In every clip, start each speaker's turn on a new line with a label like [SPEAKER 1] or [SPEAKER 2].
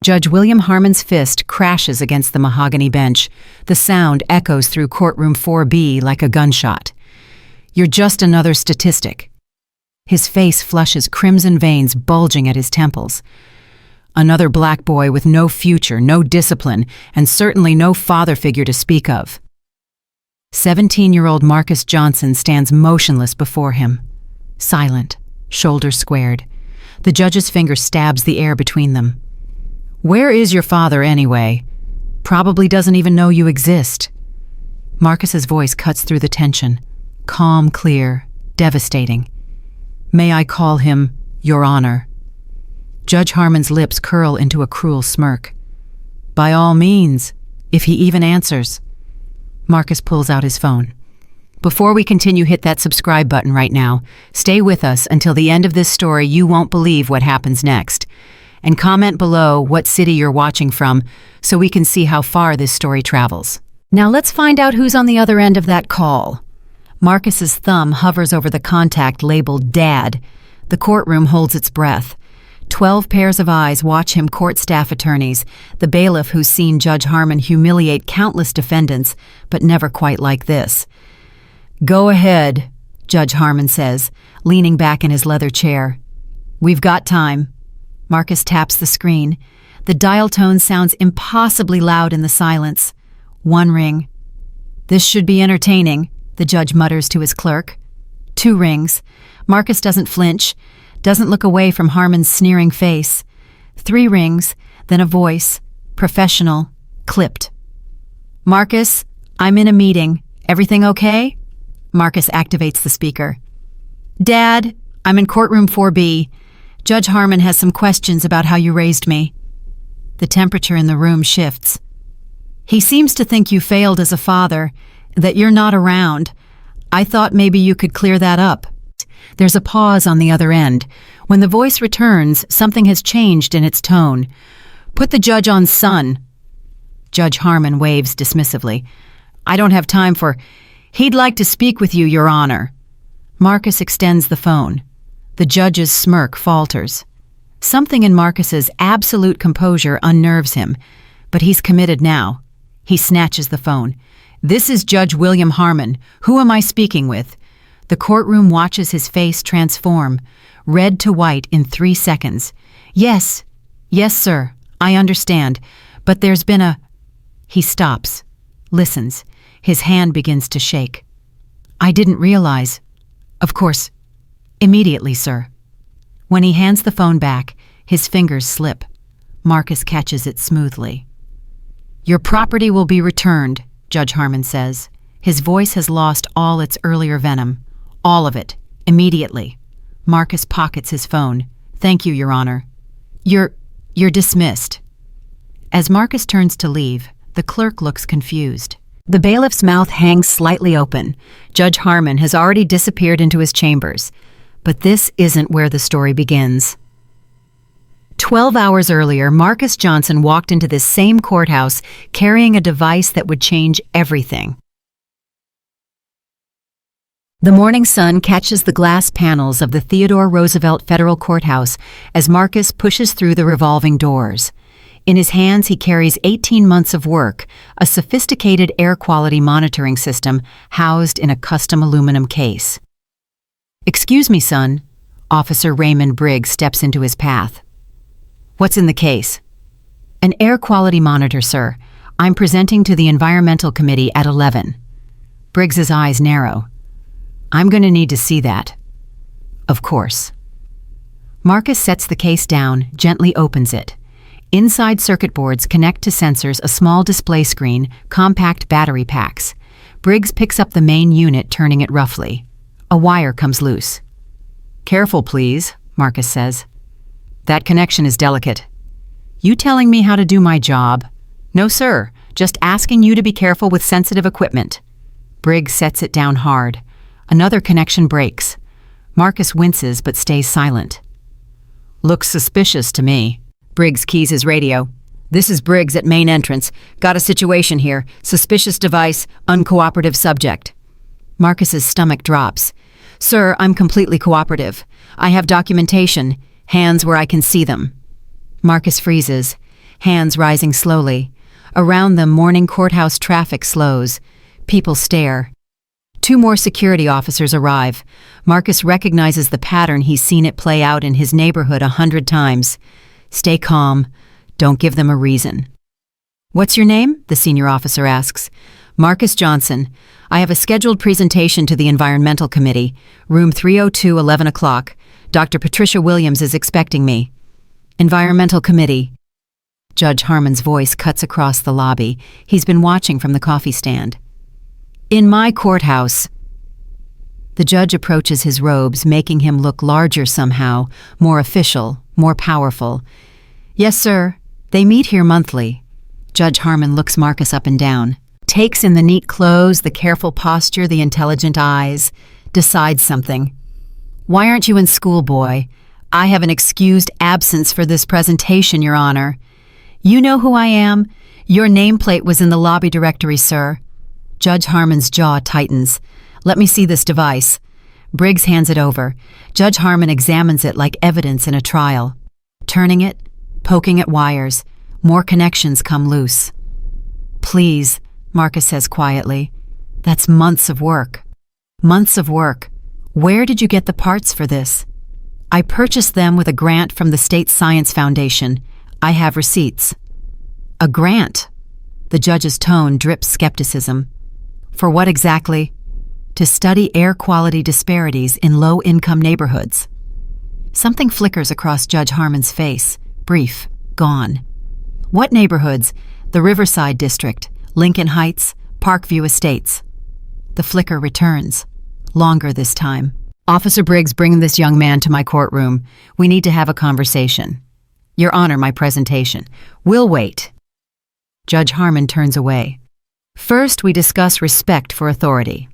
[SPEAKER 1] Judge William Harmon's fist crashes against the mahogany bench. The sound echoes through courtroom 4B like a gunshot. "You're just another statistic." His face flushes, crimson veins bulging at his temples. "Another black boy with no future, no discipline, and certainly no father figure to speak of." 17-year-old Marcus Johnson stands motionless before him, silent, shoulders squared. The judge's finger stabs the air between them. "Where is your father, anyway? Probably doesn't even know you exist." Marcus's voice cuts through the tension, calm, clear, devastating. "May I call him Your Honor?" Judge Harmon's lips curl into a cruel smirk. "By all means, if he even answers." Marcus pulls out his phone. Before we continue, hit that subscribe button right now. Stay with us until the end of this story. You won't believe what happens next. And comment below what city you're watching from so we can see how far this story travels. Now let's find out who's on the other end of that call. Marcus's thumb hovers over the contact labeled Dad. The courtroom holds its breath. 12 pairs of eyes watch him, court staff attorneys, the bailiff who's seen Judge Harmon humiliate countless defendants, but never quite like this. "Go ahead," Judge Harmon says, leaning back in his leather chair. "We've got time." Marcus taps the screen. The dial tone sounds impossibly loud in the silence. One ring. "This should be entertaining," the judge mutters to his clerk. 2 rings. Marcus doesn't flinch, doesn't look away from Harmon's sneering face. 3 rings, then a voice, professional, clipped. "Marcus, I'm in a meeting. Everything okay?" Marcus activates the speaker. "Dad, I'm in courtroom 4B. Judge Harmon has some questions about how you raised me." The temperature in the room shifts. "He seems to think you failed as a father, that you're not around. I thought maybe you could clear that up." There's a pause on the other end. When the voice returns, something has changed in its tone. "Put the judge on, son." Judge Harmon waves dismissively. "I don't have time for—" "He'd like to speak with you, Your Honor." Marcus extends the phone. The judge's smirk falters. Something in Marcus's absolute composure unnerves him, but he's committed now. He snatches the phone. "This is Judge William Harmon. Who am I speaking with?" The courtroom watches his face transform, red to white in 3 seconds. Yes, sir, I understand, but there's been a—" He stops, listens. His hand begins to shake. "I didn't realize—" "Of course, immediately, sir." When he hands the phone back, his fingers slip. Marcus catches it smoothly. "Your property will be returned," Judge Harmon says. His voice has lost all its earlier venom. "All of it, immediately." Marcus pockets his phone. "Thank you, Your Honor." You're dismissed." As Marcus turns to leave, the clerk looks confused. The bailiff's mouth hangs slightly open. Judge Harmon has already disappeared into his chambers. But this isn't where the story begins. 12 hours earlier, Marcus Johnson walked into this same courthouse carrying a device that would change everything. The morning sun catches the glass panels of the Theodore Roosevelt Federal Courthouse as Marcus pushes through the revolving doors. In his hands, he carries 18 months of work, a sophisticated air quality monitoring system housed in a custom aluminum case. "Excuse me, son." Officer Raymond Briggs steps into his path. "What's in the case?" "An air quality monitor, sir. I'm presenting to the Environmental Committee at 11. Briggs's eyes narrow. "I'm going to need to see that." "Of course." Marcus sets the case down, gently opens it. Inside circuit boards connect to sensors, a small display screen, compact battery packs. Briggs picks up the main unit, turning it roughly. A wire comes loose. "Careful, please," Marcus says. "That connection is delicate." "You telling me how to do my job?" "No, sir. Just asking you to be careful with sensitive equipment." Briggs sets it down hard. Another connection breaks. Marcus winces but stays silent. "Looks suspicious to me." Briggs keys his radio. "This is Briggs at main entrance. Got a situation here. Suspicious device, uncooperative subject." Marcus's stomach drops. "Sir, I'm completely cooperative. I have documentation, hands where I can see them." Marcus freezes. hands rising slowly. Around them, morning courthouse traffic slows. People stare. 2 more security officers arrive. Marcus recognizes the pattern he's seen it play out in his neighborhood 100 times. Stay calm. Don't give them a reason. "What's your name?" the senior officer asks. "Marcus Johnson. I have a scheduled presentation to the Environmental Committee, room 302, 11 o'clock. Dr. Patricia Williams is expecting me." "Environmental Committee." Judge Harmon's voice cuts across the lobby. He's been watching from the coffee stand. "In my courthouse." The judge approaches his robes, making him look larger somehow, more official, more powerful. "Yes, sir. They meet here monthly." Judge Harmon looks Marcus up and down, takes in the neat clothes, the careful posture, the intelligent eyes, decides something. "Why aren't you in school, boy? I have an excused absence for this presentation, Your Honor." "You know who I am? Your nameplate was in the lobby directory, sir." Judge Harmon's jaw tightens. "Let me see this device." Briggs hands it over. Judge Harmon examines it like evidence in a trial. Turning it, poking at wires, more connections come loose. "Please," Marcus says quietly. "That's months of work." "Months of work. Where did you get the parts for this?" "I purchased them with a grant from the State Science Foundation. I have receipts." "A grant?" The judge's tone drips skepticism. "For what exactly?" "To study air quality disparities in low-income neighborhoods." Something flickers across Judge Harmon's face. Brief. Gone. "What neighborhoods?" "The Riverside District, Lincoln Heights, Parkview Estates." The flicker returns. Longer this time. "Officer Briggs, bring this young man to my courtroom. We need to have a conversation." "Your Honor, my presentation." "We'll wait." Judge Harmon turns away. "First, we discuss respect for authority."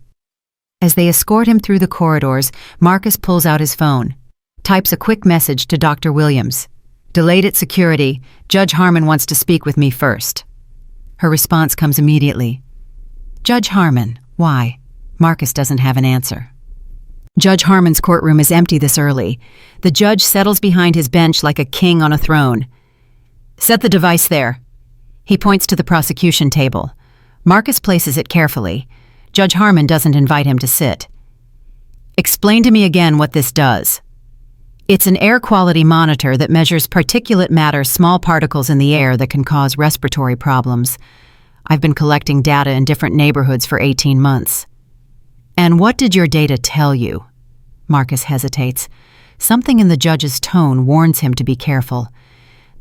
[SPEAKER 1] As they escort him through the corridors, Marcus pulls out his phone, types a quick message to Dr. Williams. "Delayed at security. Judge Harmon wants to speak with me first." Her response comes immediately. "Judge Harmon, why?" Marcus doesn't have an answer. Judge Harmon's courtroom is empty this early. The judge settles behind his bench like a king on a throne. "Set the device there." He points to the prosecution table. Marcus places it carefully. Judge Harmon doesn't invite him to sit. "Explain to me again what this does." "It's an air quality monitor that measures particulate matter, small particles in the air that can cause respiratory problems. I've been collecting data in different neighborhoods for 18 months. "And what did your data tell you?" Marcus hesitates. Something in the judge's tone warns him to be careful.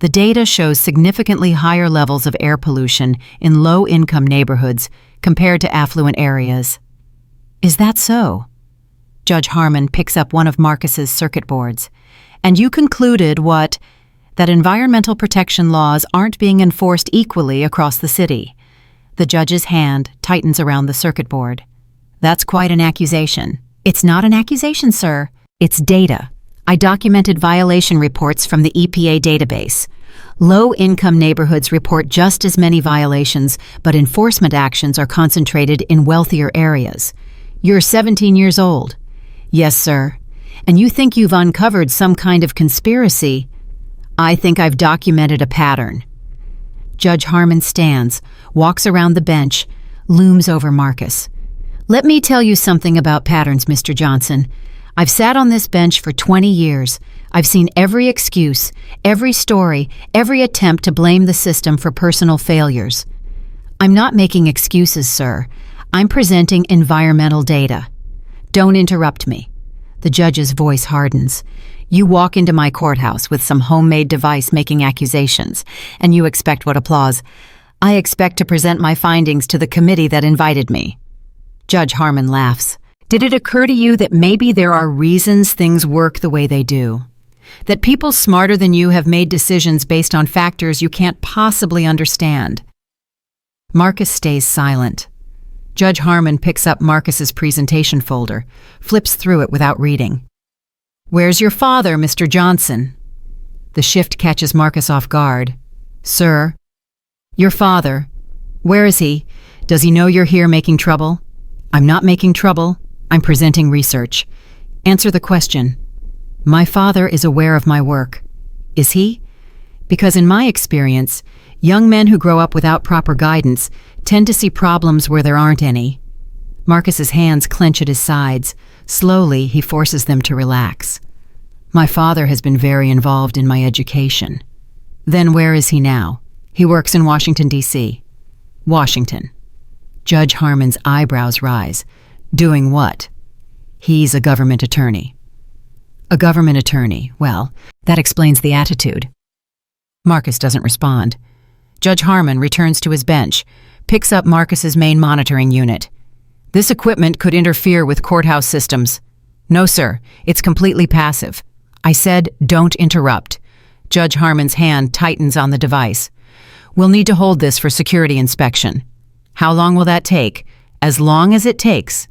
[SPEAKER 1] The data shows significantly higher levels of air pollution in low-income neighborhoods compared to affluent areas. "Is that so?" Judge Harmon picks up one of Marcus's circuit boards. "And you concluded what? That environmental protection laws aren't being enforced equally across the city." The judge's hand tightens around the circuit board. "That's quite an accusation." "It's not an accusation, sir. It's data. I documented violation reports from the EPA database. Low-income neighborhoods report just as many violations, but enforcement actions are concentrated in wealthier areas. You're 17 years old. "Yes, sir. And you think you've uncovered some kind of conspiracy?" "I think I've documented a pattern." Judge Harmon stands, walks around the bench, looms over Marcus. "Let me tell you something about patterns, Mr. Johnson. I've sat on this bench for 20 years. I've seen every excuse, every story, every attempt to blame the system for personal failures. I'm not making excuses, sir. I'm presenting environmental data. Don't interrupt me." The judge's voice hardens. "You walk into my courthouse with some homemade device making accusations, and you expect what applause? I expect to present my findings to the committee that invited me." Judge Harmon laughs. "Did it occur to you that maybe there are reasons things work the way they do? That people smarter than you have made decisions based on factors you can't possibly understand?" Marcus stays silent. Judge Harmon picks up Marcus's presentation folder, flips through it without reading. "Where's your father, Mr. Johnson?" The shift catches Marcus off guard. "Sir?" "Your father. Where is he? Does he know you're here making trouble?" "I'm not making trouble. I'm presenting research." "Answer the question." "My father is aware of my work." "Is he?" Because in my experience, young men who grow up without proper guidance tend to see problems where there aren't any. Marcus's hands clench at his sides. Slowly, he forces them to relax. My father has been very involved in my education. Then where is he now? He works in Washington, D.C. Washington. Judge Harmon's eyebrows rise. Doing what? He's a government attorney. A government attorney. Well, that explains the attitude. Marcus doesn't respond. Judge Harmon returns to his bench, picks up Marcus's main monitoring unit. This equipment could interfere with courthouse systems. No, sir, it's completely passive. I said, don't interrupt. Judge Harmon's hand tightens on the device. We'll need to hold this for security inspection. How long will that take? As long as it takes.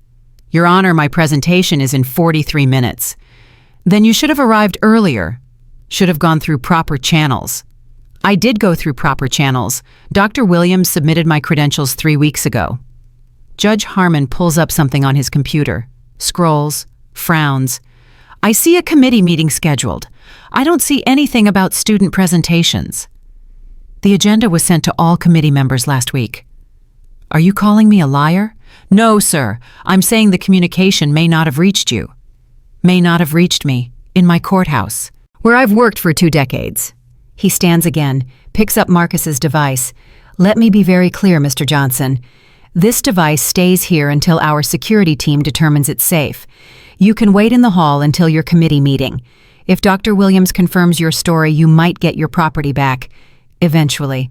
[SPEAKER 1] Your Honor, my presentation is in 43 minutes. Then you should have arrived earlier. Should have gone through proper channels. I did go through proper channels. Dr. Williams submitted my credentials 3 weeks ago. Judge Harmon pulls up something on his computer, scrolls, frowns. I see a committee meeting scheduled. I don't see anything about student presentations. The agenda was sent to all committee members last week. Are you calling me a liar? No, sir. I'm saying the communication may not have reached you. May not have reached me, in my courthouse, where I've worked for 2 decades. He stands again, picks up Marcus's device. Let me be very clear, Mr. Johnson. This device stays here until our security team determines it's safe. You can wait in the hall until your committee meeting. If Dr. Williams confirms your story, you might get your property back. Eventually.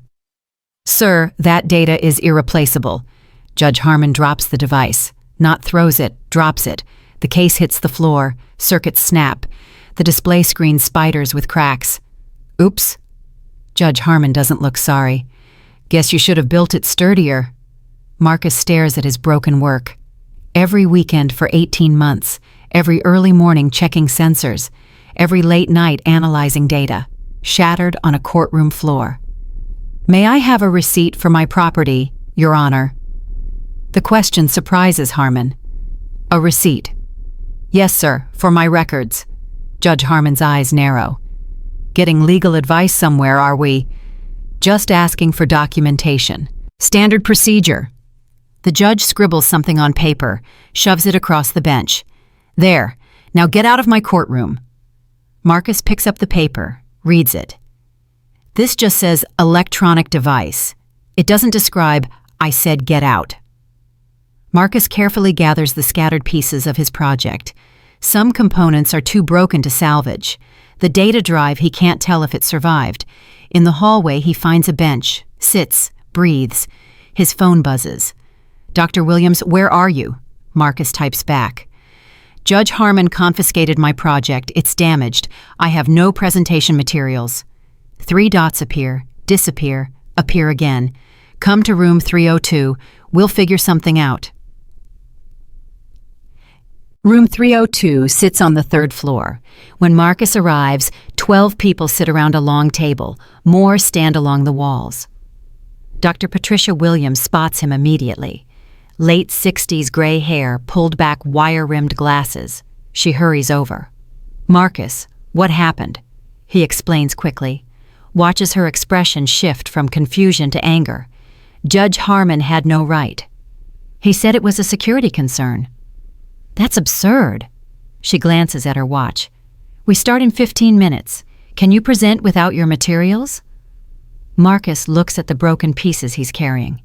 [SPEAKER 1] Sir, that data is irreplaceable. Judge Harmon drops the device. Not throws it, drops it. The case hits the floor. Circuits snap. The display screen spiders with cracks. Oops. Judge Harmon doesn't look sorry. Guess you should have built it sturdier. Marcus stares at his broken work. Every weekend for 18 months. Every early morning checking sensors. Every late night analyzing data. Shattered on a courtroom floor. May I have a receipt for my property, Your Honor? The question surprises Harmon. A receipt. Yes, sir, for my records. Judge Harmon's eyes narrow. Getting legal advice somewhere, are we? Just asking for documentation. Standard procedure. The judge scribbles something on paper, shoves it across the bench. There. Now get out of my courtroom. Marcus picks up the paper, reads it. This just says electronic device. It doesn't describe, I said get out. Marcus carefully gathers the scattered pieces of his project. Some components are too broken to salvage. The data drive, he can't tell if it survived. In the hallway, he finds a bench, sits, breathes. His phone buzzes. Dr. Williams, where are you? Marcus types back. Judge Harmon confiscated my project. It's damaged. I have no presentation materials. 3 dots appear, disappear, appear again. Come to room 302. We'll figure something out. Room 302 sits on the 3rd floor. When Marcus arrives, 12 people sit around a long table. More stand along the walls. Dr. Patricia Williams spots him immediately. Late 60s gray hair, pulled back wire-rimmed glasses. She hurries over. Marcus, what happened? He explains quickly. Watches her expression shift from confusion to anger. Judge Harmon had no right. He said it was a security concern. That's absurd. She glances at her watch. We start in 15 minutes. Can you present without your materials? Marcus looks at the broken pieces he's carrying.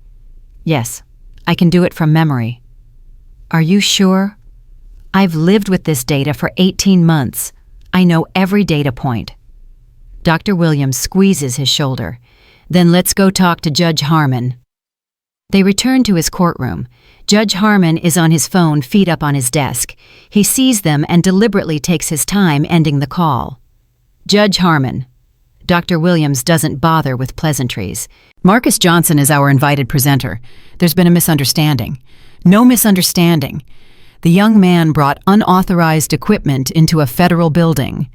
[SPEAKER 1] Yes, I can do it from memory. Are you sure? I've lived with this data for 18 months. I know every data point. Dr. Williams squeezes his shoulder. Then let's go talk to Judge Harmon. They return to his courtroom. Judge Harmon is on his phone, feet up on his desk. He sees them and deliberately takes his time ending the call. Judge Harmon. Dr. Williams doesn't bother with pleasantries. Marcus Johnson is our invited presenter. There's been a misunderstanding. No misunderstanding. The young man brought unauthorized equipment into a federal building.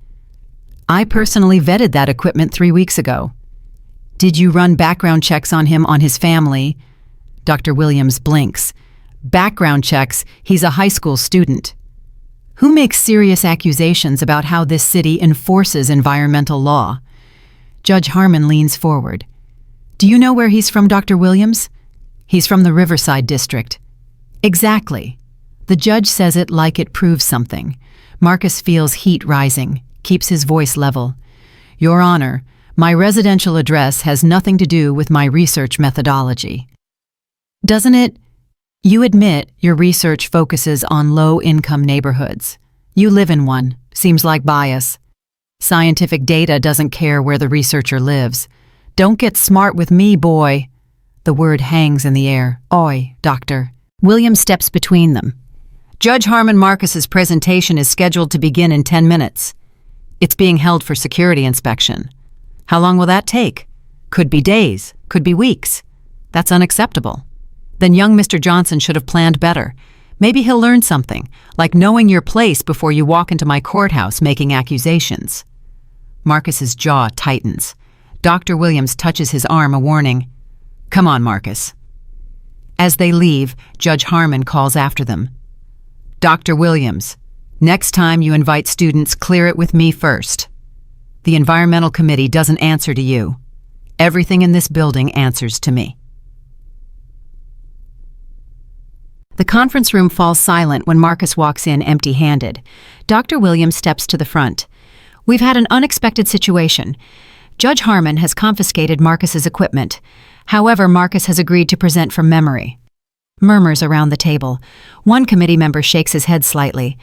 [SPEAKER 1] I personally vetted that equipment 3 weeks ago. Did you run background checks on him, on his family? Dr. Williams blinks. Background checks, he's a high school student. Who makes serious accusations about how this city enforces environmental law? Judge Harmon leans forward. Do you know where he's from, Dr. Williams? He's from the Riverside District. Exactly. The judge says it like it proves something. Marcus feels heat rising, keeps his voice level. Your Honor, my residential address has nothing to do with my research methodology. Doesn't it? You admit your research focuses on low-income neighborhoods. You live in one. Seems like bias. Scientific data doesn't care where the researcher lives. Don't get smart with me, boy. The word hangs in the air. Oi, doctor. William steps between them. Judge Harmon Marcus's presentation is scheduled to begin in 10 minutes. It's being held for security inspection. How long will that take? Could be days, could be weeks. That's unacceptable. Then young Mr. Johnson should have planned better. Maybe he'll learn something, like knowing your place before you walk into my courthouse making accusations. Marcus's jaw tightens. Dr. Williams touches his arm, a warning. Come on, Marcus. As they leave, Judge Harmon calls after them. Dr. Williams, next time you invite students, clear it with me first. The environmental committee doesn't answer to you. Everything in this building answers to me. The conference room falls silent when Marcus walks in empty-handed. Dr. Williams steps to the front. We've had an unexpected situation. Judge Harmon has confiscated Marcus's equipment. However, Marcus has agreed to present from memory. Murmurs around the table. One committee member shakes his head slightly.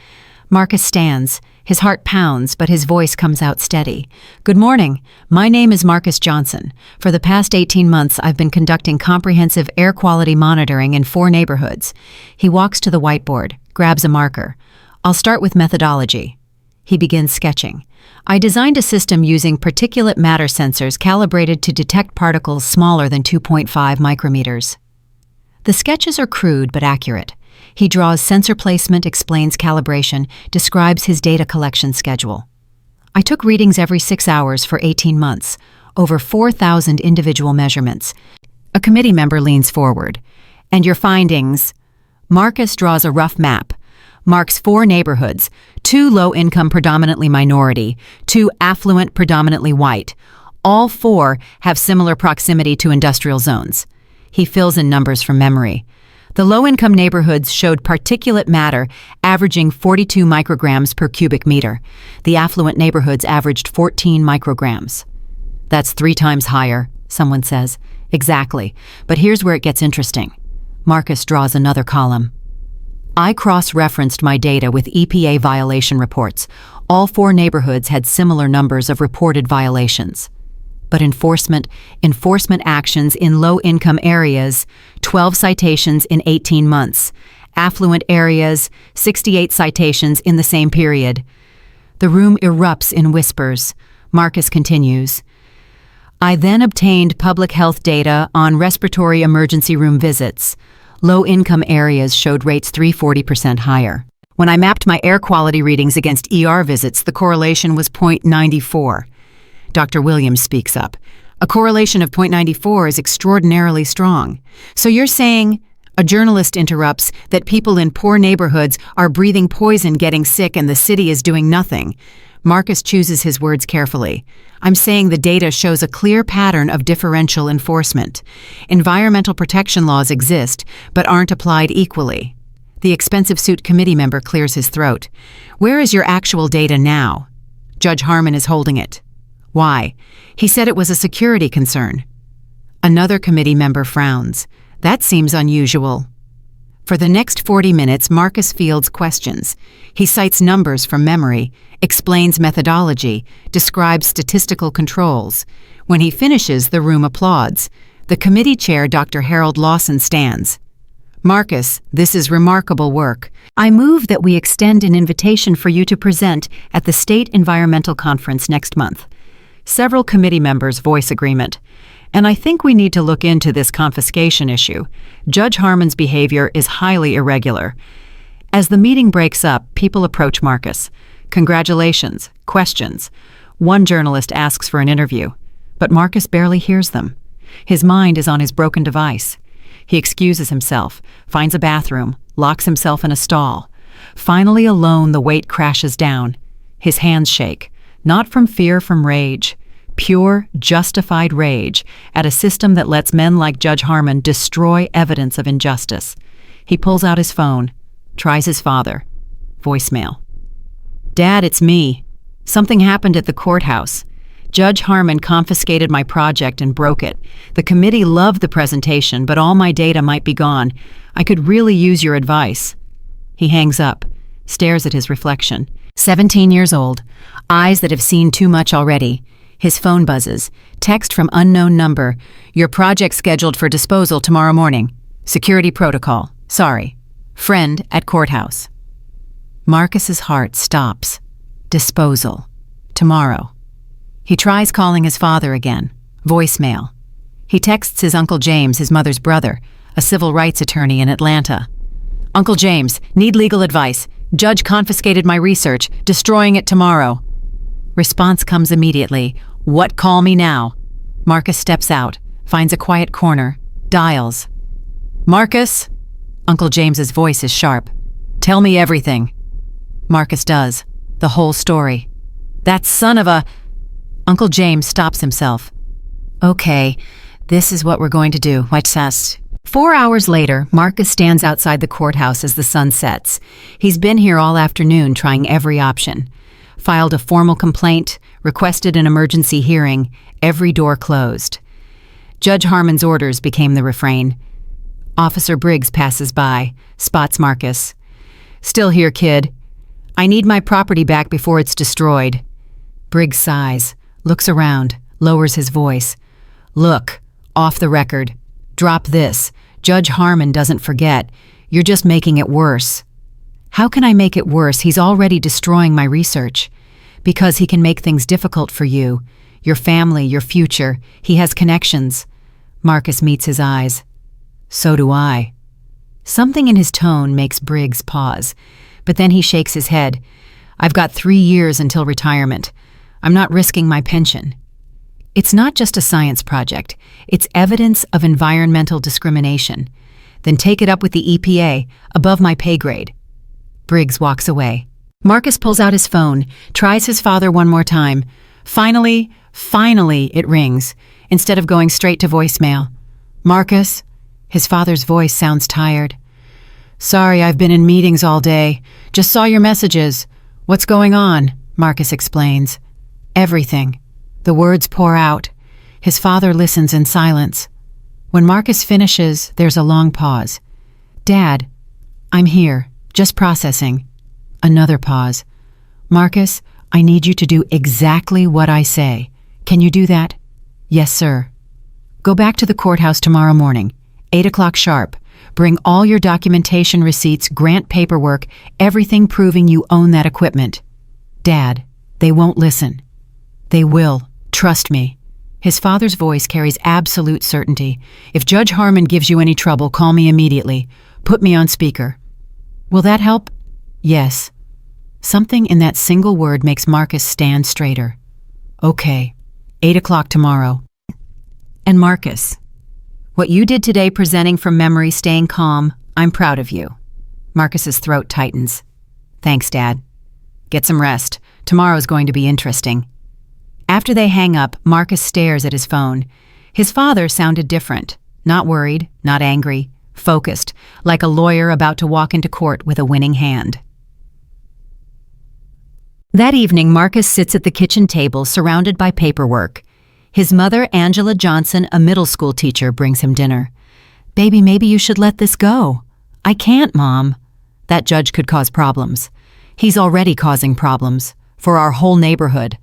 [SPEAKER 1] Marcus stands. His heart pounds, but his voice comes out steady. Good morning. My name is Marcus Johnson. For the past 18 months, I've been conducting comprehensive air quality monitoring in 4 neighborhoods. He walks to the whiteboard, grabs a marker. I'll start with methodology. He begins sketching. I designed a system using particulate matter sensors calibrated to detect particles smaller than 2.5 micrometers. The sketches are crude but accurate. He draws sensor placement, explains calibration, describes his data collection schedule. I took readings every 6 hours for 18 months, over 4,000 individual measurements. A committee member leans forward. And your findings? Marcus draws a rough map, marks 4 neighborhoods, 2 low-income predominantly minority, 2 affluent predominantly white. All 4 have similar proximity to industrial zones. He fills in numbers from memory. The low-income neighborhoods showed particulate matter averaging 42 micrograms per cubic meter. The affluent neighborhoods averaged 14 micrograms. That's 3 times higher, someone says. Exactly, but here's where it gets interesting. Marcus draws another column. I cross-referenced my data with EPA violation reports. All 4 neighborhoods had similar numbers of reported violations. But enforcement actions in low-income areas, 12 citations in 18 months. Affluent areas, 68 citations in the same period. The room erupts in whispers. Marcus continues. I then obtained public health data on respiratory emergency room visits. Low-income areas showed rates 340% higher. When I mapped my air quality readings against ER visits, the correlation was 0.94. Dr. Williams speaks up. A correlation of 0.94 is extraordinarily strong. So you're saying, a journalist interrupts, that people in poor neighborhoods are breathing poison, getting sick, and the city is doing nothing. Marcus chooses his words carefully. I'm saying the data shows a clear pattern of differential enforcement. Environmental protection laws exist, but aren't applied equally. The expensive suit committee member clears his throat. Where is your actual data now? Judge Harmon is holding it. Why? He said it was a security concern. Another committee member frowns. That seems unusual. For the next 40 minutes, Marcus fields questions. He cites numbers from memory, explains methodology, describes statistical controls. When he finishes, the room applauds. The committee chair, Dr. Harold Lawson, stands. Marcus, this is remarkable work. I move that we extend an invitation for you to present at the State Environmental Conference next month. Several committee members voice agreement. And I think we need to look into this confiscation issue. Judge Harmon's behavior is highly irregular. As the meeting breaks up, people approach Marcus. Congratulations. Questions. One journalist asks for an interview, but Marcus barely hears them. His mind is on his broken device. He excuses himself, finds a bathroom, locks himself in a stall. Finally alone, the weight crashes down. His hands shake, not from fear, from rage. pure, justified rage at a system that lets men like Judge Harmon destroy evidence of injustice. He pulls out his phone, tries his father. Voicemail. Dad, it's me. Something happened at the courthouse. Judge Harmon confiscated my project and broke it. The committee loved the presentation, but all my data might be gone. I could really use your advice. He hangs up, stares at his reflection. 17 years old, eyes that have seen too much already. His phone buzzes. Text from unknown number. Your project scheduled for disposal tomorrow morning. Security protocol. Sorry. Friend at courthouse. Marcus's heart stops. Disposal. Tomorrow. He tries calling his father again. Voicemail. He texts his Uncle James, his mother's brother, a civil rights attorney in Atlanta. Uncle James, need legal advice. Judge confiscated my research, destroying it tomorrow. Response comes immediately. What, call me now? Marcus steps out, finds a quiet corner, dials. Marcus? Uncle James's voice is sharp. Tell me everything. Marcus does. The whole story. That son of a... Uncle James stops himself. Okay, this is what we're going to do. What's that? 4 hours later, Marcus stands outside the courthouse as the sun sets. He's been here all afternoon trying every option. Filed a formal complaint, requested an emergency hearing, every door closed. Judge Harmon's orders became the refrain. Officer Briggs passes by, spots Marcus. Still here, kid. I need my property back before it's destroyed. Briggs sighs, looks around, lowers his voice. Look, off the record. Drop this. Judge Harmon doesn't forget. You're just making it worse. How can I make it worse? He's already destroying my research. Because he can make things difficult for you, your family, your future. He has connections. Marcus meets his eyes. So do I. Something in his tone makes Briggs pause, but then he shakes his head. I've got 3 years until retirement. I'm not risking my pension. It's not just a science project. It's evidence of environmental discrimination. Then take it up with the EPA, above my pay grade. Briggs walks away. Marcus pulls out his phone, tries his father one more time. Finally, it rings, instead of going straight to voicemail. Marcus? His father's voice sounds tired. Sorry, I've been in meetings all day. Just saw your messages. What's going on? Marcus explains. Everything. The words pour out. His father listens in silence. When Marcus finishes, there's a long pause. Dad, I'm here, just processing. Another pause. Marcus, I need you to do exactly what I say. Can you do that? Yes, sir. Go back to the courthouse tomorrow morning, 8 o'clock sharp. Bring all your documentation receipts, grant paperwork, everything proving you own that equipment. Dad, they won't listen. They will. Trust me. His father's voice carries absolute certainty. If Judge Harmon gives you any trouble, call me immediately. Put me on speaker. Will that help? Yes. Something in that single word makes Marcus stand straighter. Okay. 8 o'clock tomorrow. And Marcus, what you did today presenting from memory, staying calm, I'm proud of you. Marcus's throat tightens. Thanks, Dad. Get some rest. Tomorrow's going to be interesting. After they hang up, Marcus stares at his phone. His father sounded different. Not worried, not angry, focused, like a lawyer about to walk into court with a winning hand. That evening, Marcus sits at the kitchen table surrounded by paperwork. His mother, Angela Johnson, a middle school teacher, brings him dinner. Baby, maybe you should let this go. I can't, Mom. That judge could cause problems. He's already causing problems. For our whole neighborhood.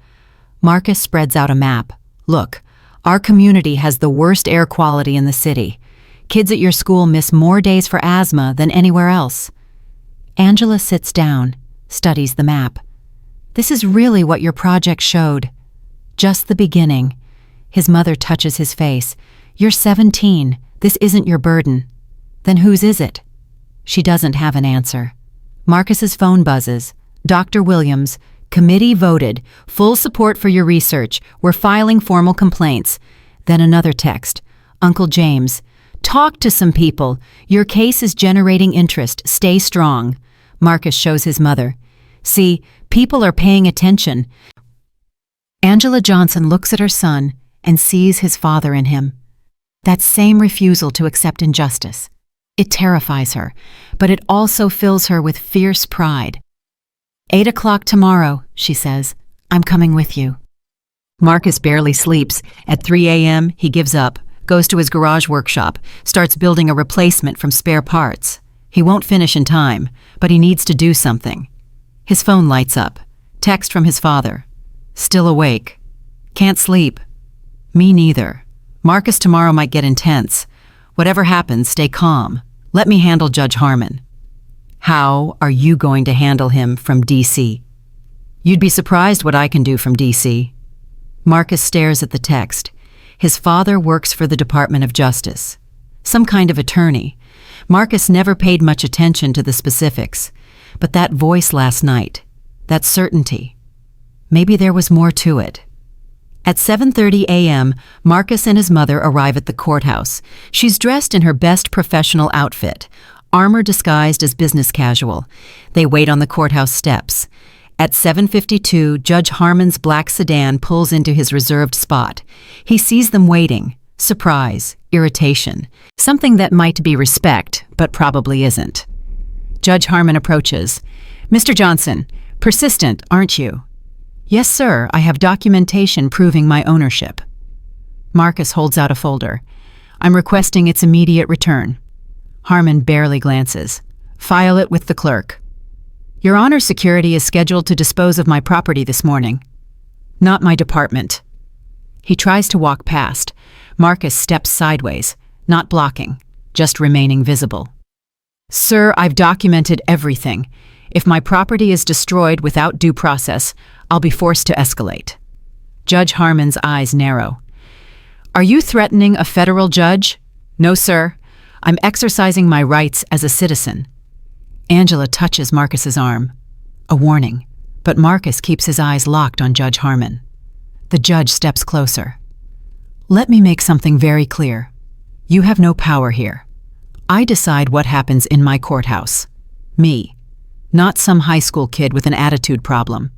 [SPEAKER 1] Marcus spreads out a map. Look, our community has the worst air quality in the city. Kids at your school miss more days for asthma than anywhere else. Angela sits down, studies the map. This is really what your project showed. Just the beginning. His mother touches his face. You're 17. This isn't your burden. Then whose is it? She doesn't have an answer. Marcus's phone buzzes. Dr. Williams, committee voted. Full support for your research. We're filing formal complaints. Then another text. Uncle James, talk to some people. Your case is generating interest. Stay strong. Marcus shows his mother. See, people are paying attention. Angela Johnson looks at her son and sees his father in him. That same refusal to accept injustice. It terrifies her, but it also fills her with fierce pride. 8 o'clock tomorrow, she says. I'm coming with you. Marcus barely sleeps. At 3 a.m., he gives up, goes to his garage workshop, starts building a replacement from spare parts. He won't finish in time, but he needs to do something. His phone lights up. Text from his father. Still awake. Can't sleep. Me neither. Marcus, tomorrow might get intense. Whatever happens, stay calm. Let me handle Judge Harmon. How are you going to handle him from D.C.? You'd be surprised what I can do from D.C. Marcus stares at the text. His father works for the Department of Justice. Some kind of attorney. Marcus never paid much attention to the specifics. But that voice last night, that certainty, maybe there was more to it. At 7:30 a.m., Marcus and his mother arrive at the courthouse. She's dressed in her best professional outfit, armor disguised as business casual. They wait on the courthouse steps. At 7:52, Judge Harmon's black sedan pulls into his reserved spot. He sees them waiting. Surprise, irritation, something that might be respect, but probably isn't. Judge Harmon approaches. Mr. Johnson, persistent, aren't you? Yes, sir, I have documentation proving my ownership. Marcus holds out a folder. I'm requesting its immediate return. Harmon barely glances. File it with the clerk. Your Honor, security is scheduled to dispose of my property this morning. Not my department. He tries to walk past. Marcus steps sideways, not blocking, just remaining visible. Sir, I've documented everything. If my property is destroyed without due process, I'll be forced to escalate. Judge Harmon's eyes narrow. Are you threatening a federal judge? No, sir. I'm exercising my rights as a citizen. Angela touches Marcus's arm. A warning, but Marcus keeps his eyes locked on Judge Harmon. The judge steps closer. Let me make something very clear. You have no power here. I decide what happens in my courthouse. Me, not some high school kid with an attitude problem.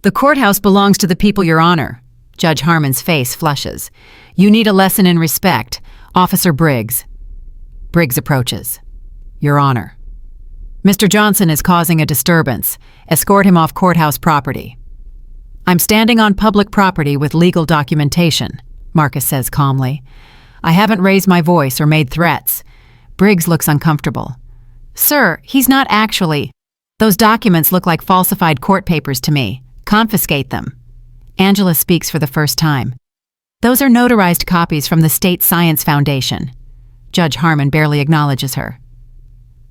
[SPEAKER 1] The courthouse belongs to the people, Your Honor. Judge Harmon's face flushes. You need a lesson in respect. Officer Briggs. Briggs approaches. Your Honor. Mr. Johnson is causing a disturbance. Escort him off courthouse property. I'm standing on public property with legal documentation, Marcus says calmly. I haven't raised my voice or made threats. Briggs looks uncomfortable. Sir, he's not actually. Those documents look like falsified court papers to me. Confiscate them. Angela speaks for the first time. Those are notarized copies from the State Science Foundation. Judge Harmon barely acknowledges her.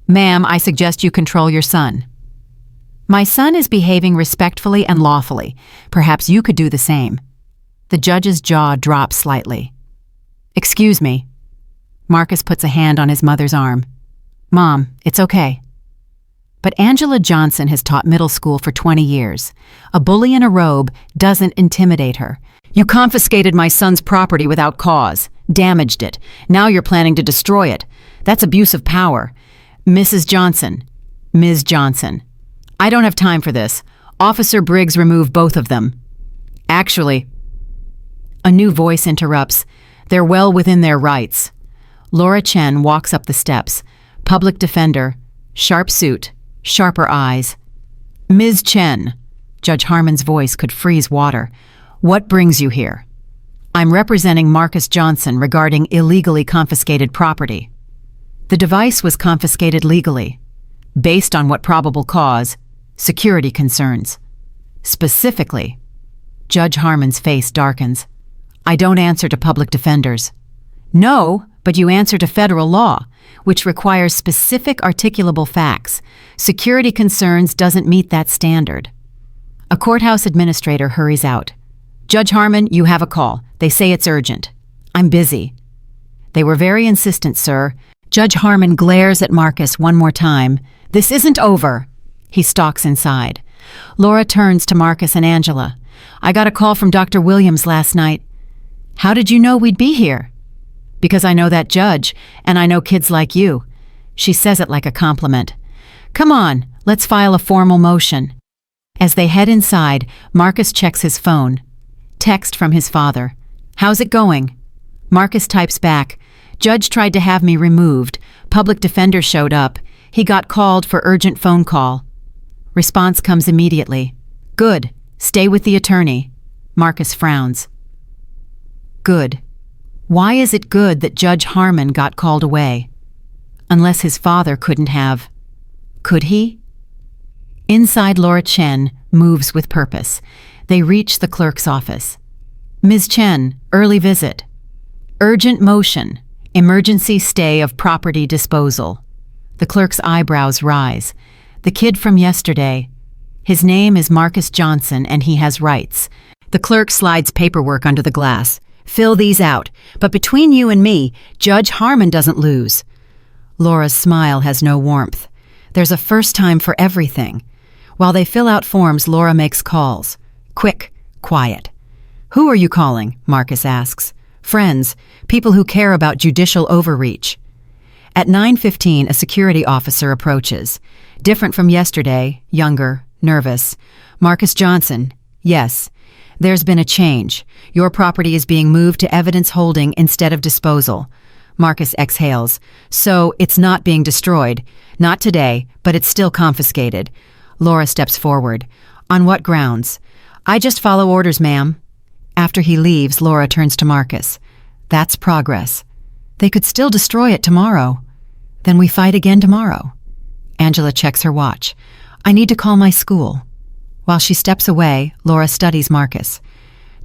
[SPEAKER 1] Ma'am, I suggest you control your son. My son is behaving respectfully and lawfully. Perhaps you could do the same. The judge's jaw drops slightly. Excuse me. Marcus puts a hand on his mother's arm. Mom, it's okay. But Angela Johnson has taught middle school for 20 years. A bully in a robe doesn't intimidate her. You confiscated my son's property without cause, damaged it. Now you're planning to destroy it. That's abuse of power. Mrs. Johnson. Ms. Johnson. I don't have time for this. Officer Briggs, remove both of them. Actually, a new voice interrupts. They're well within their rights. Laura Chen walks up the steps. Public defender. Sharp suit. Sharper eyes. Ms. Chen. Judge Harmon's voice could freeze water. What brings you here? I'm representing Marcus Johnson regarding illegally confiscated property. The device was confiscated legally. Based on what probable cause? Security concerns. Specifically, Judge Harmon's face darkens. I don't answer to public defenders. No, but you answer to federal law, which requires specific articulable facts. Security concerns doesn't meet that standard. A courthouse administrator hurries out. Judge Harmon, you have a call. They say it's urgent. I'm busy. They were very insistent, sir. Judge Harmon glares at Marcus one more time. This isn't over. He stalks inside. Laura turns to Marcus and Angela. I got a call from Dr. Williams last night. How did you know we'd be here? Because I know that judge, and I know kids like you. She says it like a compliment. Come on, let's file a formal motion. As they head inside, Marcus checks his phone. Text from his father. How's it going? Marcus types back. Judge tried to have me removed. Public defender showed up. He got called for urgent phone call. Response comes immediately. Good. Stay with the attorney. Marcus frowns. Good. Why is it good that Judge Harmon got called away? Unless his father couldn't have. Could he? Inside, Laura Chen moves with purpose. They reach the clerk's office. Ms. Chen, early visit. Urgent motion. Emergency stay of property disposal. The clerk's eyebrows rise. The kid from yesterday. His name is Marcus Johnson and he has rights. The clerk slides paperwork under the glass. Fill these out. But between you and me, Judge Harmon doesn't lose. Laura's smile has no warmth. There's a first time for everything. While they fill out forms, Laura makes calls. Quick, quiet. Who are you calling? Marcus asks. Friends, people who care about judicial overreach. At 9:15, a security officer approaches. Different from yesterday, younger, nervous. Marcus Johnson, yes. There's been a change. Your property is being moved to evidence holding instead of disposal. Marcus exhales. So it's not being destroyed. Not today, but it's still confiscated. Laura steps forward. On what grounds? I just follow orders, ma'am. After he leaves, Laura turns to Marcus. That's progress. They could still destroy it tomorrow. Then we fight again tomorrow. Angela checks her watch. I need to call my school. While she steps away, Laura studies Marcus.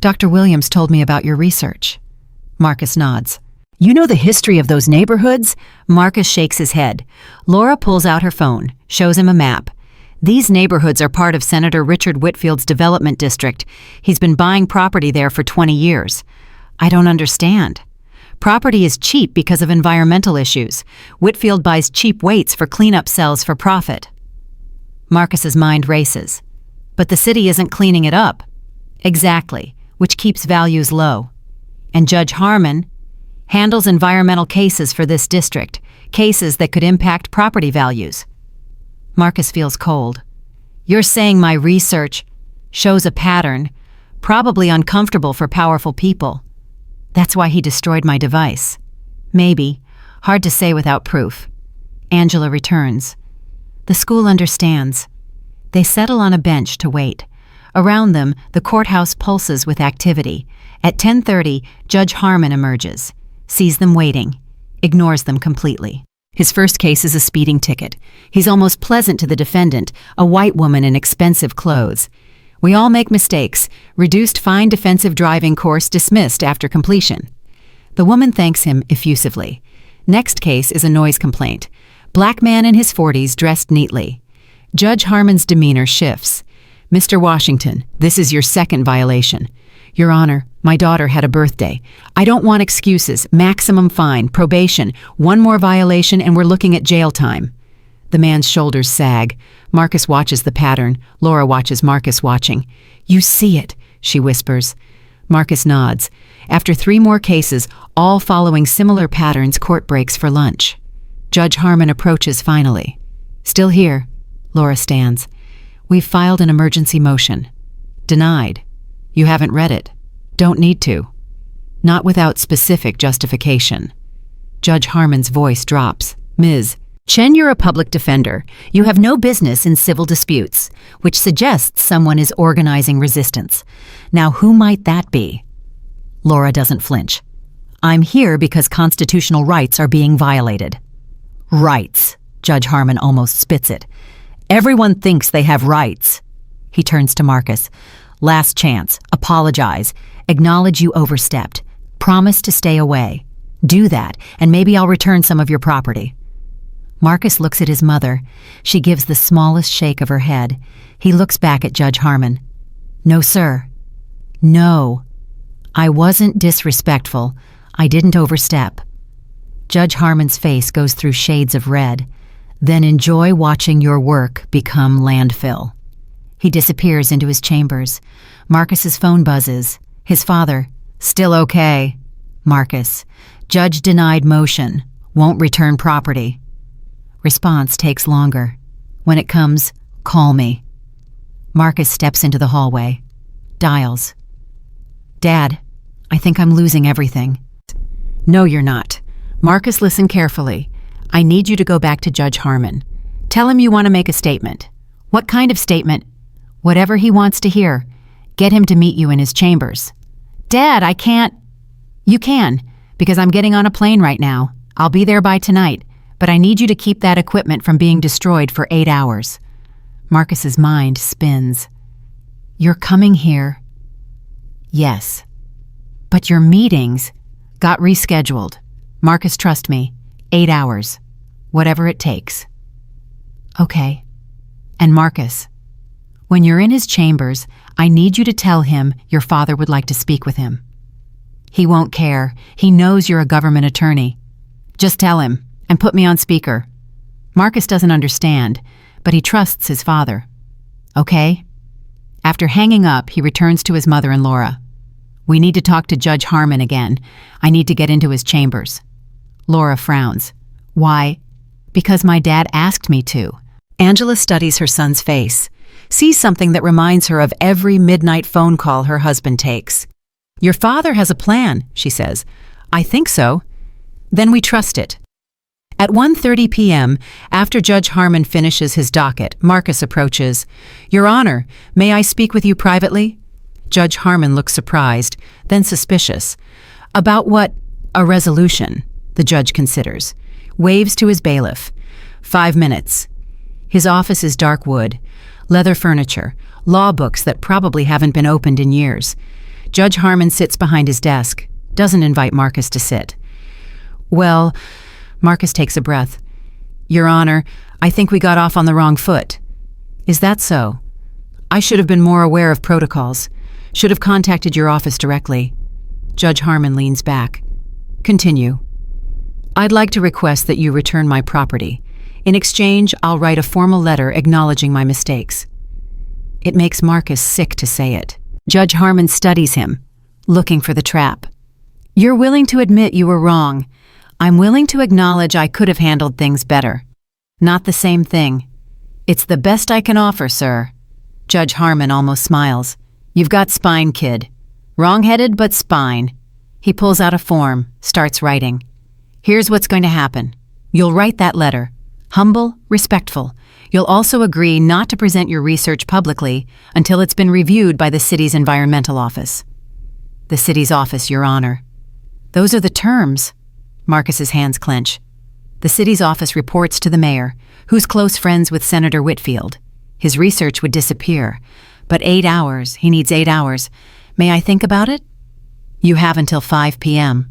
[SPEAKER 1] Dr. Williams told me about your research. Marcus nods. You know the history of those neighborhoods? Marcus shakes his head. Laura pulls out her phone, shows him a map. These neighborhoods are part of Senator Richard Whitfield's development district. He's been buying property there for 20 years. I don't understand. Property is cheap because of environmental issues. Whitfield buys cheap weights for cleanup cells for profit. Marcus's mind races. But the city isn't cleaning it up. Exactly, which keeps values low. And Judge Harmon handles environmental cases for this district, cases that could impact property values. Marcus feels cold. You're saying my research shows a pattern, probably uncomfortable for powerful people. That's why he destroyed my device. Maybe. Hard to say without proof. Angela returns. The school understands. They settle on a bench to wait. Around them, the courthouse pulses with activity. At 10:30, Judge Harmon emerges, sees them waiting, ignores them completely. His first case is a speeding ticket. He's almost pleasant to the defendant, a white woman in expensive clothes. We all make mistakes. Reduced fine defensive driving course dismissed after completion. The woman thanks him effusively. Next case is a noise complaint. Black man in his 40s dressed neatly. Judge Harmon's demeanor shifts. Mr. Washington, this is your second violation. Your Honor, my daughter had a birthday. I don't want excuses. Maximum fine, probation, one more violation and we're looking at jail time. The man's shoulders sag. Marcus watches the pattern. Laura watches Marcus watching. You see it, she whispers. Marcus nods. After 3 more cases, all following similar patterns, court breaks for lunch. Judge Harmon approaches finally. Still here. Laura stands. We've filed an emergency motion. Denied. You haven't read it. Don't need to. Not without specific justification. Judge Harmon's voice drops. Ms. Chen, you're a public defender. You have no business in civil disputes, which suggests someone is organizing resistance. Now, who might that be? Laura doesn't flinch. I'm here because constitutional rights are being violated. Rights. Judge Harmon almost spits it. Everyone thinks they have rights. He turns to Marcus. Last chance. Apologize. Acknowledge you overstepped. Promise to stay away. Do that, and maybe I'll return some of your property. Marcus looks at his mother. She gives the smallest shake of her head. He looks back at Judge Harmon. No, sir. No. I wasn't disrespectful. I didn't overstep. Judge Harmon's face goes through shades of red. Then enjoy watching your work become landfill. He disappears into his chambers. Marcus's phone buzzes. His father. Still okay. Marcus. Judge denied motion. Won't return property. Response takes longer. When it comes, call me. Marcus steps into the hallway. Dials. Dad, I think I'm losing everything. No, you're not. Marcus, listen carefully. I need you to go back to Judge Harmon. Tell him you want to make a statement. What kind of statement? Whatever he wants to hear. Get him to meet you in his chambers. Dad, I can't. You can, because I'm getting on a plane right now. I'll be there by tonight, but I need you to keep that equipment from being destroyed for 8 hours. Marcus's mind spins. You're coming here? Yes. But your meetings got rescheduled. Marcus, trust me. 8 hours. Whatever it takes. Okay. And Marcus, when you're in his chambers, I need you to tell him your father would like to speak with him. He won't care. He knows you're a government attorney. Just tell him, and put me on speaker. Marcus doesn't understand, but he trusts his father. Okay? After hanging up, he returns to his mother and Laura. We need to talk to Judge Harmon again. I need to get into his chambers. Laura frowns. Why? Because my dad asked me to. Angela studies her son's face, sees something that reminds her of every midnight phone call her husband takes. Your father has a plan, she says. I think so. Then we trust it. At 1:30 p.m., after Judge Harmon finishes his docket, Marcus approaches. Your Honor, may I speak with you privately? Judge Harmon looks surprised, then suspicious. About what? A resolution, the judge considers. Waves to his bailiff. 5 minutes. His office is dark wood, leather furniture, law books that probably haven't been opened in years. Judge Harmon sits behind his desk, doesn't invite Marcus to sit. Well, Marcus takes a breath. Your Honor, I think we got off on the wrong foot. Is that so? I should have been more aware of protocols. Should have contacted your office directly. Judge Harmon leans back. Continue. I'd like to request that you return my property. In exchange, I'll write a formal letter acknowledging my mistakes. It makes Marcus sick to say it. Judge Harmon studies him, looking for the trap. You're willing to admit you were wrong. I'm willing to acknowledge I could have handled things better. Not the same thing. It's the best I can offer, sir. Judge Harmon almost smiles. You've got spine, kid. Wrong-headed, but spine. He pulls out a form, starts writing. Here's what's going to happen. You'll write that letter. Humble, respectful. You'll also agree not to present your research publicly until it's been reviewed by the city's environmental office. The city's office, Your Honor. Those are the terms. Marcus's hands clench. The city's office reports to the mayor, who's close friends with Senator Whitfield. His research would disappear. But 8 hours, he needs 8 hours. May I think about it? You have until 5 p.m.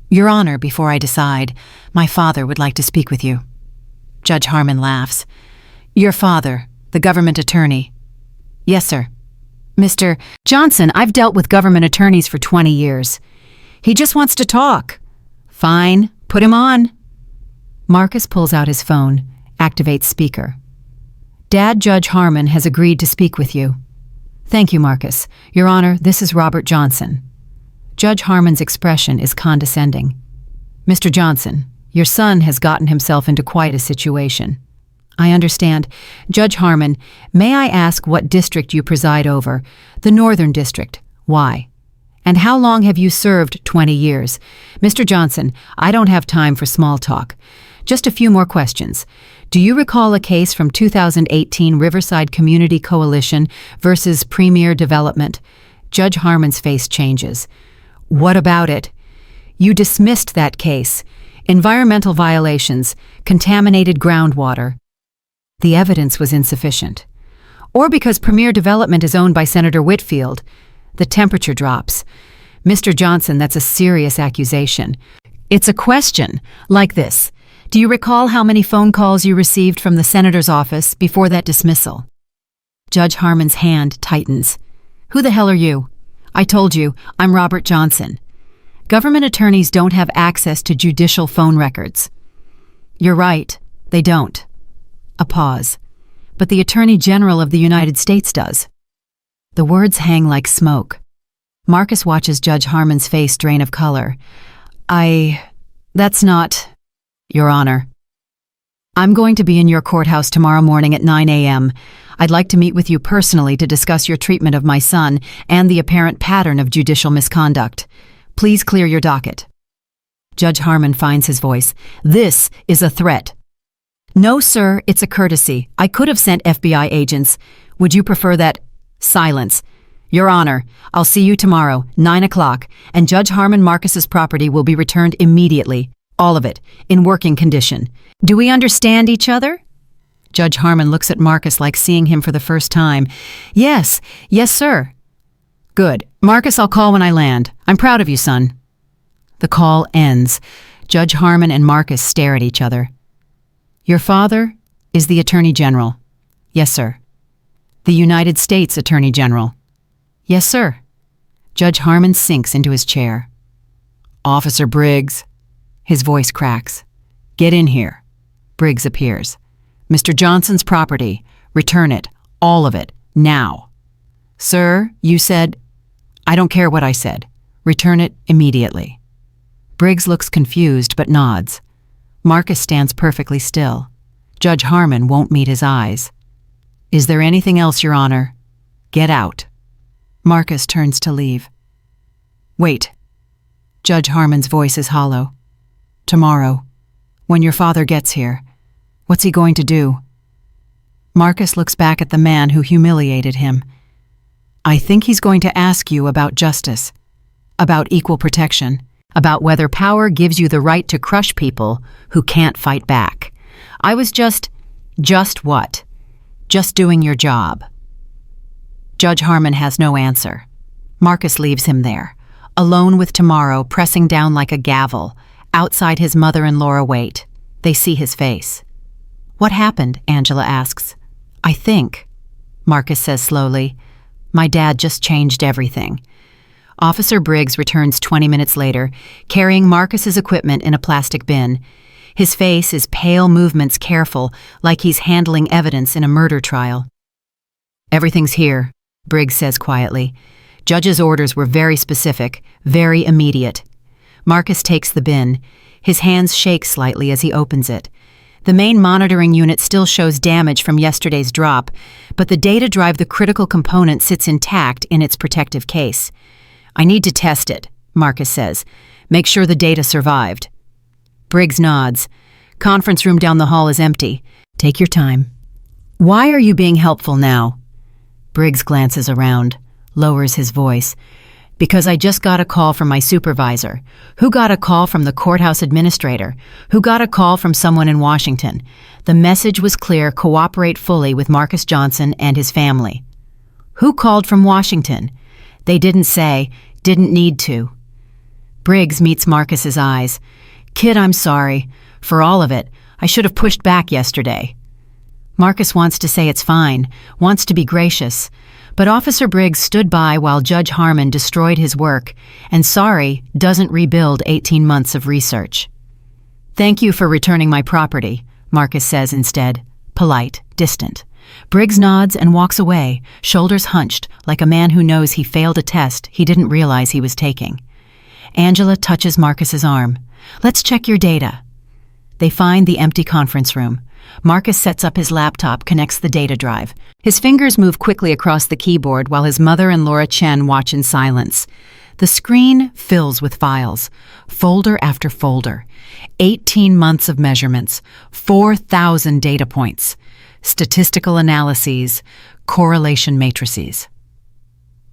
[SPEAKER 1] Your Honor, before I decide, my father would like to speak with you. Judge Harmon laughs. Your father, the government attorney. Yes, sir. Mr. Johnson, I've dealt with government attorneys for 20 years. He just wants to talk. Fine, put him on. Marcus pulls out his phone, activates speaker. Dad, Judge Harmon has agreed to speak with you. Thank you, Marcus. Your Honor, this is Robert Johnson. Judge Harmon's expression is condescending. Mr. Johnson, your son has gotten himself into quite a situation. I understand. Judge Harmon, may I ask what district you preside over? The Northern District. Why? And how long have you served? 20 years. Mr. Johnson, I don't have time for small talk. Just a few more questions. Do you recall a case from 2018 Riverside Community Coalition versus Premier Development? Judge Harmon's face changes. What about it? You dismissed that case. Environmental violations, contaminated groundwater. The evidence was insufficient. Or because Premier Development is owned by Senator Whitfield. The temperature drops. Mr. Johnson, that's a serious accusation. It's a question, like this. Do you recall how many phone calls you received from the senator's office before that dismissal? Judge Harmon's hand tightens. Who the hell are you? I told you, I'm Robert Johnson. Government attorneys don't have access to judicial phone records. You're right, they don't. A pause. But the Attorney General of the United States does. The words hang like smoke. Marcus watches Judge Harmon's face drain of color. That's not... Your Honor. I'm going to be in your courthouse tomorrow morning at 9 a.m. I'd like to meet with you personally to discuss your treatment of my son and the apparent pattern of judicial misconduct. Please clear your docket. Judge Harmon finds his voice. This is a threat. No, sir, it's a courtesy. I could have sent FBI agents. Would you prefer that? Silence. Your Honor, I'll see you tomorrow, 9 o'clock, and Judge Harmon Marcus's property will be returned immediately. All of it, in working condition. Do we understand each other? Judge Harmon looks at Marcus like seeing him for the first time. Yes, sir. Good. Marcus, I'll call when I land. I'm proud of you, son. The call ends. Judge Harmon and Marcus stare at each other. Your father is the Attorney General. Yes, sir. The United States Attorney General. Yes, sir. Judge Harmon sinks into his chair. Officer Briggs. His voice cracks. Get in here. Briggs appears. Mr. Johnson's property. Return it. All of it. Now. Sir, you said... I don't care what I said. Return it immediately. Briggs looks confused but nods. Marcus stands perfectly still. Judge Harmon won't meet his eyes. Is there anything else, Your Honor? Get out. Marcus turns to leave. Wait. Judge Harmon's voice is hollow. Tomorrow, when your father gets here, what's he going to do? Marcus looks back at the man who humiliated him. I think he's going to ask you about justice, about equal protection, about whether power gives you the right to crush people who can't fight back. I was just what? Just doing your job. Judge Harmon has no answer. Marcus leaves him there, alone with tomorrow pressing down like a gavel. Outside, his mother and Laura wait. They see his face. What happened? Angela asks. I think, Marcus says slowly, my dad just changed everything. Officer Briggs returns 20 minutes later, carrying Marcus's equipment in a plastic bin. His face is pale, movements careful, like he's handling evidence in a murder trial. Everything's here, Briggs says quietly. Judge's orders were very specific, very immediate. Marcus takes the bin. His hands shake slightly as he opens it. The main monitoring unit still shows damage from yesterday's drop, but the data drive, the critical component, sits intact in its protective case. I need to test it, Marcus says. Make sure the data survived. Briggs nods. Conference room down the hall is empty. Take your time. Why are you being helpful now? Briggs glances around, lowers his voice. Because I just got a call from my supervisor, who got a call from the courthouse administrator, who got a call from someone in Washington. The message was clear: cooperate fully with Marcus Johnson and his family. Who called from Washington? They didn't say, didn't need to. Briggs meets Marcus's eyes. Kid, I'm sorry. For all of it, I should have pushed back yesterday. Marcus wants to say it's fine, wants to be gracious. But Officer Briggs stood by while Judge Harmon destroyed his work, and sorry doesn't rebuild 18 months of research. Thank you for returning my property, Marcus says instead, polite, distant. Briggs nods and walks away, shoulders hunched, like a man who knows he failed a test he didn't realize he was taking. Angela touches Marcus's arm. Let's check your data. They find the empty conference room. Marcus sets up his laptop, connects the data drive. His fingers move quickly across the keyboard while his mother and Laura Chen watch in silence. The screen fills with files, folder after folder. 18 months of measurements, 4,000 data points, statistical analyses, correlation matrices.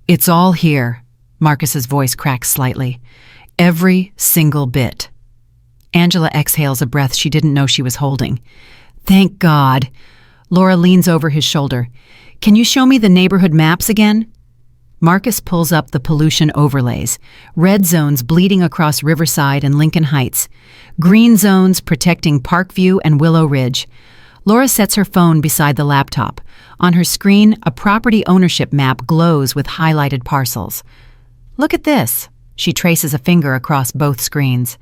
[SPEAKER 1] It's all here, Marcus's voice cracks slightly. Every single bit. Angela exhales a breath she didn't know she was holding. Thank God. Laura leans over his shoulder. Can you show me the neighborhood maps again? Marcus pulls up the pollution overlays. Red zones bleeding across Riverside and Lincoln Heights. Green zones protecting Parkview and Willow Ridge. Laura sets her phone beside the laptop. On her screen, a property ownership map glows with highlighted parcels. Look at this. She traces a finger across both screens.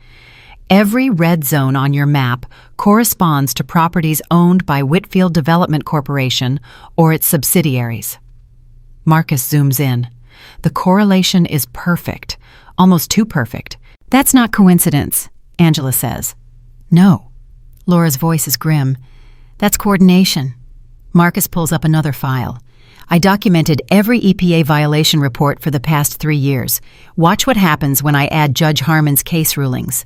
[SPEAKER 1] Every red zone on your map corresponds to properties owned by Whitfield Development Corporation or its subsidiaries. Marcus zooms in. The correlation is perfect, almost too perfect. That's not coincidence, Angela says. No. Laura's voice is grim. That's coordination. Marcus pulls up another file. I documented every EPA violation report for the past 3 years. Watch what happens when I add Judge Harmon's case rulings.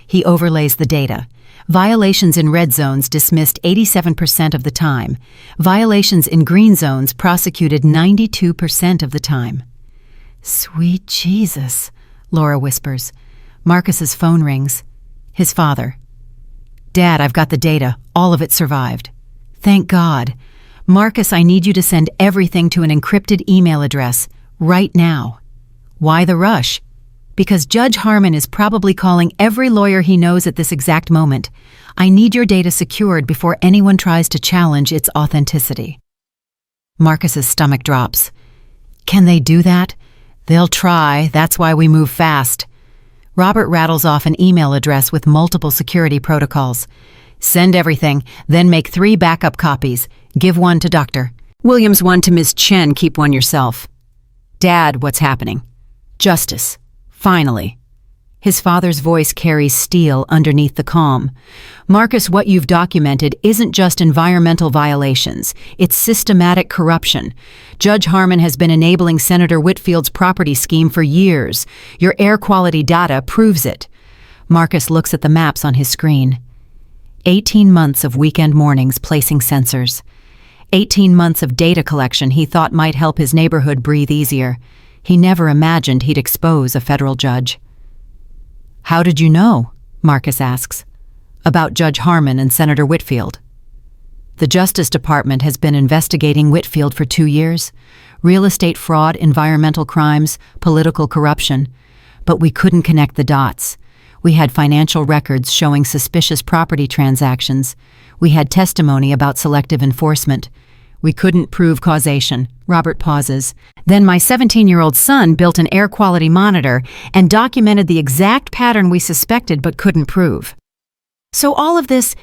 [SPEAKER 1] He overlays the data. Violations in red zones dismissed 87% of the time. Violations in green zones prosecuted 92% of the time. Sweet Jesus, Laura whispers. Marcus's phone rings. His father. Dad, I've got the data. All of it survived. Thank God. Marcus, I need you to send everything to an encrypted email address right now. Why the rush? Because Judge Harmon is probably calling every lawyer he knows at this exact moment. I need your data secured before anyone tries to challenge its authenticity. Marcus's stomach drops. Can they do that? They'll try. That's why we move fast. Robert rattles off an email address with multiple security protocols. Send everything, then make 3 backup copies. Give one to Dr. Williams, one to Ms. Chen, keep one yourself. Dad, what's happening? Justice. Finally. His father's voice carries steel underneath the calm. Marcus, what you've documented isn't just environmental violations. It's systematic corruption. Judge Harmon has been enabling Senator Whitfield's property scheme for years. Your air quality data proves it. Marcus looks at the maps on his screen. 18 months of weekend mornings placing sensors. 18 months of data collection he thought might help his neighborhood breathe easier. He never imagined he'd expose a federal judge. How did you know? Marcus asks. About Judge Harmon and Senator Whitfield. The Justice Department has been investigating Whitfield for 2 years. Real estate fraud, environmental crimes, political corruption. But we couldn't connect the dots. We had financial records showing suspicious property transactions. We had testimony about selective enforcement. We couldn't prove causation. Robert pauses. Then my 17-year-old son built an air quality monitor and documented the exact pattern we suspected but couldn't prove. So all of this,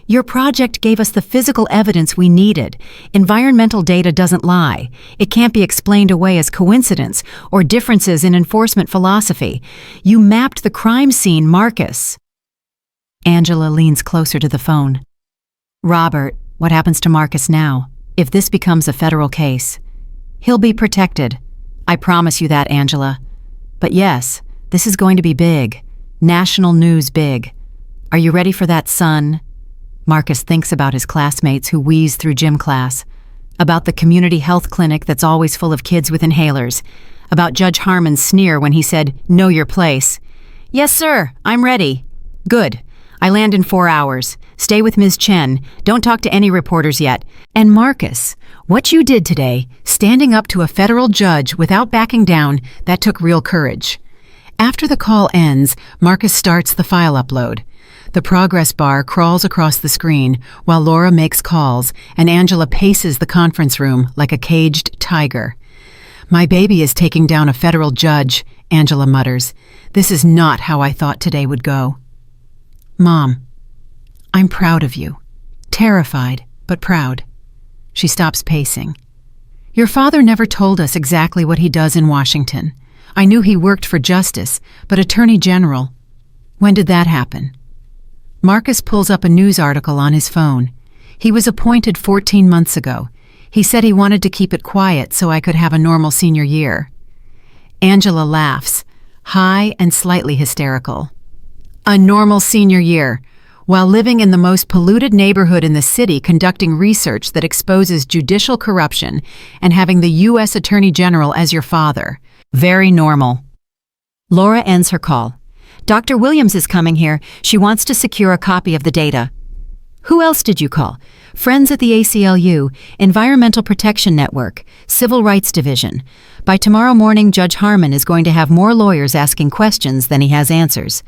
[SPEAKER 1] your project gave us the physical evidence we needed. Environmental data doesn't lie. It can't be explained away as coincidence or differences in enforcement philosophy. You mapped the crime scene, Marcus. Angela leans closer to the phone. Robert, what happens to Marcus now? If this becomes a federal case, he'll be protected. I promise you that, Angela. But yes, this is going to be big. National news big. Are you ready for that, son? Marcus thinks about his classmates who wheeze through gym class, about the community health clinic that's always full of kids with inhalers, about Judge Harmon's sneer when he said, "Know your place." Yes, sir, I'm ready. Good. I land in 4 hours. Stay with Ms. Chen. Don't talk to any reporters yet. And Marcus, what you did today, standing up to a federal judge without backing down, that took real courage. After the call ends, Marcus starts the file upload. The progress bar crawls across the screen while Laura makes calls and Angela paces the conference room like a caged tiger. My baby is taking down a federal judge, Angela mutters. This is not how I thought today would go. Mom, I'm proud of you. Terrified, but proud. She stops pacing. Your father never told us exactly what he does in Washington. I knew he worked for justice, but Attorney General. When did that happen? Marcus pulls up a news article on his phone. He was appointed 14 months ago. He said he wanted to keep it quiet so I could have a normal senior year. Angela laughs, high and slightly hysterical. A normal senior year, while living in the most polluted neighborhood in the city conducting research that exposes judicial corruption and having the U.S. Attorney General as your father. Very normal. Laura ends her call. Dr. Williams is coming here. She wants to secure a copy of the data. Who else did you call? Friends at the ACLU, Environmental Protection Network, Civil Rights Division. By tomorrow morning, Judge Harmon is going to have more lawyers asking questions than he has answers.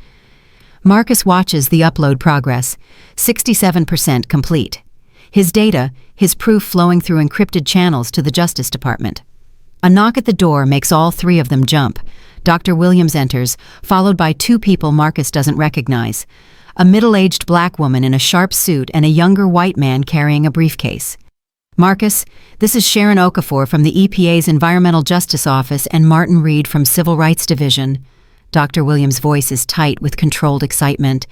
[SPEAKER 1] Marcus watches the upload progress. 67% complete. His data, his proof flowing through encrypted channels to the Justice Department. A knock at the door makes all 3 of them jump. Dr. Williams enters, followed by 2 people Marcus doesn't recognize. A middle-aged black woman in a sharp suit and a younger white man carrying a briefcase. Marcus, this is Sharon Okafor from the EPA's Environmental Justice Office and Martin Reed from Civil Rights Division. Dr. Williams' voice is tight with controlled excitement.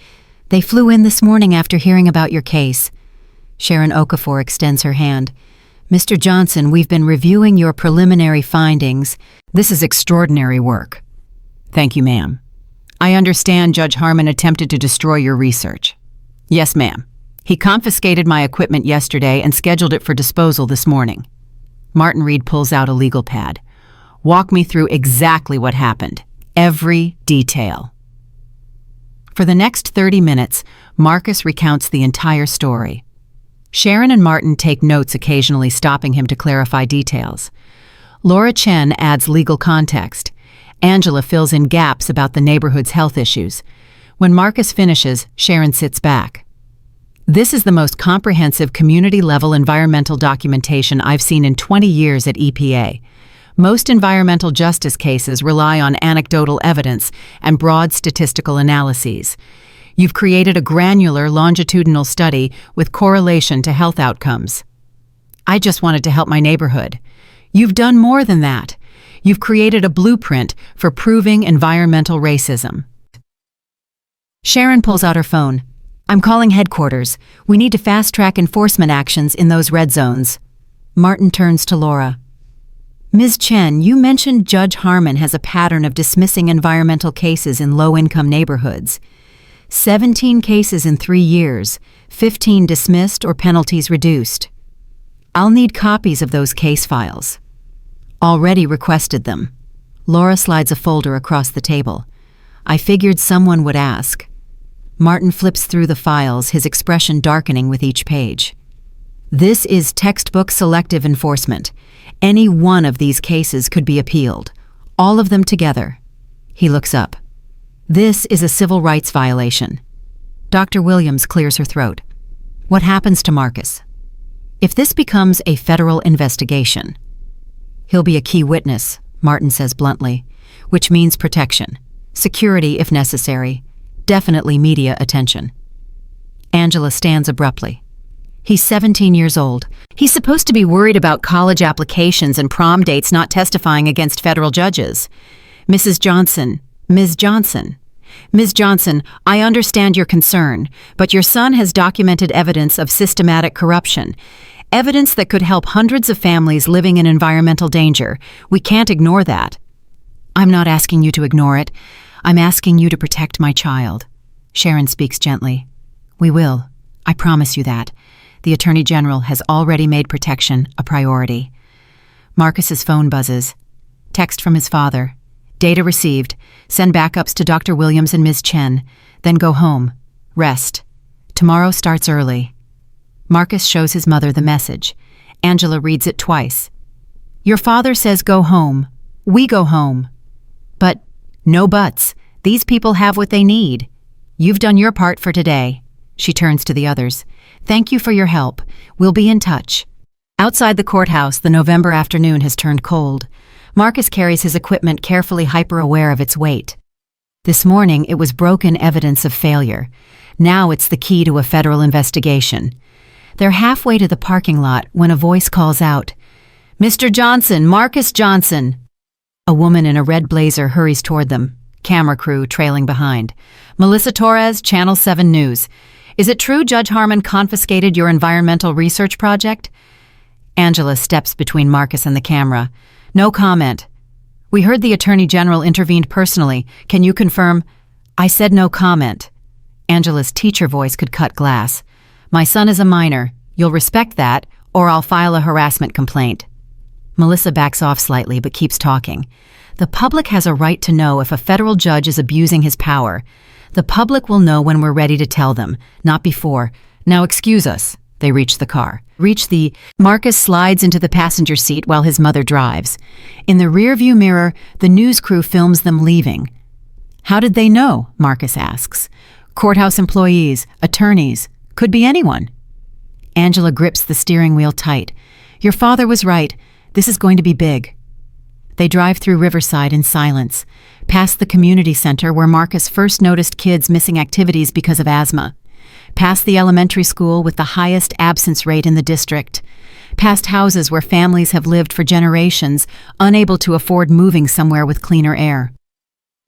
[SPEAKER 1] They flew in this morning after hearing about your case. Sharon Okafor extends her hand. Mr. Johnson, we've been reviewing your preliminary findings. This is extraordinary work. Thank you, ma'am. I understand Judge Harmon attempted to destroy your research. Yes, ma'am. He confiscated my equipment yesterday and scheduled it for disposal this morning. Martin Reed pulls out a legal pad. Walk me through exactly what happened. Every detail. For the next 30 minutes, Marcus recounts the entire story. Sharon and Martin take notes, occasionally stopping him to clarify details. Laura Chen adds legal context. Angela fills in gaps about the neighborhood's health issues. When Marcus finishes, Sharon sits back. This is the most comprehensive community-level environmental documentation I've seen in 20 years at EPA. Most environmental justice cases rely on anecdotal evidence and broad statistical analyses. You've created a granular longitudinal study with correlation to health outcomes. I just wanted to help my neighborhood. You've done more than that. You've created a blueprint for proving environmental racism. Sharon pulls out her phone. I'm calling headquarters. We need to fast-track enforcement actions in those red zones. Martin turns to Laura. Ms. Chen, you mentioned Judge Harmon has a pattern of dismissing environmental cases in low-income neighborhoods. 17 cases in 3 years, 15 dismissed or penalties reduced. I'll need copies of those case files. Already requested them. Laura slides a folder across the table. I figured someone would ask. Martin flips through the files, his expression darkening with each page. This is textbook selective enforcement. Any one of these cases could be appealed. All of them together. He looks up. This is a civil rights violation. Dr. Williams clears her throat. What happens to Marcus? If this becomes a federal investigation, he'll be a key witness, Martin says bluntly, which means protection, security if necessary, definitely media attention. Angela stands abruptly. He's 17 years old. He's supposed to be worried about college applications and prom dates, not testifying against federal judges. Ms. Johnson, I understand your concern, but your son has documented evidence of systematic corruption, evidence that could help hundreds of families living in environmental danger. We can't ignore that. I'm not asking you to ignore it. I'm asking you to protect my child. Sharon speaks gently. We will. I promise you that. The Attorney General has already made protection a priority. Marcus's phone buzzes. Text from his father. Data received. Send backups to Dr. Williams and Ms. Chen. Then go home. Rest. Tomorrow starts early. Marcus shows his mother the message. Angela reads it twice. Your father says go home. We go home. But no buts. These people have what they need. You've done your part for today. She turns to the others. Thank you for your help. We'll be in touch. Outside the courthouse, the November afternoon has turned cold. Marcus carries his equipment carefully, hyper-aware of its weight. This morning, it was broken evidence of failure. Now it's the key to a federal investigation. They're halfway to the parking lot when a voice calls out, Mr. Johnson, Marcus Johnson. A woman in a red blazer hurries toward them, camera crew trailing behind. Melissa Torres, Channel 7 News. Is it true Judge Harmon confiscated your environmental research project? Angela steps between Marcus and the camera. No comment. We heard the Attorney General intervened personally. Can you confirm? I said no comment. Angela's teacher voice could cut glass. My son is a minor. You'll respect that, or I'll file a harassment complaint. Melissa backs off slightly but keeps talking. The public has a right to know if a federal judge is abusing his power. The public will know when we're ready to tell them, not before. Now excuse us. They reach the car. Marcus slides into the passenger seat while his mother drives. In the rearview mirror, the news crew films them leaving. How did they know? Marcus asks. Courthouse employees, attorneys, could be anyone. Angela grips the steering wheel tight. Your father was right. This is going to be big. They drive through Riverside in silence, past the community center where Marcus first noticed kids missing activities because of asthma, past the elementary school with the highest absence rate in the district, past houses where families have lived for generations, unable to afford moving somewhere with cleaner air.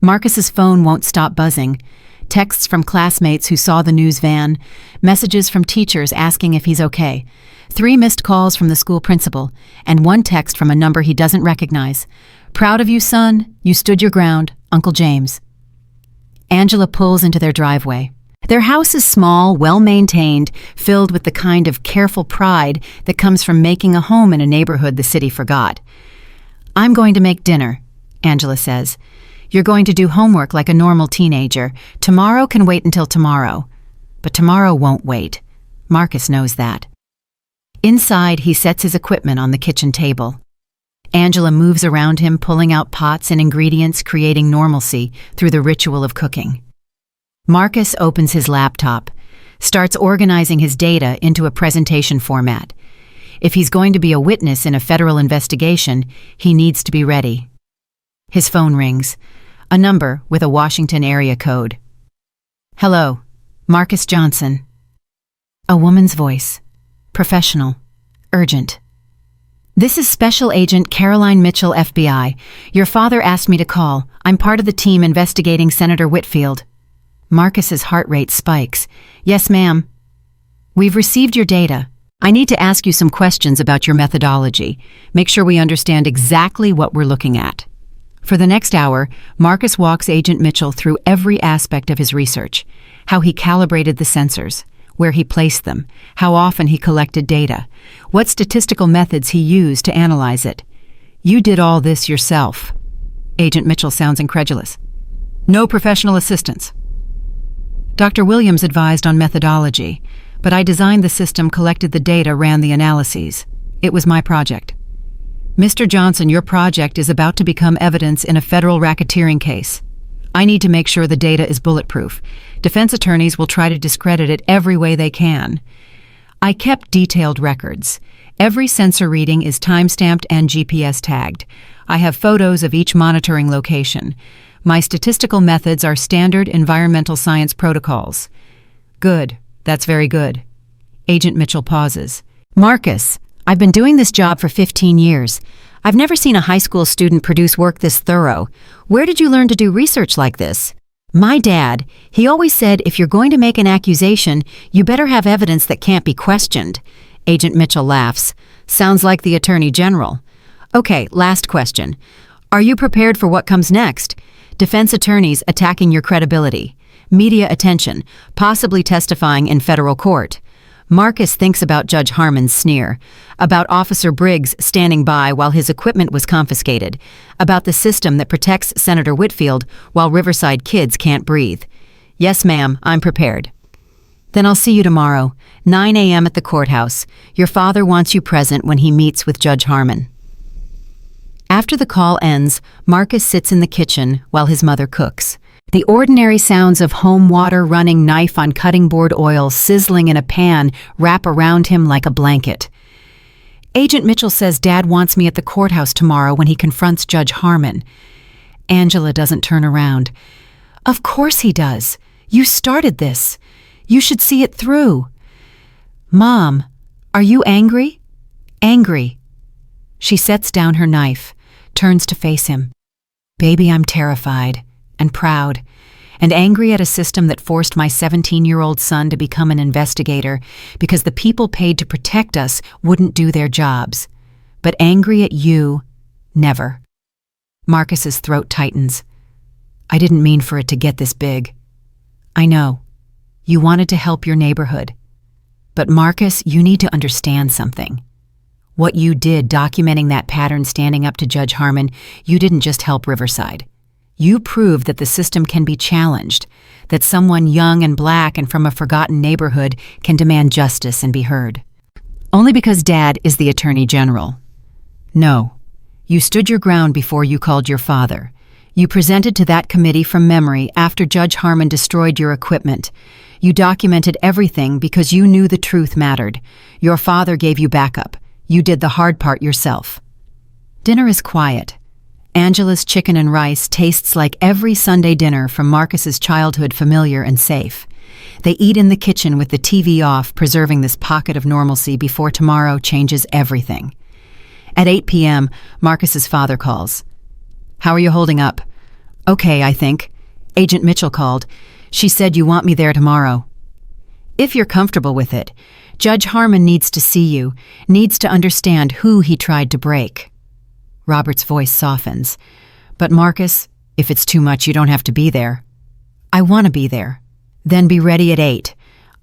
[SPEAKER 1] Marcus's phone won't stop buzzing. Texts from classmates who saw the news van, messages from teachers asking if he's okay, 3 missed calls from the school principal, and 1 text from a number he doesn't recognize. "Proud of you, son. You stood your ground. Uncle James." Angela pulls into their driveway. Their house is small, well-maintained, filled with the kind of careful pride that comes from making a home in a neighborhood the city forgot. "I'm going to make dinner," Angela says. "You're going to do homework like a normal teenager. Tomorrow can wait until tomorrow." But tomorrow won't wait. Marcus knows that. Inside, he sets his equipment on the kitchen table. Angela moves around him, pulling out pots and ingredients, creating normalcy through the ritual of cooking. Marcus opens his laptop, starts organizing his data into a presentation format. If he's going to be a witness in a federal investigation, he needs to be ready. His phone rings, a number with a Washington area code. "Hello, Marcus Johnson." A woman's voice, professional, urgent. "This is Special Agent Caroline Mitchell, FBI. Your father asked me to call. I'm part of the team investigating Senator Whitfield." Marcus's heart rate spikes. "Yes, ma'am." "We've received your data. I need to ask you some questions about your methodology. Make sure we understand exactly what we're looking at." For the next hour, Marcus walks Agent Mitchell through every aspect of his research: how he calibrated the sensors, where he placed them, how often he collected data, what statistical methods he used to analyze it. "You did all this yourself." Agent Mitchell sounds incredulous. "No professional assistance." Dr. Williams advised on methodology, but I designed the system, collected the data, ran the analyses. It was my project. "Mr. Johnson, your project is about to become evidence in a federal racketeering case. I need to make sure the data is bulletproof. Defense attorneys will try to discredit it every way they can. I kept detailed records. Every sensor reading is time-stamped and GPS tagged. I have photos of each monitoring location. My statistical methods are standard environmental science protocols." "Good. That's very good." Agent Mitchell pauses. "Marcus, I've been doing this job for 15 years. I've never seen a high school student produce work this thorough. Where did you learn to do research like this?" "My dad, he always said if you're going to make an accusation, you better have evidence that can't be questioned." Agent Mitchell laughs. "Sounds like the Attorney General." "Okay, last question. Are you prepared for what comes next? Defense attorneys attacking your credibility. Media attention, possibly testifying in federal court." Marcus thinks about Judge Harmon's sneer, about Officer Briggs standing by while his equipment was confiscated, about the system that protects Senator Whitfield while Riverside kids can't breathe. "Yes, ma'am, I'm prepared." "Then I'll see you tomorrow, 9 a.m. at the courthouse. Your father wants you present when he meets with Judge Harmon." After the call ends, Marcus sits in the kitchen while his mother cooks. The ordinary sounds of home water running, knife on cutting board oil, sizzling in a pan wrap around him like a blanket. "Agent Mitchell says Dad wants me at the courthouse tomorrow when he confronts Judge Harmon." Angela doesn't turn around. "Of course he does. You started this. You should see it through." "Mom, are you angry?" "Angry." She sets down her knife, turns to face him. "Baby, I'm terrified and proud and angry at a system that forced my 17-year-old son to become an investigator because the people paid to protect us wouldn't do their jobs. But angry at you, never." Marcus's throat tightens. "I didn't mean for it to get this big. I know. You wanted to help your neighborhood. But Marcus, you need to understand something. What you did documenting that pattern standing up to Judge Harmon, you didn't just help Riverside. You proved that the system can be challenged, that someone young and black and from a forgotten neighborhood can demand justice and be heard. Only because Dad is the Attorney General. No, you stood your ground before you called your father. You presented to that committee from memory after Judge Harmon destroyed your equipment. You documented everything because you knew the truth mattered. Your father gave you backup. You did the hard part yourself." Dinner is quiet. Angela's chicken and rice tastes like every Sunday dinner from Marcus's childhood, familiar and safe. They eat in the kitchen with the TV off, preserving this pocket of normalcy before tomorrow changes everything. At 8 p.m., Marcus's father calls. "How are you holding up?" "Okay, I think." Agent Mitchell called. She said you want me there tomorrow. If you're comfortable with it, Judge Harmon needs to see you, needs to understand who he tried to break. Robert's voice softens. But Marcus, if it's too much, you don't have to be there. I want to be there. Then be ready at 8.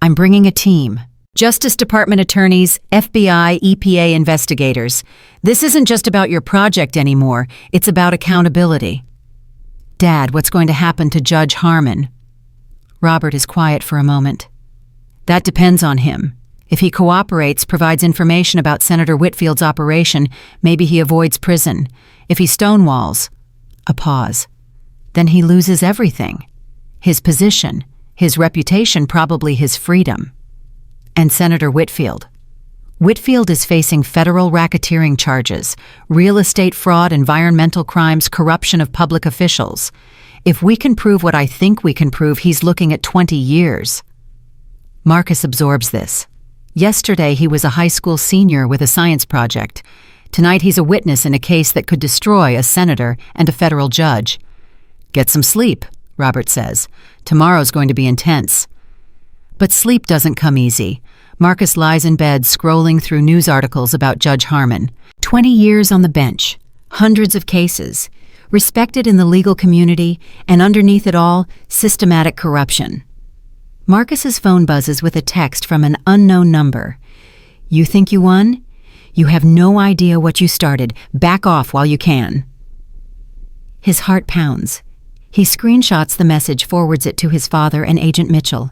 [SPEAKER 1] I'm bringing a team. Justice Department attorneys, FBI, EPA investigators. This isn't just about your project anymore. It's about accountability. Dad, what's going to happen to Judge Harmon? Robert is quiet for a moment. That depends on him. If he cooperates, provides information about Senator Whitfield's operation, maybe he avoids prison. If he stonewalls, a pause. Then he loses everything. His position, his reputation, probably his freedom. And Senator Whitfield. Whitfield is facing federal racketeering charges, real estate fraud, environmental crimes, corruption of public officials. If we can prove what I think we can prove, he's looking at 20 years. Marcus absorbs this. Yesterday he was a high school senior with a science project. Tonight he's a witness in a case that could destroy a senator and a federal judge. Get some sleep, Robert says. Tomorrow's going to be intense. But sleep doesn't come easy. Marcus lies in bed scrolling through news articles about Judge Harmon. 20 years on the bench, hundreds of cases, respected in the legal community, and underneath it all, systematic corruption. Marcus's phone buzzes with a text from an unknown number. You think you won? You have no idea what you started. Back off while you can. His heart pounds. He screenshots the message, forwards it to his father and Agent Mitchell.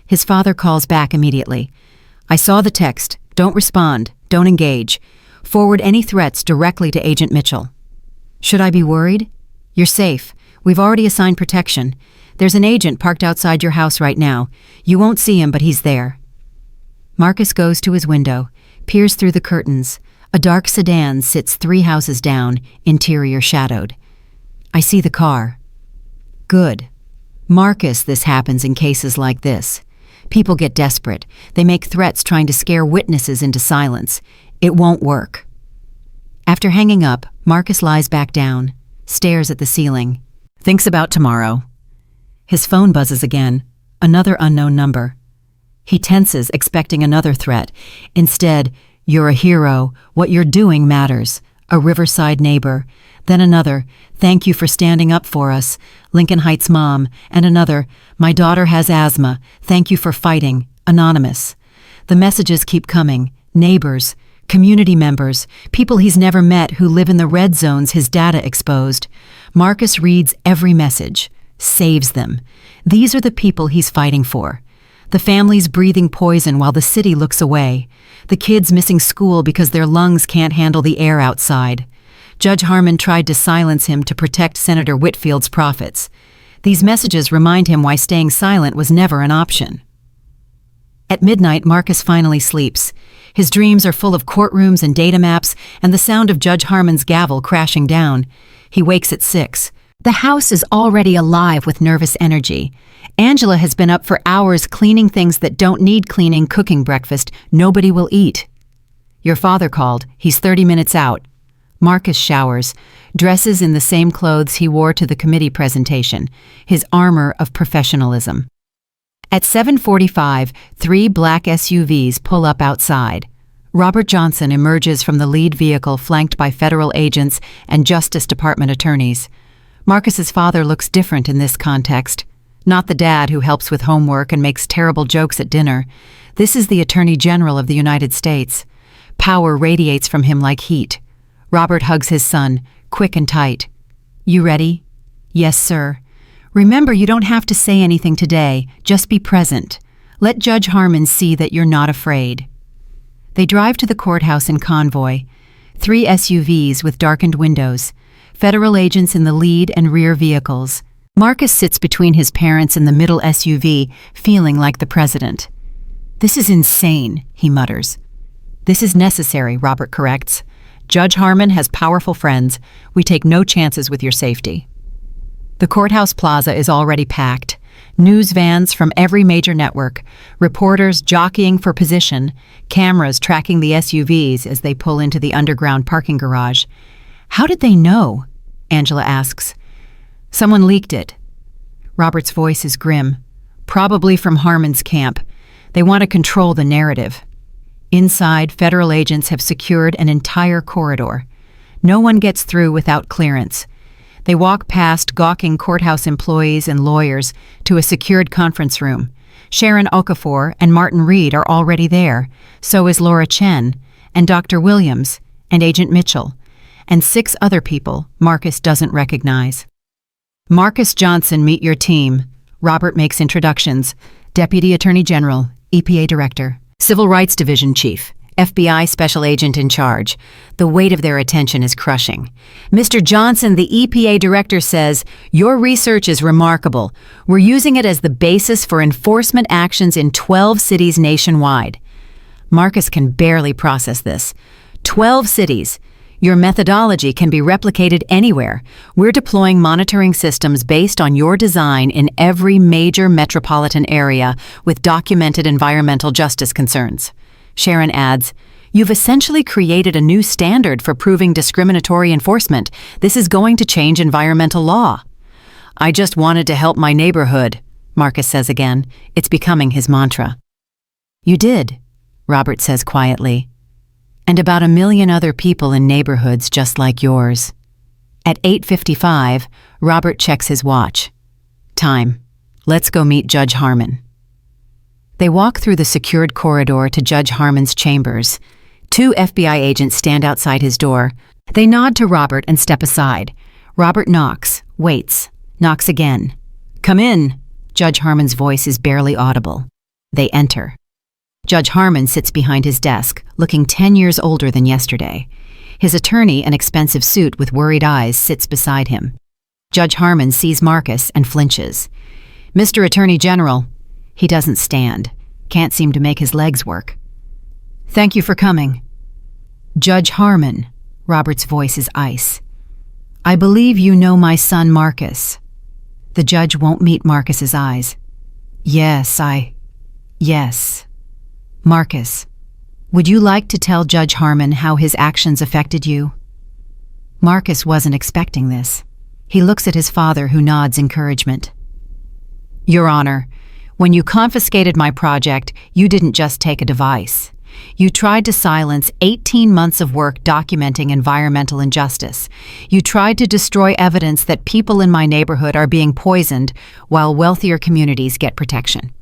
[SPEAKER 1] His father calls back immediately. I saw the text. Don't respond. Don't engage. Forward any threats directly to Agent Mitchell. Should I be worried? You're safe. We've already assigned protection. There's an agent parked outside your house right now. You won't see him, but he's there. Marcus goes to his window, peers through the curtains. A dark sedan sits 3 houses down, interior shadowed. I see the car. Good. Marcus, this happens in cases like this. People get desperate. They make threats trying to scare witnesses into silence. It won't work. After hanging up, Marcus lies back down, stares at the ceiling, thinks about tomorrow. His phone buzzes again, another unknown number. He tenses, expecting another threat. Instead, you're a hero. What you're doing matters. A Riverside neighbor. Then another, thank you for standing up for us. Lincoln Heights mom. And another, my daughter has asthma. Thank you for fighting. Anonymous. The messages keep coming. Neighbors, community members, people he's never met who live in the red zones his data exposed. Marcus reads every message. Saves them. These are the people he's fighting for. The families breathing poison while the city looks away. The kids missing school because their lungs can't handle the air outside. Judge Harmon tried to silence him to protect Senator Whitfield's profits. These messages remind him why staying silent was never an option. At midnight, Marcus finally sleeps. His dreams are full of courtrooms and data maps and the sound of Judge Harmon's gavel crashing down. He wakes at 6. The house is already alive with nervous energy. Angela has been up for hours cleaning things that don't need cleaning, cooking breakfast nobody will eat. Your father called. He's 30 minutes out. Marcus showers, dresses in the same clothes he wore to the committee presentation, his armor of professionalism. At 7:45, 3 black SUVs pull up outside. Robert Johnson emerges from the lead vehicle flanked by federal agents and Justice Department attorneys. Marcus's father looks different in this context. Not the dad who helps with homework and makes terrible jokes at dinner. This is the Attorney General of the United States. Power radiates from him like heat. Robert hugs his son, quick and tight. You ready? Yes, sir. Remember, you don't have to say anything today. Just be present. Let Judge Harmon see that you're not afraid. They drive to the courthouse in convoy. 3 SUVs with darkened windows. Federal agents in the lead and rear vehicles. Marcus sits between his parents in the middle SUV, feeling like the president. This is insane, he mutters. This is necessary, Robert corrects. Judge Harmon has powerful friends. We take no chances with your safety. The courthouse plaza is already packed. News vans from every major network, reporters jockeying for position, cameras tracking the SUVs as they pull into the underground parking garage. How did they know? Angela asks. Someone leaked it. Robert's voice is grim. Probably from Harmon's camp. They want to control the narrative. Inside, federal agents have secured an entire corridor. No one gets through without clearance. They walk past gawking courthouse employees and lawyers to a secured conference room. Sharon Okafor and Martin Reed are already there. So is Laura Chen, and Dr. Williams, and Agent Mitchell, and 6 other people Marcus doesn't recognize. Marcus Johnson, meet your team. Robert makes introductions. Deputy Attorney General, EPA Director, Civil Rights Division Chief, FBI Special Agent in charge. The weight of their attention is crushing. Mr. Johnson, the EPA Director says, your research is remarkable. We're using it as the basis for enforcement actions in 12 cities nationwide. Marcus can barely process this. 12 cities. Your methodology can be replicated anywhere. We're deploying monitoring systems based on your design in every major metropolitan area with documented environmental justice concerns. Sharon adds, you've essentially created a new standard for proving discriminatory enforcement. This is going to change environmental law. I just wanted to help my neighborhood, Marcus says again. It's becoming his mantra. You did, Robert says quietly. And about 1 million other people in neighborhoods just like yours. At 8:55, Robert checks his watch. Time. Let's go meet Judge Harmon. They walk through the secured corridor to Judge Harmon's chambers. 2 FBI agents stand outside his door. They nod to Robert and step aside. Robert knocks, waits, knocks again. Come in. Judge Harmon's voice is barely audible. They enter. Judge Harmon sits behind his desk, looking 10 years older than yesterday. His attorney, an expensive suit with worried eyes, sits beside him. Judge Harmon sees Marcus and flinches. Mr. Attorney General. He doesn't stand. Can't seem to make his legs work. Thank you for coming. Judge Harmon. Robert's voice is ice. I believe you know my son Marcus. The judge won't meet Marcus's eyes. Yes. Marcus, would you like to tell Judge Harmon how his actions affected you? Marcus wasn't expecting this. He looks at his father, who nods encouragement. Your Honor, when you confiscated my project, you didn't just take a device. You tried to silence 18 months of work documenting environmental injustice. You tried to destroy evidence that people in my neighborhood are being poisoned while wealthier communities get protection.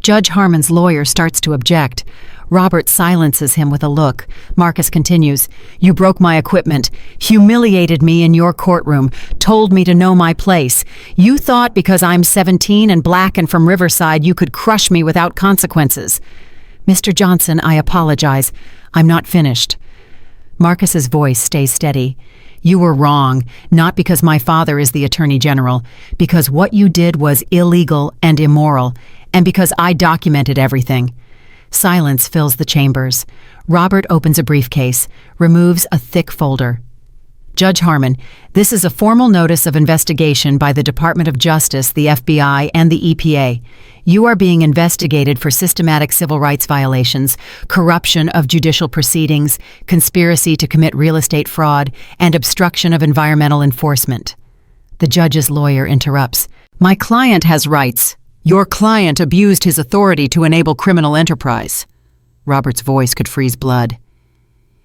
[SPEAKER 1] Judge Harmon's lawyer starts to object. Robert silences him with a look. Marcus continues, you broke my equipment, humiliated me in your courtroom, told me to know my place. You thought because I'm 17 and black and from Riverside you could crush me without consequences. Mr. Johnson, I apologize. I'm not finished. Marcus's voice stays steady. You were wrong, not because my father is the Attorney General, because what you did was illegal and immoral, and because I documented everything. Silence fills the chambers. Robert opens a briefcase, removes a thick folder. Judge Harmon, this is a formal notice of investigation by the Department of Justice, the FBI, and the EPA. You are being investigated for systematic civil rights violations, corruption of judicial proceedings, conspiracy to commit real estate fraud, and obstruction of environmental enforcement. The judge's lawyer interrupts. My client has rights. Your client abused his authority to enable criminal enterprise. Robert's voice could freeze blood.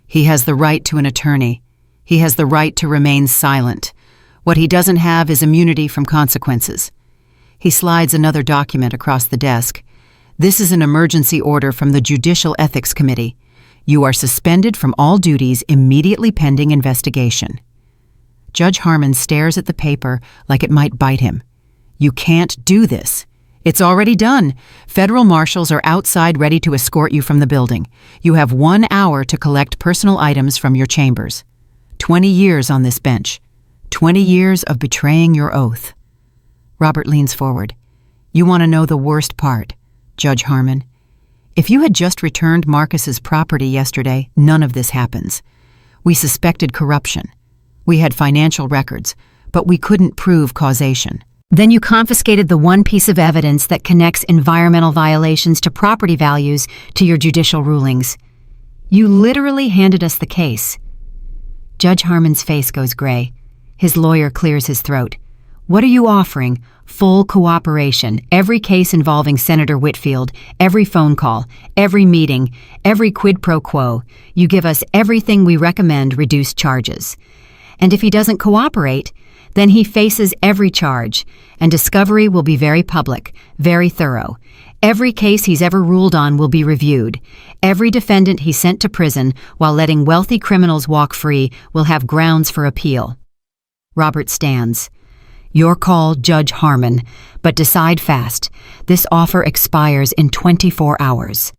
[SPEAKER 1] He has the right to an attorney. He has the right to remain silent. What he doesn't have is immunity from consequences. He slides another document across the desk. This is an emergency order from the Judicial Ethics Committee. You are suspended from all duties immediately pending investigation. Judge Harmon stares at the paper like it might bite him. You can't do this. It's already done. Federal marshals are outside ready to escort you from the building. You have 1 hour to collect personal items from your chambers. 20 years on this bench. 20 years of betraying your oath. Robert leans forward. You want to know the worst part, Judge Harmon? If you had just returned Marcus's property yesterday, none of this happens. We suspected corruption. We had financial records, but we couldn't prove causation. Then you confiscated the one piece of evidence that connects environmental violations to property values to your judicial rulings. You literally handed us the case. Judge Harmon's face goes gray. His lawyer clears his throat. What are you offering? Full cooperation. Every case involving Senator Whitfield, every phone call, every meeting, every quid pro quo. You give us everything we recommend, reduced charges. And if he doesn't cooperate, then he faces every charge, and discovery will be very public, very thorough. Every case he's ever ruled on will be reviewed. Every defendant he sent to prison while letting wealthy criminals walk free will have grounds for appeal. Robert stands. Your call, Judge Harmon, but decide fast. This offer expires in 24 hours.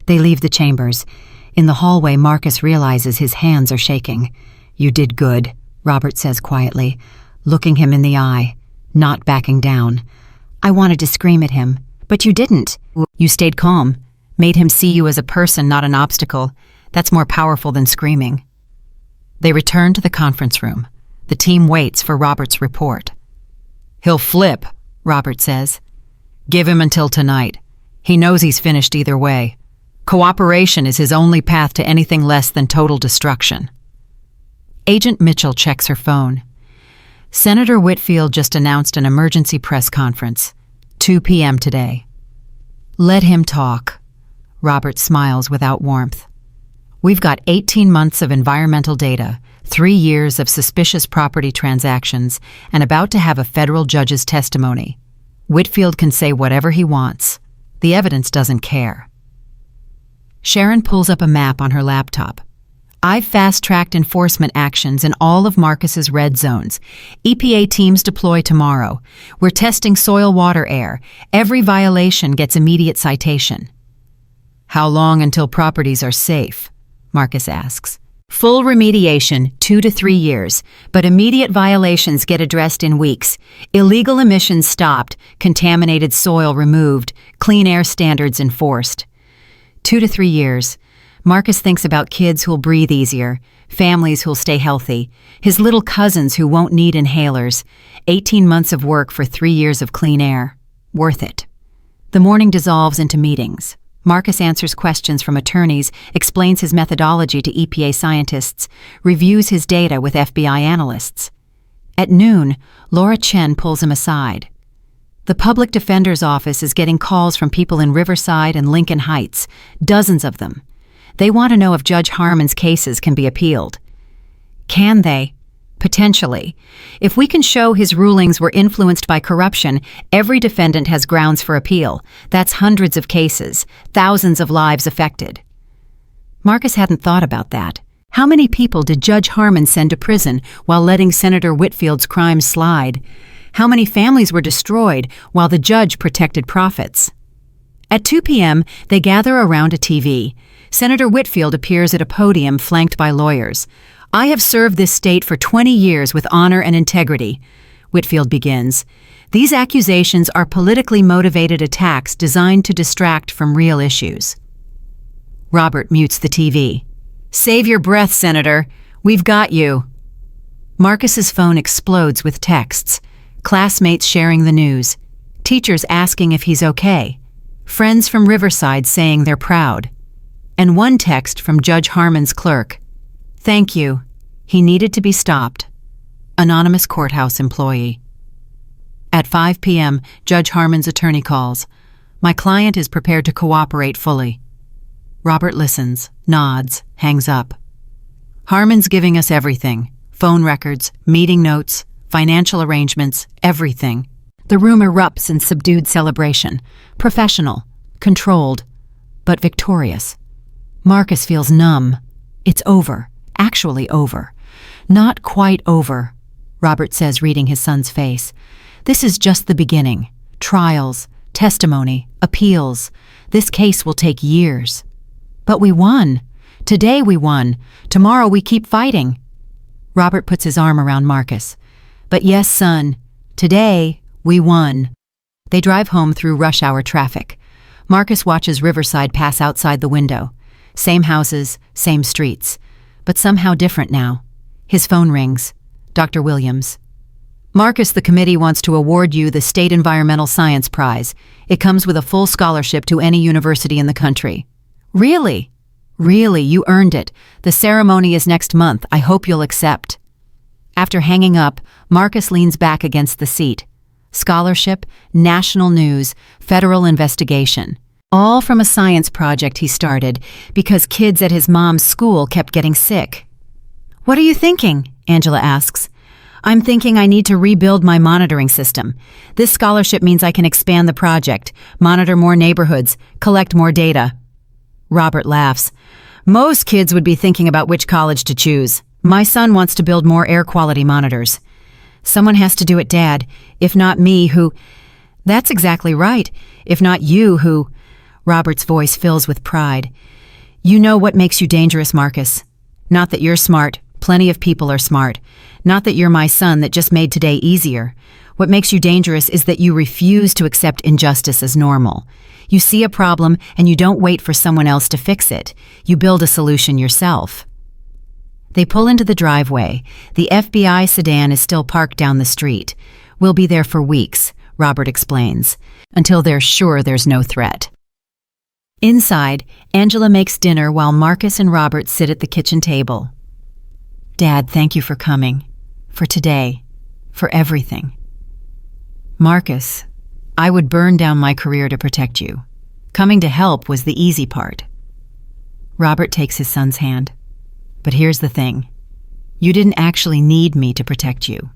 [SPEAKER 1] They leave the chambers. In the hallway, Marcus realizes his hands are shaking. You did good, Robert says quietly, looking him in the eye, not backing down. I wanted to scream at him, but you didn't. You stayed calm, made him see you as a person, not an obstacle. That's more powerful than screaming. They return to the conference room. The team waits for Robert's report. He'll flip, Robert says. Give him until tonight. He knows he's finished either way. Cooperation is his only path to anything less than total destruction. Agent Mitchell checks her phone. Senator Whitfield just announced an emergency press conference, 2 p.m. today. Let him talk. Robert smiles without warmth. We've got 18 months of environmental data, 3 years of suspicious property transactions, and about to have a federal judge's testimony. Whitfield can say whatever he wants. The evidence doesn't care. Sharon pulls up a map on her laptop. I've fast-tracked enforcement actions in all of Marcus's red zones. EPA teams deploy tomorrow. We're testing soil, water, air. Every violation gets immediate citation. How long until properties are safe? Marcus asks. Full remediation, 2 to 3 years, but immediate violations get addressed in weeks. Illegal emissions stopped, contaminated soil removed, clean air standards enforced. 2 to 3 years. Marcus thinks about kids who'll breathe easier, families who'll stay healthy, his little cousins who won't need inhalers. 18 months of work for 3 years of clean air. Worth it. The morning dissolves into meetings. Marcus answers questions from attorneys, explains his methodology to EPA scientists, reviews his data with FBI analysts. At noon, Laura Chen pulls him aside. The public defender's office is getting calls from people in Riverside and Lincoln Heights, dozens of them. They want to know if Judge Harmon's cases can be appealed. Can they? Potentially. If we can show his rulings were influenced by corruption, every defendant has grounds for appeal. That's hundreds of cases, thousands of lives affected. Marcus hadn't thought about that. How many people did Judge Harmon send to prison while letting Senator Whitfield's crimes slide? How many families were destroyed while the judge protected profits? At 2 p.m., they gather around a TV. Senator Whitfield appears at a podium flanked by lawyers. I have served this state for 20 years with honor and integrity, Whitfield begins. These accusations are politically motivated attacks designed to distract from real issues. Robert mutes the TV. Save your breath, Senator. We've got you. Marcus's phone explodes with texts. Classmates sharing the news. Teachers asking if he's okay. Friends from Riverside saying they're proud. And one text from Judge Harmon's clerk. Thank you. He needed to be stopped. Anonymous courthouse employee. At 5 p.m., Judge Harmon's attorney calls. My client is prepared to cooperate fully. Robert listens, nods, hangs up. Harmon's giving us everything. Phone records, meeting notes, financial arrangements, everything. The room erupts in subdued celebration. Professional, controlled, but victorious. Marcus feels numb. It's over. Actually over. Not quite over, Robert says, reading his son's face. This is just the beginning. Trials, testimony, appeals. This case will take years. But we won. Today we won. Tomorrow we keep fighting. Robert puts his arm around Marcus. But yes, son, today we won. They drive home through rush hour traffic. Marcus watches Riverside pass outside the window. Same houses, same streets. But somehow different now. His phone rings. Dr. Williams. Marcus, the committee wants to award you the State Environmental Science Prize. It comes with a full scholarship to any university in the country. Really? Really, you earned it. The ceremony is next month. I hope you'll accept. After hanging up, Marcus leans back against the seat. scholarship, national news, federal investigation. All from a science project he started because kids at his mom's school kept getting sick. "What are you thinking?" Angela asks. "I'm thinking I need to rebuild my monitoring system. This scholarship means I can expand the project, monitor more neighborhoods, collect more data." Robert laughs. "Most kids would be thinking about which college to choose. My son wants to build more air quality monitors." "Someone has to do it, Dad. If not me, who?" "That's exactly right. If not you, who?" Robert's voice fills with pride. "You know what makes you dangerous, Marcus. Not that you're smart. Plenty of people are smart. Not that you're my son that just made today easier. What makes you dangerous is that you refuse to accept injustice as normal. You see a problem and you don't wait for someone else to fix it. You build a solution yourself." They pull into the driveway. The FBI sedan is still parked down the street. "We'll be there for weeks," Robert explains, "until they're sure there's no threat." Inside, Angela makes dinner while Marcus and Robert sit at the kitchen table. "Dad, thank you for coming. For today. For everything." "Marcus, I would burn down my career to protect you. Coming to help was the easy part." Robert takes his son's hand. "But here's the thing. You didn't actually need me to protect you.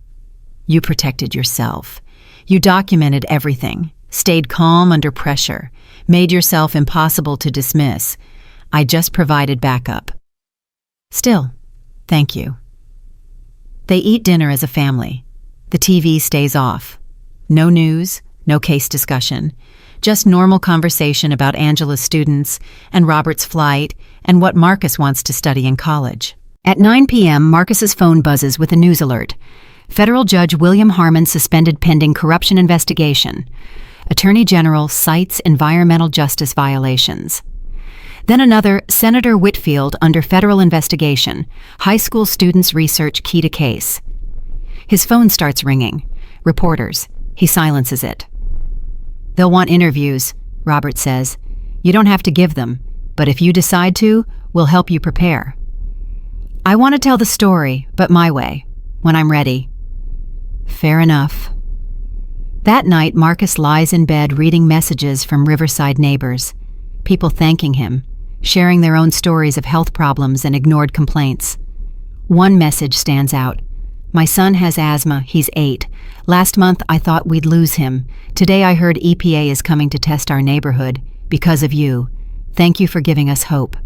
[SPEAKER 1] You protected yourself. You documented everything, stayed calm under pressure, made yourself impossible to dismiss. I just provided backup. Still, thank you." They eat dinner as a family. The TV stays off. No news, no case discussion, just normal conversation about Angela's students and Robert's flight and what Marcus wants to study in college. At 9 p.m., Marcus's phone buzzes with a news alert. Federal Judge William Harmon suspended pending corruption investigation. Attorney General cites environmental justice violations. Then another, Senator Whitfield under federal investigation. High school students research key to case. His phone starts ringing. Reporters. He silences it. "They'll want interviews," Robert says. "You don't have to give them, but if you decide to, we'll help you prepare." "I want to tell the story, but my way, when I'm ready." "Fair enough." That night, Marcus lies in bed reading messages from Riverside neighbors, people thanking him, sharing their own stories of health problems and ignored complaints. One message stands out. "My son has asthma, he's 8. Last month I thought we'd lose him. Today I heard EPA is coming to test our neighborhood. Because of you. Thank you for giving us hope.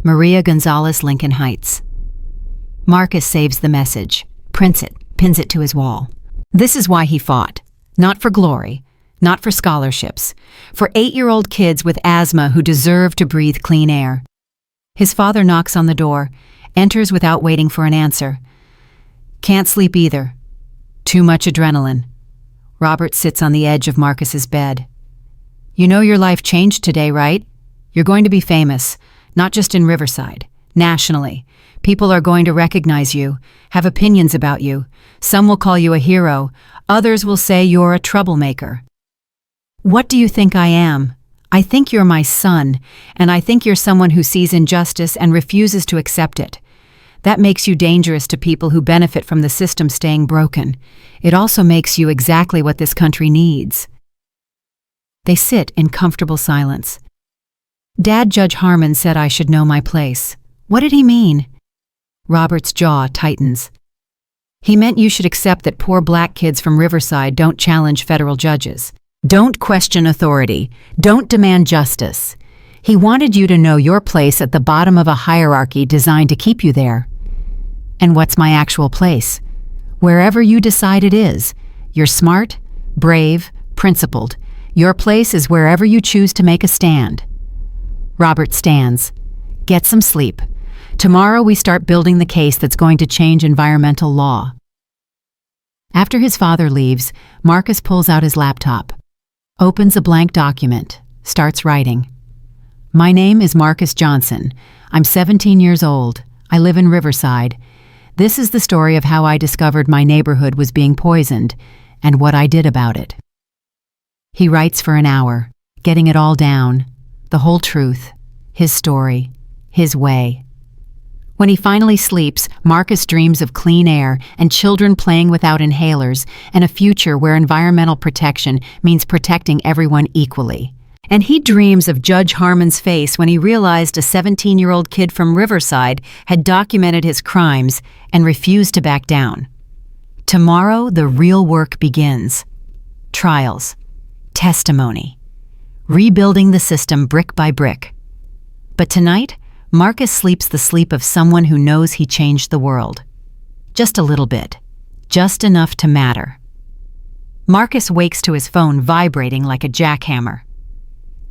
[SPEAKER 1] Maria Gonzalez, Lincoln Heights." Marcus saves the message, prints it, pins it to his wall. This is why he fought. Not for glory, not for scholarships, for 8-year-old kids with asthma who deserve to breathe clean air. His father knocks on the door, enters without waiting for an answer. "Can't sleep either. Too much adrenaline." Robert sits on the edge of Marcus's bed. "You know your life changed today, right? You're going to be famous, not just in Riverside, nationally. People are going to recognize you, have opinions about you. Some will call you a hero. Others will say you're a troublemaker." "What do you think I am? I think you're my son, and I think you're someone who sees injustice and refuses to accept it. That makes you dangerous to people who benefit from the system staying broken. It also makes you exactly what this country needs." They sit in comfortable silence. "Dad, Judge Harmon said I should know my place. What did he mean?" Robert's jaw tightens. "He meant you should accept that poor black kids from Riverside don't challenge federal judges. Don't question authority. Don't demand justice. He wanted you to know your place at the bottom of a hierarchy designed to keep you there." "And what's my actual place?" "Wherever you decide it is. You're smart, brave, principled. Your place is wherever you choose to make a stand." Robert stands. "Get some sleep. Tomorrow we start building the case that's going to change environmental law." After his father leaves, Marcus pulls out his laptop, opens a blank document, starts writing. "My name is Marcus Johnson. I'm 17 years old. I live in Riverside. This is the story of how I discovered my neighborhood was being poisoned and what I did about it." He writes for an hour, getting it all down, the whole truth, his story, his way. When he finally sleeps, Marcus dreams of clean air and children playing without inhalers and a future where environmental protection means protecting everyone equally. And he dreams of Judge Harmon's face when he realized a 17-year-old kid from Riverside had documented his crimes and refused to back down. Tomorrow, the real work begins. Trials, testimony, rebuilding the system brick by brick. But tonight, Marcus sleeps the sleep of someone who knows he changed the world. Just a little bit. Just enough to matter. Marcus wakes to his phone vibrating like a jackhammer.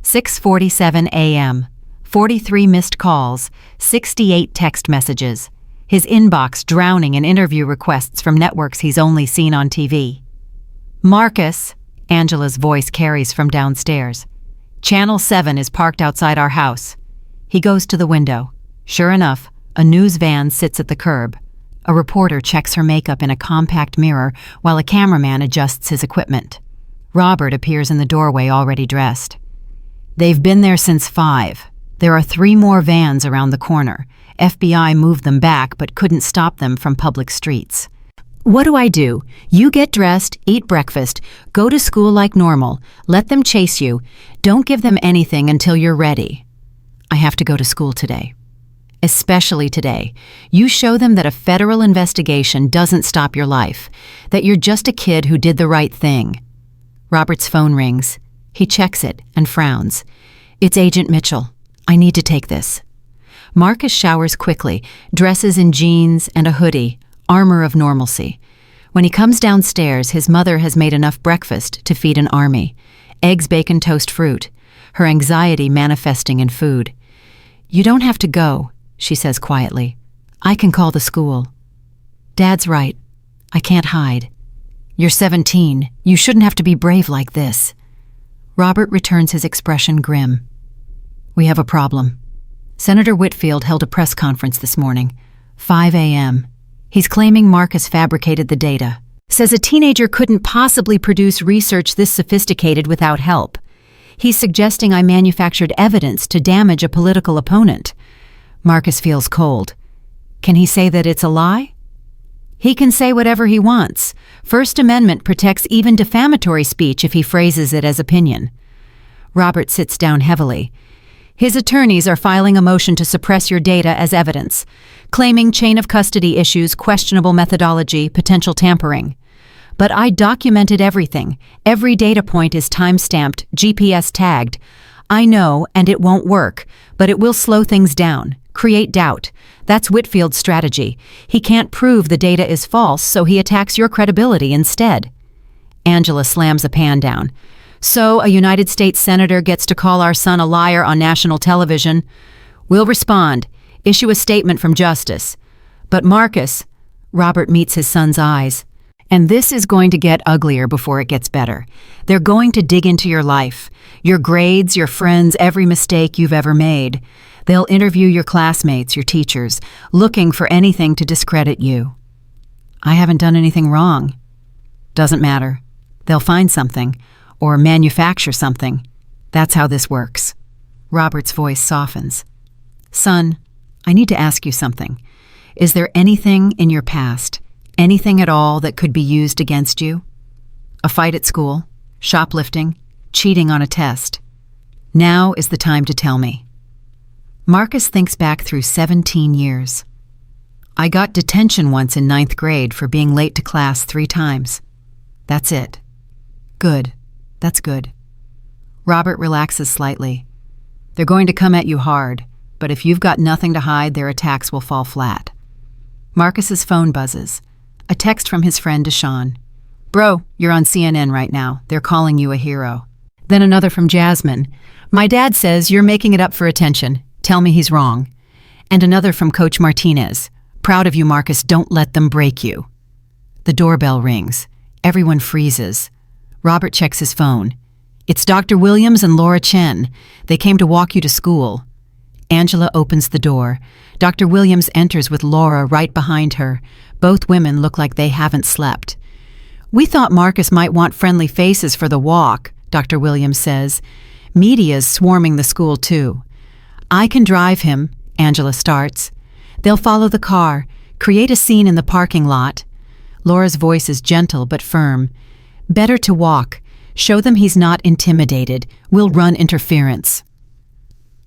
[SPEAKER 1] 6:47 a.m., 43 missed calls, 68 text messages. His inbox drowning in interview requests from networks he's only seen on TV. "Marcus," Angela's voice carries from downstairs. "Channel 7 is parked outside our house." He goes to the window. Sure enough, a news van sits at the curb. A reporter checks her makeup in a compact mirror while a cameraman adjusts his equipment. Robert appears in the doorway already dressed. "They've been there since 5. There are 3 more vans around the corner. FBI moved them back but couldn't stop them from public streets." "What do I do? You get dressed, eat breakfast, go to school like normal, let them chase you. Don't give them anything until you're ready." "I have to go to school today." "Especially today. You show them that a federal investigation doesn't stop your life, that you're just a kid who did the right thing." Robert's phone rings. He checks it and frowns. "It's Agent Mitchell. I need to take this." Marcus showers quickly, dresses in jeans and a hoodie, armor of normalcy. When he comes downstairs, his mother has made enough breakfast to feed an army. Eggs, bacon, toast, fruit. Her anxiety manifesting in food. "You don't have to go," she says quietly. "I can call the school." "Dad's right. I can't hide." "You're 17. You shouldn't have to be brave like this." Robert returns his expression grim. "We have a problem." Senator Whitfield held a press conference this morning, 5 a.m. He's claiming Marcus fabricated the data. Says a teenager couldn't possibly produce research this sophisticated without help. He's suggesting I manufactured evidence to damage a political opponent. Marcus feels cold. Can he say that it's a lie? He can say whatever he wants. First Amendment protects even defamatory speech if he phrases it as opinion. Robert sits down heavily. His attorneys are filing a motion to suppress your data as evidence, claiming chain of custody issues, questionable methodology, potential tampering. But I documented everything. Every data point is time-stamped, GPS tagged. I know, and it won't work, but it will slow things down, create doubt. That's Whitfield's strategy. He can't prove the data is false, so he attacks your credibility instead. Angela slams a pan down. "So, a United States senator gets to call our son a liar on national television. We'll respond, issue a statement from justice. But Marcus," Robert meets his son's eyes. "And this is going to get uglier before it gets better. They're going to dig into your life, your grades, your friends, every mistake you've ever made. They'll interview your classmates, your teachers, looking for anything to discredit you." "I haven't done anything wrong." "Doesn't matter. They'll find something, or manufacture something. That's how this works." Robert's voice softens. "Son, I need to ask you something. Is there anything in your past, anything at all that could be used against you? A fight at school, shoplifting, cheating on a test. Now is the time to tell me." Marcus thinks back through 17 years. "I got detention once in 9th grade for being late to class 3 times. That's it." "Good. That's good." Robert relaxes slightly. "They're going to come at you hard, but if you've got nothing to hide, their attacks will fall flat." Marcus's phone buzzes. A text from his friend Deshaun. "Bro, you're on CNN right now. They're calling you a hero." Then another from Jasmine. "My dad says you're making it up for attention. Tell me he's wrong." And another from Coach Martinez. "Proud of you, Marcus. Don't let them break you." The doorbell rings. Everyone freezes. Robert checks his phone. "It's Dr. Williams and Laura Chen. They came to walk you to school." Angela opens the door. Dr. Williams enters with Laura right behind her. Both women look like they haven't slept. "We thought Marcus might want friendly faces for the walk," Dr. Williams says. "Media's swarming the school too." "I can drive him," Angela starts. They'll follow the car, create a scene in the parking lot. Laura's voice is gentle but firm. Better to walk. Show them he's not intimidated. We'll run interference.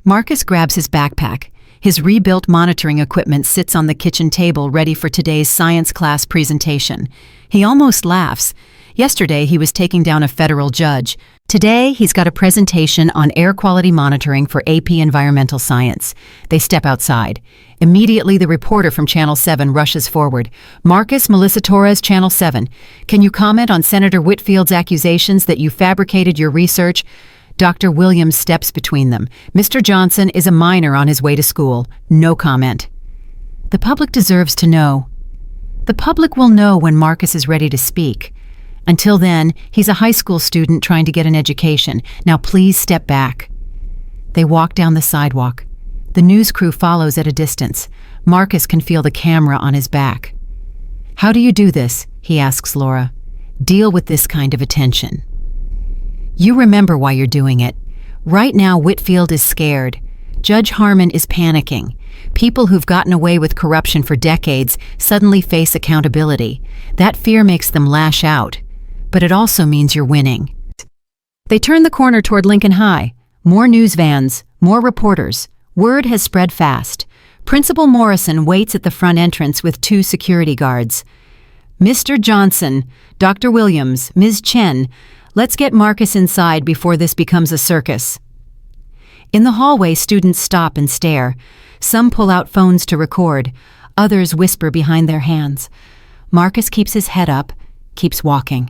[SPEAKER 1] Marcus grabs his backpack. His rebuilt monitoring equipment sits on the kitchen table ready for today's science class presentation. He almost laughs. Yesterday he was taking down a federal judge. Today he's got a presentation on air quality monitoring for AP Environmental Science. They step outside. Immediately the reporter from Channel 7 rushes forward. Marcus, Melissa Torres, Channel 7. Can you comment on Senator Whitfield's accusations that you fabricated your research? Dr. Williams steps between them. Mr. Johnson is a minor on his way to school. No comment. The public deserves to know. The public will know when Marcus is ready to speak. Until then, he's a high school student trying to get an education. Now please step back. They walk down the sidewalk. The news crew follows at a distance. Marcus can feel the camera on his back. How do you do this? He asks Laura. Deal with this kind of attention. You remember why you're doing it. Right now, Whitfield is scared. Judge Harmon is panicking. People who've gotten away with corruption for decades suddenly face accountability. That fear makes them lash out. But it also means you're winning. They turn the corner toward Lincoln High. More news vans, more reporters. Word has spread fast. Principal Morrison waits at the front entrance with 2 security guards. Mr. Johnson, Dr. Williams, Ms. Chen, let's get Marcus inside before this becomes a circus. In the hallway, students stop and stare. Some pull out phones to record. Others whisper behind their hands. Marcus keeps his head up, keeps walking.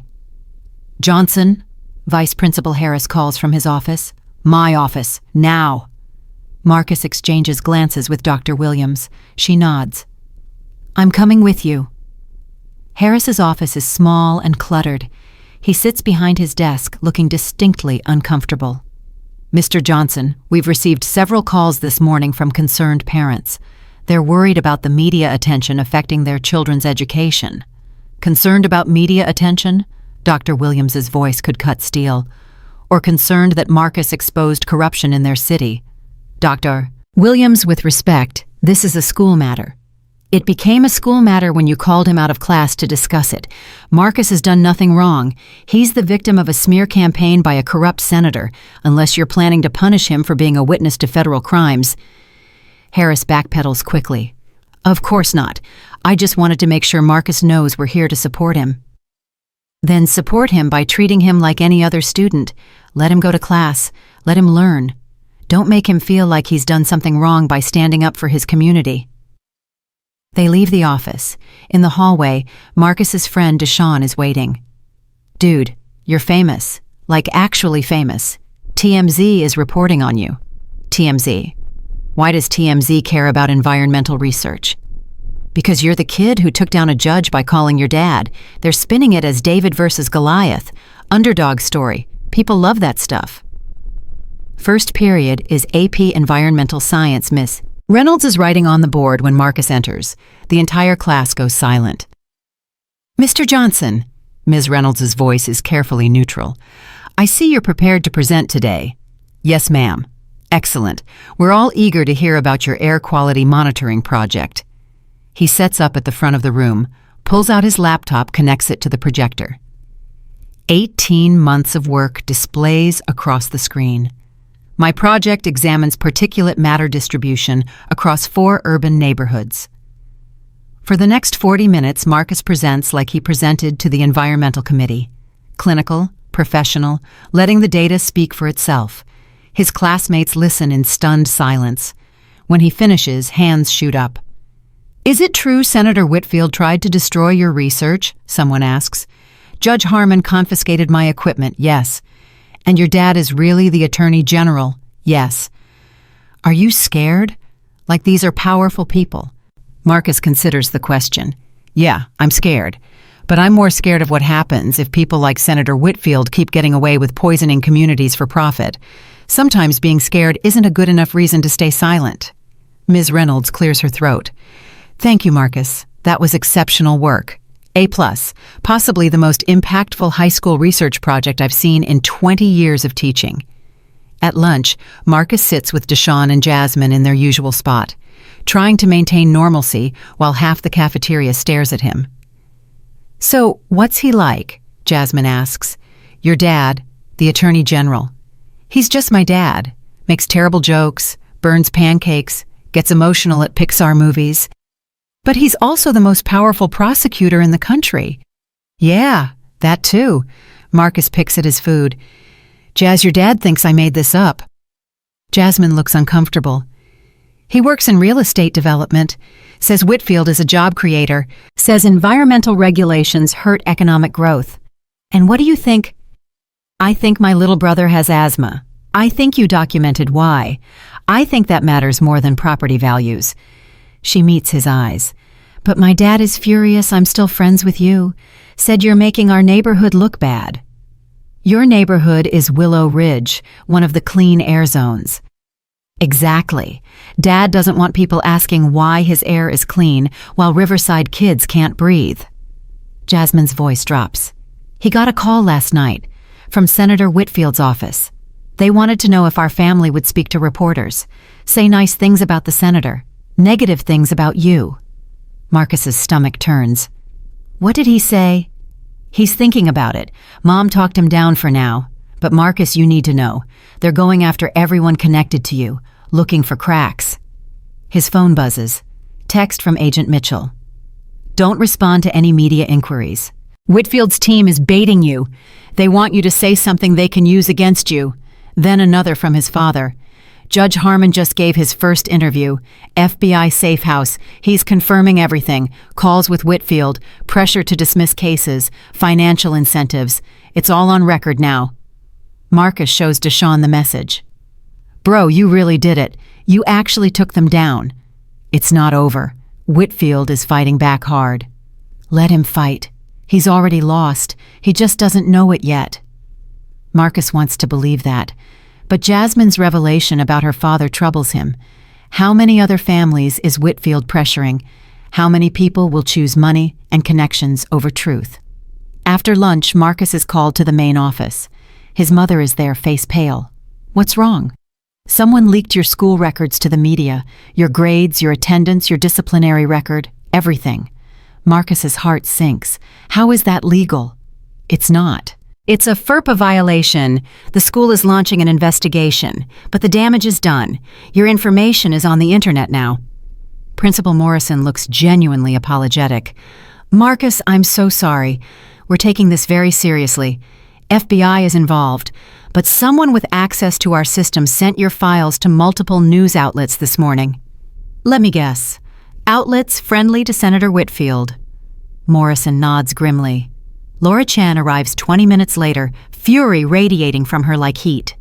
[SPEAKER 1] Johnson, Vice Principal Harris calls from his office. My office, now. Marcus exchanges glances with Dr. Williams. She nods. I'm coming with you. Harris's office is small and cluttered. He sits behind his desk, looking distinctly uncomfortable. Mr. Johnson, we've received several calls this morning from concerned parents. They're worried about the media attention affecting their children's education. Concerned about media attention? Dr. Williams's voice could cut steel. Or concerned that Marcus exposed corruption in their city? Dr. Williams, with respect, this is a school matter. It became a school matter when you called him out of class to discuss it. Marcus has done nothing wrong. He's the victim of a smear campaign by a corrupt senator, unless you're planning to punish him for being a witness to federal crimes. Harris backpedals quickly. Of course not. I just wanted to make sure Marcus knows we're here to support him. Then support him by treating him like any other student. Let him go to class. Let him learn. Don't make him feel like he's done something wrong by standing up for his community. They leave the office. In the hallway, Marcus's friend Deshawn is waiting. Dude, you're famous. Like actually famous. TMZ is reporting on you. TMZ. Why does TMZ care about environmental research? Because you're the kid who took down a judge by calling your dad. They're spinning it as David versus Goliath. Underdog story. People love that stuff. First period is AP Environmental Science, Miss. Reynolds is writing on the board when Marcus enters. The entire class goes silent. Mr. Johnson, Ms. Reynolds's voice is carefully neutral. I see you're prepared to present today. Yes, ma'am. Excellent. We're all eager to hear about your air quality monitoring project. He sets up at the front of the room, pulls out his laptop, connects it to the projector. 18 months of work displays across the screen. My project examines particulate matter distribution across 4 urban neighborhoods. For the next 40 minutes, Marcus presents like he presented to the Environmental Committee. Clinical, professional, letting the data speak for itself. His classmates listen in stunned silence. When he finishes, hands shoot up. Is it true Senator Whitfield tried to destroy your research? Someone asks. Judge Harmon confiscated my equipment, yes. And your dad is really the Attorney General, yes. Are you scared? Like these are powerful people. Marcus considers the question. Yeah, I'm scared. But I'm more scared of what happens if people like Senator Whitfield keep getting away with poisoning communities for profit. Sometimes being scared isn't a good enough reason to stay silent. Ms. Reynolds clears her throat. Thank you, Marcus. That was exceptional work. A+, possibly the most impactful high school research project I've seen in 20 years of teaching. At lunch, Marcus sits with Deshawn and Jasmine in their usual spot. trying to maintain normalcy while half the cafeteria stares at him. "So, what's he like?" Jasmine asks. "Your dad, the Attorney General. He's just my dad. Makes terrible jokes, burns pancakes, gets emotional at Pixar movies. But he's also the most powerful prosecutor in the country." "Yeah, that too." Marcus picks at his food. "Jazz, your dad thinks I made this up." Jasmine looks uncomfortable. "He works in real estate development, says Whitfield is a job creator, says environmental regulations hurt economic growth. And what do you think?" "I think my little brother has asthma. I think you documented why. I think that matters more than property values." She meets his eyes. "But my dad is furious I'm still friends with you. Said you're making our neighborhood look bad." "Your neighborhood is Willow Ridge, one of the clean air zones." "Exactly. Dad doesn't want people asking why his air is clean while Riverside kids can't breathe." Jasmine's voice drops. "He got a call last night from Senator Whitfield's office. They wanted to know if our family would speak to reporters, say nice things about the senator, negative things about you." Marcus's stomach turns. "What did he say?" "He's thinking about it. Mom talked him down for now. But Marcus, you need to know. They're going after everyone connected to you, looking for cracks." His phone buzzes. Text from Agent Mitchell. "Don't respond to any media inquiries. Whitfield's team is baiting you. They want you to say something they can use against you." Then another from his father. "Judge Harmon just gave his first interview. FBI safe house. He's confirming everything. Calls with Whitfield, pressure to dismiss cases, financial incentives. It's all on record now." Marcus shows Deshawn the message. "Bro, you really did it. You actually took them down." "It's not over. Whitfield is fighting back hard." "Let him fight. He's already lost. He just doesn't know it yet." Marcus wants to believe that. But Jasmine's revelation about her father troubles him. How many other families is Whitfield pressuring? How many people will choose money and connections over truth? After lunch, Marcus is called to the main office. His mother is there, face pale. "What's wrong?" "Someone leaked your school records to the media, your grades, your attendance, your disciplinary record, everything." Marcus's heart sinks. "How is that legal?" "It's not. It's a FERPA violation. The school is launching an investigation, but the damage is done. Your information is on the internet now." Principal Morrison looks genuinely apologetic. "Marcus, I'm so sorry. We're taking this very seriously. FBI is involved, but someone with access to our system sent your files to multiple news outlets this morning." "Let me guess. Outlets friendly to Senator Whitfield." Morrison nods grimly. Laura Chan arrives 20 minutes later, fury radiating from her like heat.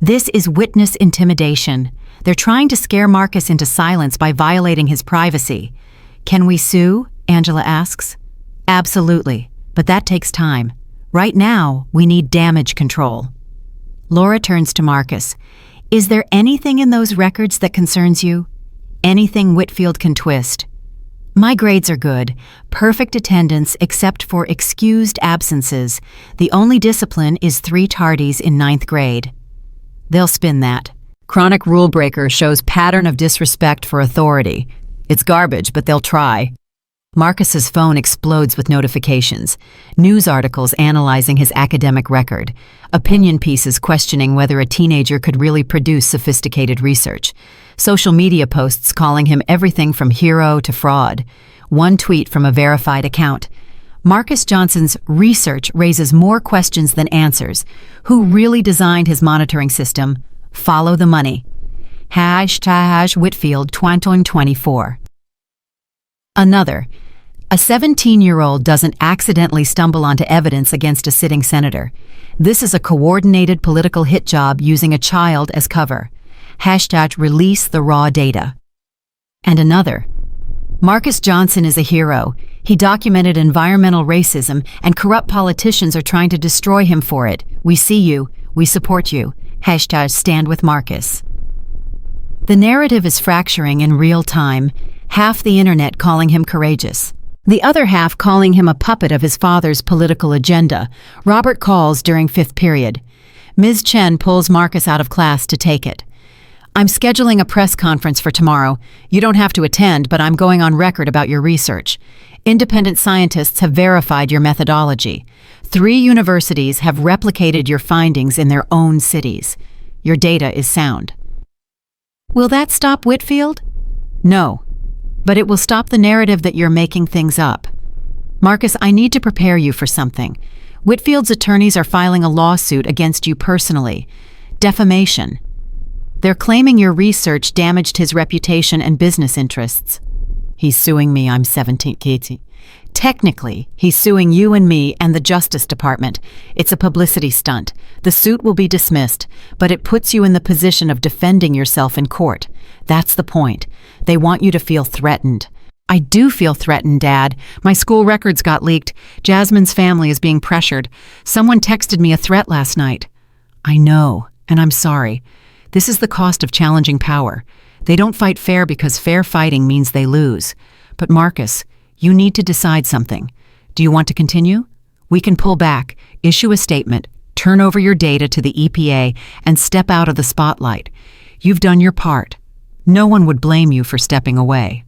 [SPEAKER 1] "This is witness intimidation. They're trying to scare Marcus into silence by violating his privacy." "Can we sue?" Angela asks. "Absolutely, but that takes time. Right now, we need damage control." Laura turns to Marcus. "Is there anything in those records that concerns you? Anything Whitfield can twist?" "My grades are good. Perfect attendance except for excused absences. The only discipline is 3 tardies in 9th grade." "They'll spin that. Chronic rule breaker shows pattern of disrespect for authority. It's garbage, but they'll try." Marcus's phone explodes with notifications. News articles analyzing his academic record. Opinion pieces questioning whether a teenager could really produce sophisticated research. Social media posts calling him everything from hero to fraud. One tweet from a verified account. Marcus Johnson's research raises more questions than answers. Who really designed his monitoring system? Follow the money. #Whitfield 2024. Another. A 17-year-old doesn't accidentally stumble onto evidence against a sitting senator. This is a coordinated political hit job using a child as cover. #release the raw data. And another. Marcus Johnson is a hero. He documented environmental racism, and corrupt politicians are trying to destroy him for it. We see you. We support you. #stand with Marcus. The narrative is fracturing in real time. Half the internet calling him courageous. The other half calling him a puppet of his father's political agenda. Robert calls during 5th period. Ms. Chen pulls Marcus out of class to take it. I'm scheduling a press conference for tomorrow. You don't have to attend, but I'm going on record about your research. Independent scientists have verified your methodology. 3 universities have replicated your findings in their own cities. Your data is sound. Will that stop Whitfield? No, but it will stop the narrative that you're making things up. Marcus, I need to prepare you for something. Whitfield's attorneys are filing a lawsuit against you personally. Defamation. They're claiming your research damaged his reputation and business interests. He's suing me, I'm 17, Katie. Technically, he's suing you and me and the Justice Department. It's a publicity stunt. The suit will be dismissed, but it puts you in the position of defending yourself in court. That's the point. They want you to feel threatened. I do feel threatened, Dad. My school records got leaked. Jasmine's family is being pressured. Someone texted me a threat last night. I know, and I'm sorry. This is the cost of challenging power. They don't fight fair because fair fighting means they lose. But Marcus, you need to decide something. Do you want to continue? We can pull back, issue a statement, turn over your data to the EPA, and step out of the spotlight. You've done your part. No one would blame you for stepping away.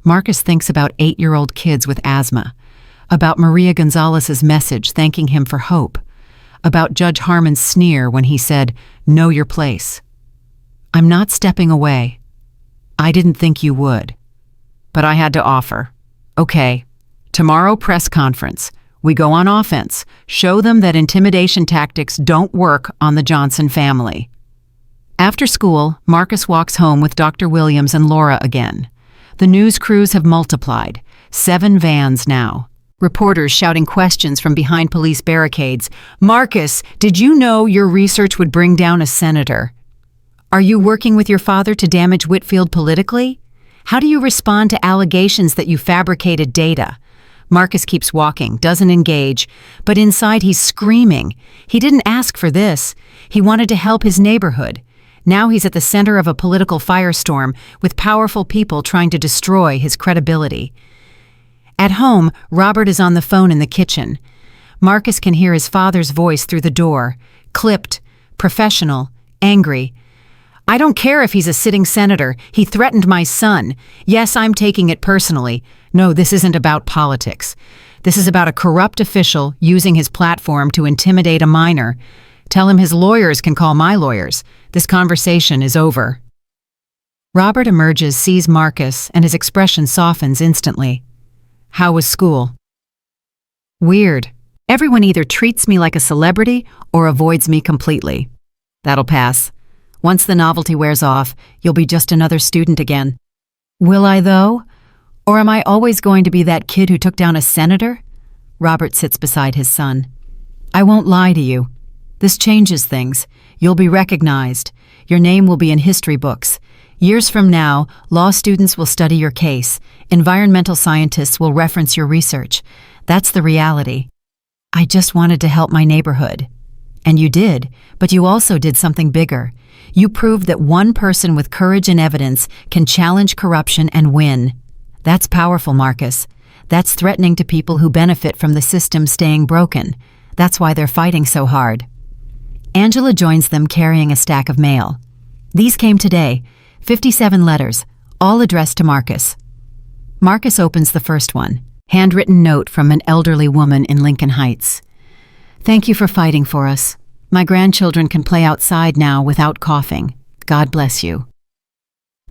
[SPEAKER 1] Marcus thinks about 8-year-old kids with asthma, about Maria Gonzalez's message thanking him for hope, about Judge Harmon's sneer when he said, "Know your place." I'm not stepping away. I didn't think you would. But I had to offer. Okay, tomorrow press conference. We go on offense. Show them that intimidation tactics don't work on the Johnson family. After school, Marcus walks home with Dr. Williams and Laura again. The news crews have multiplied. 7 vans now. Reporters shouting questions from behind police barricades. Marcus, did you know your research would bring down a senator? Are you working with your father to damage Whitfield politically? How do you respond to allegations that you fabricated data? Marcus keeps walking, doesn't engage, but inside he's screaming. He didn't ask for this. He wanted to help his neighborhood. Now he's at the center of a political firestorm with powerful people trying to destroy his credibility. At home, Robert is on the phone in the kitchen. Marcus can hear his father's voice through the door, clipped, professional, angry. I don't care if he's a sitting senator. He threatened my son. Yes, I'm taking it personally. No, this isn't about politics. This is about a corrupt official using his platform to intimidate a minor. Tell him his lawyers can call my lawyers. This conversation is over. Robert emerges, sees Marcus, and his expression softens instantly. How was school? Weird. Everyone either treats me like a celebrity or avoids me completely. That'll pass. Once the novelty wears off, you'll be just another student again. Will I, though? Or am I always going to be that kid who took down a senator? Robert sits beside his son. I won't lie to you. This changes things. You'll be recognized. Your name will be in history books. Years from now, law students will study your case. Environmental scientists will reference your research. That's the reality. I just wanted to help my neighborhood. And you did, but you also did something bigger. You proved that one person with courage and evidence can challenge corruption and win. That's powerful, Marcus. That's threatening to people who benefit from the system staying broken. That's why they're fighting so hard. Angela joins them carrying a stack of mail. These came today, 57 letters, all addressed to Marcus. Marcus opens the first one, handwritten note from an elderly woman in Lincoln Heights. Thank you for fighting for us. My grandchildren can play outside now without coughing. God bless you.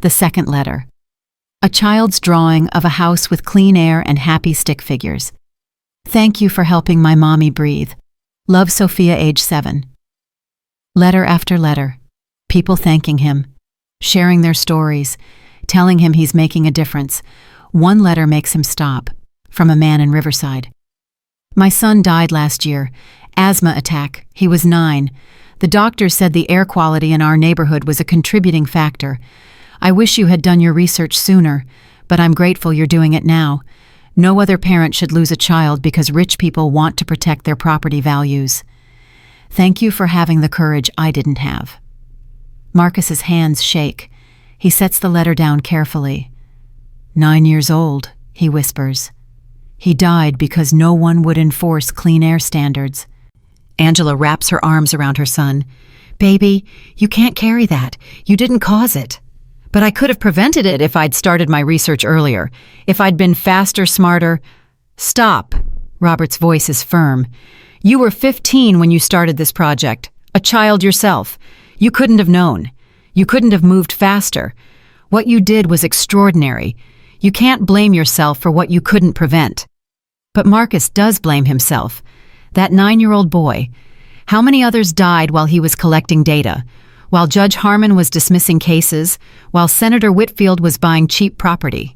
[SPEAKER 1] The second letter. A child's drawing of a house with clean air and happy stick figures. Thank you for helping my mommy breathe. Love, Sophia, age 7. Letter after letter. People thanking him, sharing their stories, telling him he's making a difference. One letter makes him stop, from a man in Riverside. My son died last year. Asthma attack. He was 9. The doctor said the air quality in our neighborhood was a contributing factor. I wish you had done your research sooner, but I'm grateful you're doing it now. No other parent should lose a child because rich people want to protect their property values. Thank you for having the courage I didn't have. Marcus's hands shake. He sets the letter down carefully. 9 years old, he whispers. He died because no one would enforce clean air standards. Angela wraps her arms around her son. Baby, you can't carry that. You didn't cause it. But I could have prevented it if I'd started my research earlier. If I'd been faster, smarter. Stop. Robert's voice is firm. You were 15 when you started this project. A child yourself. You couldn't have known. You couldn't have moved faster. What you did was extraordinary. You can't blame yourself for what you couldn't prevent. But Marcus does blame himself. That 9-year-old boy. How many others died while he was collecting data? While Judge Harmon was dismissing cases? While Senator Whitfield was buying cheap property?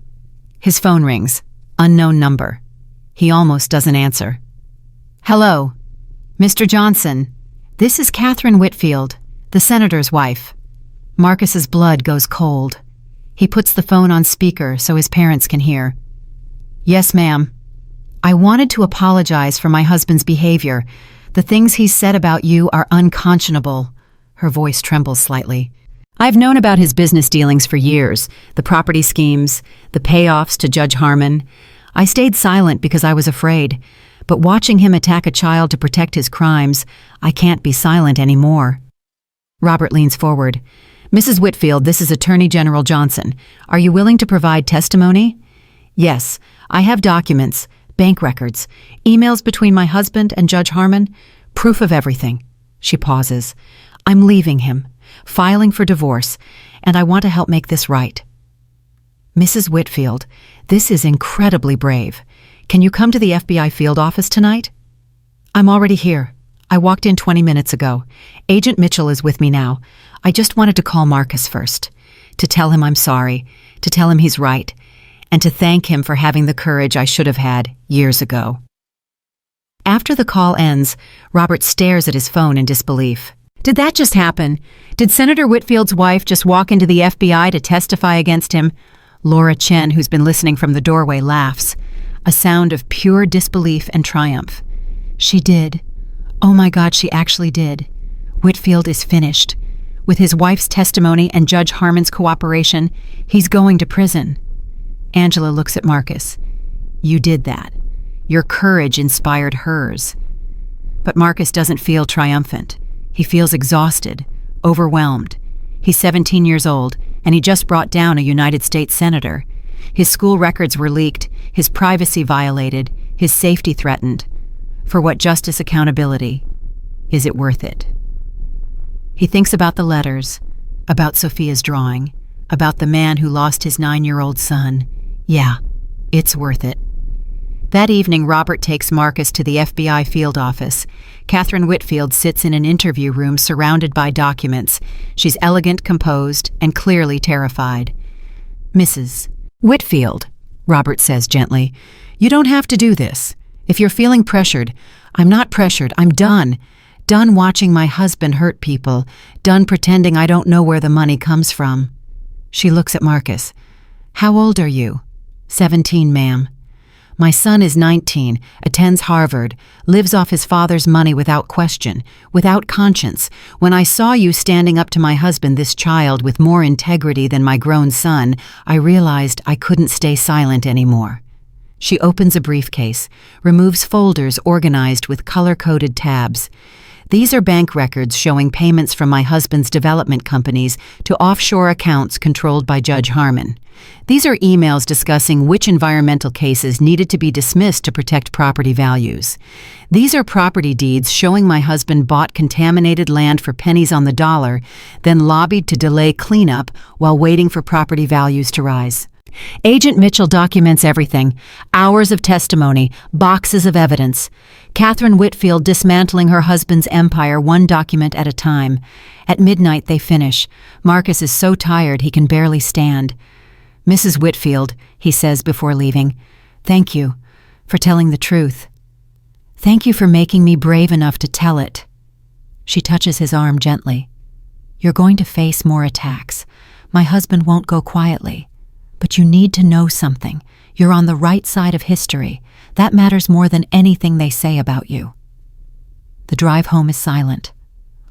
[SPEAKER 1] His phone rings. Unknown number. He almost doesn't answer. Hello. Mr. Johnson. This is Catherine Whitfield, the senator's wife. Marcus's blood goes cold. He puts the phone on speaker so his parents can hear. Yes, ma'am. I wanted to apologize for my husband's behavior. The things he said about you are unconscionable. Her voice trembles slightly. I've known about his business dealings for years, the property schemes, the payoffs to Judge Harmon. I stayed silent because I was afraid, but watching him attack a child to protect his crimes, I can't be silent anymore. Robert leans forward. Mrs. Whitfield, this is Attorney General Johnson. Are you willing to provide testimony? Yes, I have documents, bank records, emails between my husband and Judge Harmon, proof of everything. She pauses. I'm leaving him, filing for divorce, and I want to help make this right. Mrs. Whitfield, this is incredibly brave. Can you come to the FBI field office tonight? I'm already here. I walked in 20 minutes ago. Agent Mitchell is with me now. I just wanted to call Marcus first, to tell him I'm sorry, to tell him he's right, and to thank him for having the courage I should have had years ago. After the call ends, Robert stares at his phone in disbelief. Did that just happen? Did Senator Whitfield's wife just walk into the FBI to testify against him? Laura Chen, who's been listening from the doorway, laughs, a sound of pure disbelief and triumph. She did. Oh my God, she actually did. Whitfield is finished. With his wife's testimony and Judge Harmon's cooperation, he's going to prison. Angela looks at Marcus. You did that. Your courage inspired hers. But Marcus doesn't feel triumphant. He feels exhausted, overwhelmed. He's 17 years old, and he just brought down a United States senator. His school records were leaked, his privacy violated, his safety threatened. For what justice accountability? Is it worth it? He thinks about the letters, about Sophia's drawing, about the man who lost his 9-year-old son. Yeah, it's worth it. That evening, Robert takes Marcus to the FBI field office. Catherine Whitfield sits in an interview room surrounded by documents. She's elegant, composed, and clearly terrified. Mrs. Whitfield, Robert says gently, you don't have to do this. If you're feeling pressured, I'm not pressured. I'm done. Done watching my husband hurt people. Done pretending I don't know where the money comes from. She looks at Marcus. How old are you? 17, ma'am. My son is 19, attends Harvard, lives off his father's money without question, without conscience. When I saw you standing up to my husband, this child, with more integrity than my grown son, I realized I couldn't stay silent anymore. She opens a briefcase, removes folders organized with color-coded tabs. These are bank records showing payments from my husband's development companies to offshore accounts controlled by Judge Harmon. These are emails discussing which environmental cases needed to be dismissed to protect property values. These are property deeds showing my husband bought contaminated land for pennies on the dollar, then lobbied to delay cleanup while waiting for property values to rise. Agent Mitchell documents everything. Hours of testimony, boxes of evidence. Catherine Whitfield dismantling her husband's empire one document at a time. At midnight they finish. Marcus is so tired he can barely stand. Mrs. Whitfield, he says before leaving, thank you for telling the truth. Thank you for making me brave enough to tell it. She touches his arm gently. You're going to face more attacks. My husband won't go quietly. But you need to know something. You're on the right side of history. That matters more than anything they say about you. The drive home is silent.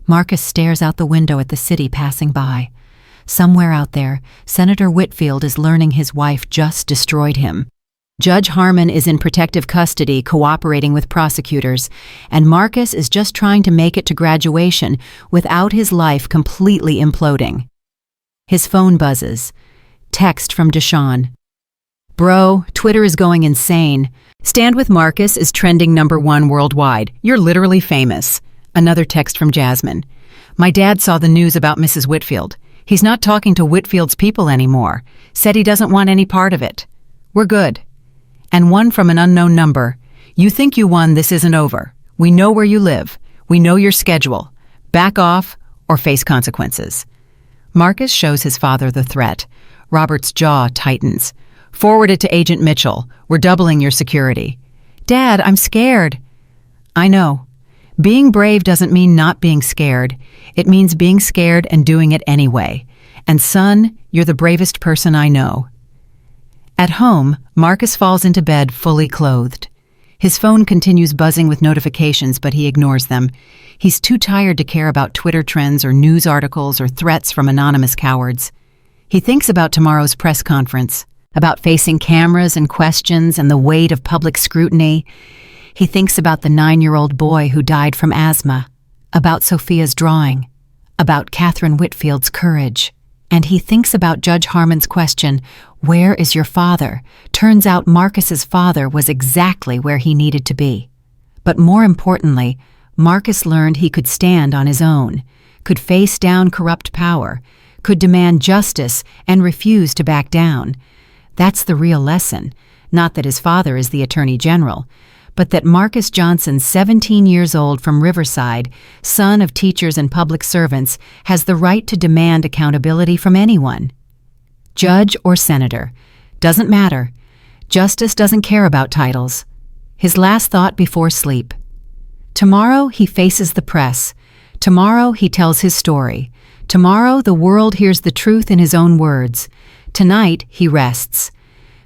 [SPEAKER 1] Marcus stares out the window at the city passing by. Somewhere out there, Senator Whitfield is learning his wife just destroyed him. Judge Harmon is in protective custody cooperating with prosecutors, and Marcus is just trying to make it to graduation without his life completely imploding. His phone buzzes. Text from Deshawn. Bro, Twitter is going insane. Stand with Marcus is trending #1 worldwide. You're literally famous. Another text from Jasmine. My dad saw the news about Mrs. Whitfield. He's not talking to Whitfield's people anymore. Said he doesn't want any part of it. We're good. And one from an unknown number. You think you won, this isn't over. We know where you live. We know your schedule. Back off or face consequences. Marcus shows his father the threat. Robert's jaw tightens. Forward it to Agent Mitchell. We're doubling your security. Dad, I'm scared. I know. Being brave doesn't mean not being scared. It means being scared and doing it anyway. And son, you're the bravest person I know. At home, Marcus falls into bed fully clothed. His phone continues buzzing with notifications, but he ignores them. He's too tired to care about Twitter trends or news articles or threats from anonymous cowards. He thinks about tomorrow's press conference, about facing cameras and questions and the weight of public scrutiny. He thinks about the 9-year-old boy who died from asthma, about Sophia's drawing, about Catherine Whitfield's courage. And he thinks about Judge Harmon's question, where is your father? Turns out Marcus's father was exactly where he needed to be. But more importantly, Marcus learned he could stand on his own, could face down corrupt power, could demand justice and refuse to back down. That's the real lesson, not that his father is the Attorney General, but that Marcus Johnson, 17 years old from Riverside, son of teachers and public servants, has the right to demand accountability from anyone. Judge or senator. Doesn't matter. Justice doesn't care about titles. His last thought before sleep. Tomorrow he faces the press. Tomorrow he tells his story. Tomorrow the world hears the truth in his own words. Tonight he rests.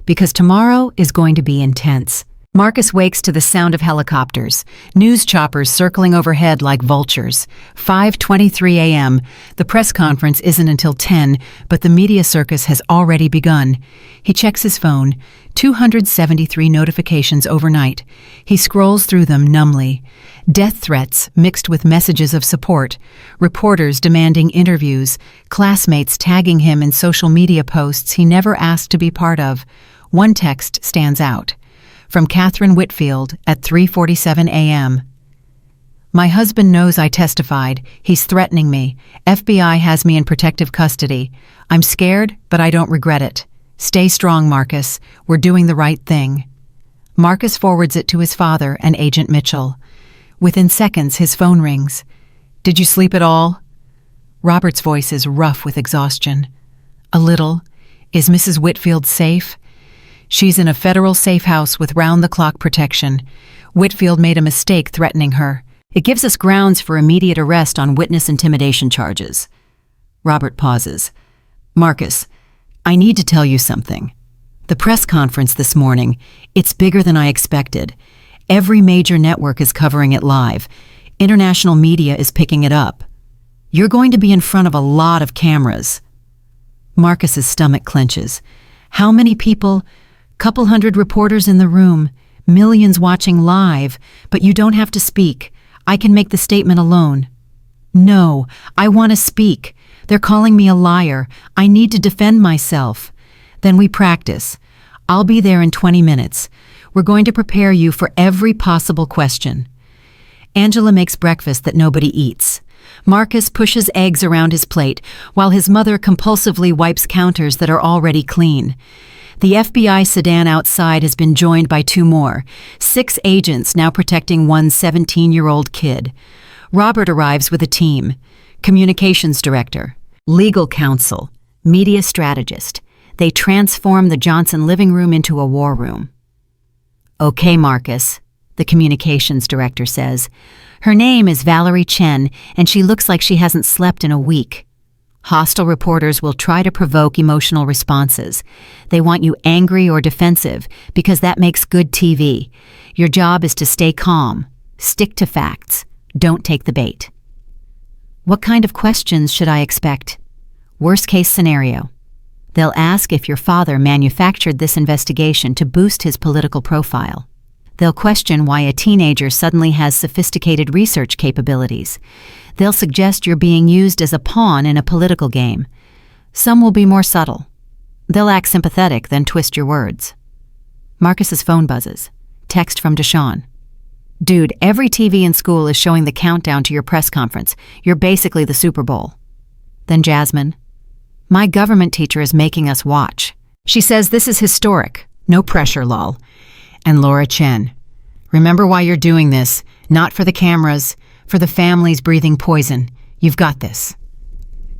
[SPEAKER 1] Because tomorrow is going to be intense. Marcus wakes to the sound of helicopters, news choppers circling overhead like vultures. 5:23 a.m. The press conference isn't until 10, but the media circus has already begun. He checks his phone, 273 notifications overnight. He scrolls through them numbly. Death threats mixed with messages of support, reporters demanding interviews, classmates tagging him in social media posts he never asked to be part of. One text stands out. From Catherine Whitfield at 3:47 a.m. My husband knows I testified. He's threatening me. FBI has me in protective custody. I'm scared, but I don't regret it. Stay strong, Marcus. We're doing the right thing. Marcus forwards it to his father and Agent Mitchell. Within seconds, his phone rings. Did you sleep at all? Robert's voice is rough with exhaustion. A little. Is Mrs. Whitfield safe? She's in a federal safe house with round-the-clock protection. Whitfield made a mistake threatening her. It gives us grounds for immediate arrest on witness intimidation charges. Robert pauses. Marcus, I need to tell you something. The press conference this morning, it's bigger than I expected. Every major network is covering it live. International media is picking it up. You're going to be in front of a lot of cameras. Marcus's stomach clenches. How many people? Couple hundred reporters in the room, millions watching live, but you don't have to speak. I can make the statement alone. No, I want to speak. They're calling me a liar. I need to defend myself. Then we practice. I'll be there in 20 minutes. We're going to prepare you for every possible question. Angela makes breakfast that nobody eats. Marcus pushes eggs around his plate, while his mother compulsively wipes counters that are already clean. The FBI sedan outside has been joined by 2 more, 6 agents now protecting one 17-year-old kid. Robert arrives with a team, communications director, legal counsel, media strategist. They transform the Johnson living room into a war room. Okay, Marcus, the communications director says. Her name is Valerie Chen, and she looks like she hasn't slept in a week. Hostile reporters will try to provoke emotional responses. They want you angry or defensive because that makes good TV. Your job is to stay calm, stick to facts, don't take the bait. What kind of questions should I expect? Worst case scenario. They'll ask if your father manufactured this investigation to boost his political profile. They'll question why a teenager suddenly has sophisticated research capabilities. They'll suggest you're being used as a pawn in a political game. Some will be more subtle. They'll act sympathetic, then twist your words. Marcus's phone buzzes. Text from Deshawn. Dude, every TV in school is showing the countdown to your press conference. You're basically the Super Bowl. Then Jasmine. My government teacher is making us watch. She says this is historic. No pressure, lol. And Laura Chen. Remember why you're doing this. Not for the cameras, for the families breathing poison. You've got this.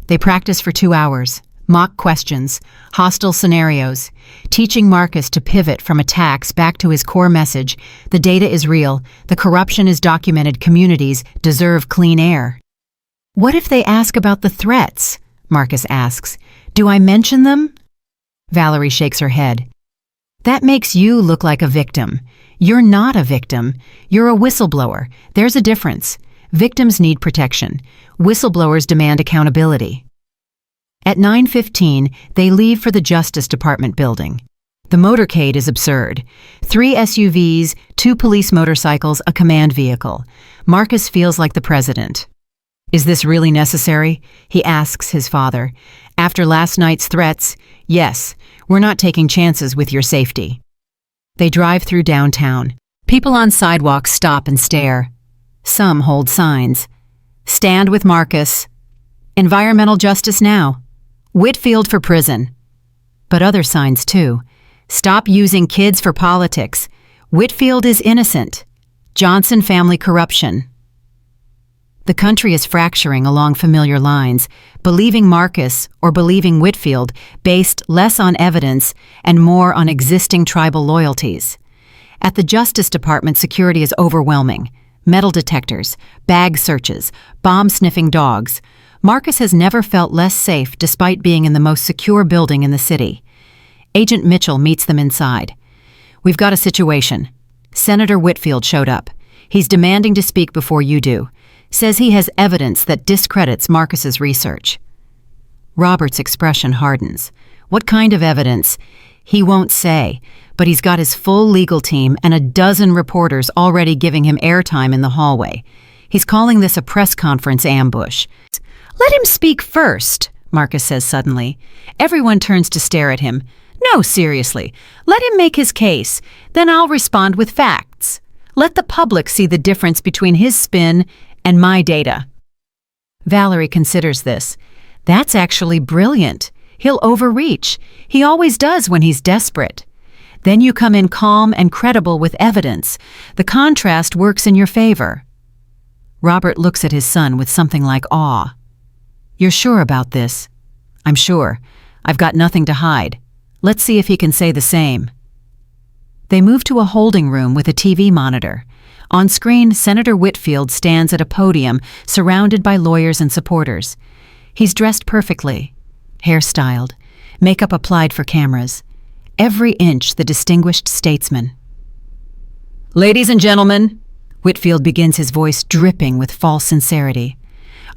[SPEAKER 1] They practice for 2 hours. Mock questions, hostile scenarios, teaching Marcus to pivot from attacks back to his core message: the data is real, the corruption is documented, communities deserve clean air. What if they ask about the threats? Marcus asks. Do I mention them? Valerie shakes her head. That makes you look like a victim. You're not a victim. You're a whistleblower. There's a difference. Victims need protection. Whistleblowers demand accountability. At 9:15, they leave for the Justice Department building. The motorcade is absurd. 3 SUVs, 2 police motorcycles, a command vehicle. Marcus feels like the president. Is this really necessary? He asks his father. After last night's threats, yes, we're not taking chances with your safety. They drive through downtown. People on sidewalks stop and stare. Some hold signs. Stand with Marcus. Environmental justice now. Whitfield for prison. But other signs too. Stop using kids for politics. Whitfield is innocent. Johnson family corruption. The country is fracturing along familiar lines, believing Marcus or believing Whitfield based less on evidence and more on existing tribal loyalties. At the Justice Department, security is overwhelming. Metal detectors, bag searches, bomb-sniffing dogs. Marcus has never felt less safe despite being in the most secure building in the city. Agent Mitchell meets them inside. We've got a situation. Senator Whitfield showed up. He's demanding to speak before you do. Says he has evidence that discredits Marcus's research. Robert's expression hardens. What kind of evidence? He won't say, but he's got his full legal team and a dozen reporters already giving him airtime in the hallway. He's calling this a press conference ambush. Let him speak first, Marcus says suddenly. Everyone turns to stare at him. No, seriously. Let him make his case. Then I'll respond with facts. Let the public see the difference between his spin and my data. Valerie considers this. That's actually brilliant. He'll overreach. He always does when he's desperate. Then you come in calm and credible with evidence. The contrast works in your favor. Robert looks at his son with something like awe. You're sure about this? I'm sure. I've got nothing to hide. Let's see if he can say the same. They move to a holding room with a TV monitor. On screen, Senator Whitfield stands at a podium surrounded by lawyers and supporters. He's dressed perfectly, hairstyled, makeup applied for cameras. Every inch the distinguished statesman. Ladies and gentlemen, Whitfield begins, his voice dripping with false sincerity.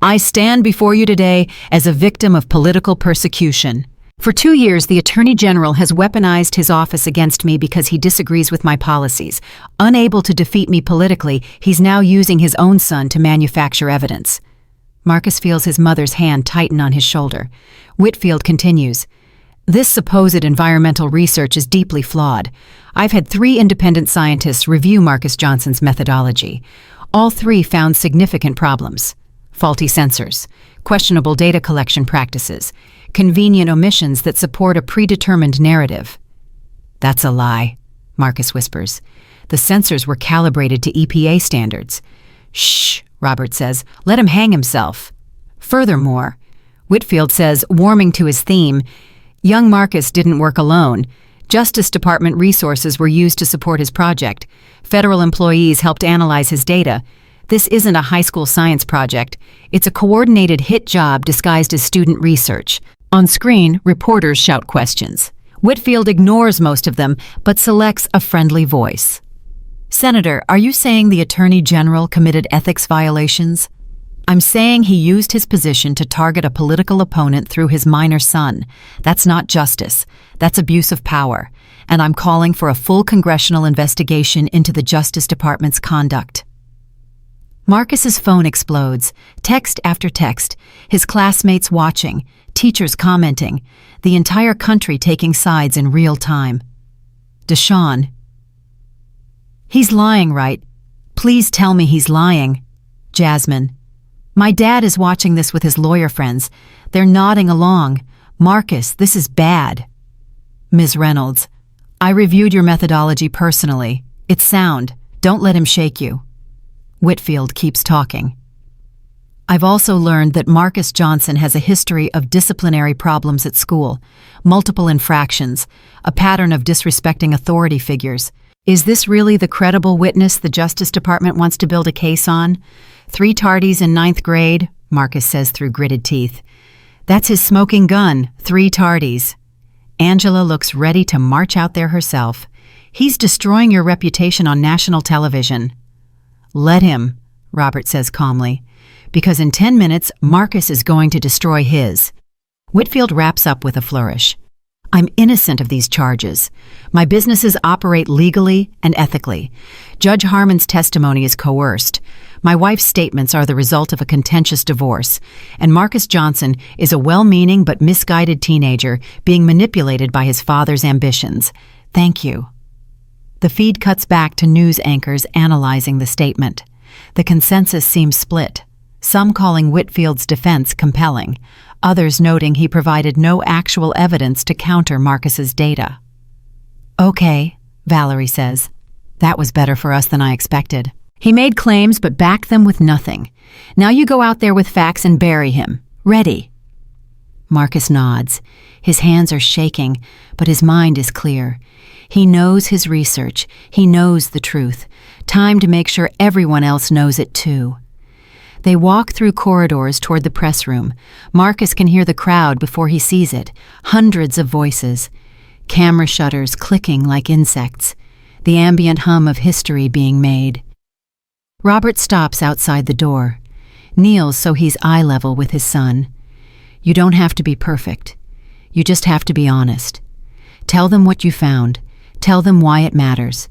[SPEAKER 1] I stand before you today as a victim of political persecution. For 2 years, the Attorney General has weaponized his office against me because he disagrees with my policies. Unable to defeat me politically, he's now using his own son to manufacture evidence. Marcus feels his mother's hand tighten on his shoulder. Whitfield continues. This supposed environmental research is deeply flawed. I've had 3 independent scientists review Marcus Johnson's methodology. All 3 found significant problems. Faulty sensors, questionable data collection practices, convenient omissions that support a predetermined narrative. That's a lie, Marcus whispers. The sensors were calibrated to EPA standards. Shh, Robert says. Let him hang himself. Furthermore, Whitfield says, warming to his theme, young Marcus didn't work alone. Justice Department resources were used to support his project. Federal employees helped analyze his data. This isn't a high school science project. It's a coordinated hit job disguised as student research. On screen, reporters shout questions. Whitfield ignores most of them, but selects a friendly voice. Senator, are you saying the Attorney General committed ethics violations? I'm saying he used his position to target a political opponent through his minor son. That's not justice. That's abuse of power. And I'm calling for a full congressional investigation into the Justice Department's conduct. Marcus's phone explodes, text after text, his classmates watching, teachers commenting, the entire country taking sides in real time. Deshawn. He's lying, right? Please tell me he's lying. Jasmine. My dad is watching this with his lawyer friends. They're nodding along. Marcus, this is bad. Ms. Reynolds. I reviewed your methodology personally. It's sound. Don't let him shake you. Whitfield keeps talking. I've also learned that Marcus Johnson has a history of disciplinary problems at school, multiple infractions, a pattern of disrespecting authority figures. Is this really the credible witness the Justice Department wants to build a case on? 3 tardies in 9th grade, Marcus says through gritted teeth. That's his smoking gun, 3 tardies. Angela looks ready to march out there herself. He's destroying your reputation on national television. Let him, Robert says calmly, because in 10 minutes, Marcus is going to destroy his. Whitfield wraps up with a flourish. I'm innocent of these charges. My businesses operate legally and ethically. Judge Harmon's testimony is coerced. My wife's statements are the result of a contentious divorce, and Marcus Johnson is a well-meaning but misguided teenager being manipulated by his father's ambitions. Thank you. The feed cuts back to news anchors analyzing the statement. The consensus seems split, some calling Whitfield's defense compelling, others noting he provided no actual evidence to counter Marcus's data. Okay, Valerie says. That was better for us than I expected. He made claims but backed them with nothing. Now you go out there with facts and bury him. Ready. Marcus nods. His hands are shaking, but his mind is clear. He knows his research. He knows the truth. Time to make sure everyone else knows it too. They walk through corridors toward the press room. Marcus can hear the crowd before he sees it. Hundreds of voices. Camera shutters clicking like insects. The ambient hum of history being made. Robert stops outside the door. Kneels so he's eye level with his son. You don't have to be perfect. You just have to be honest. Tell them what you found. Tell them why it matters.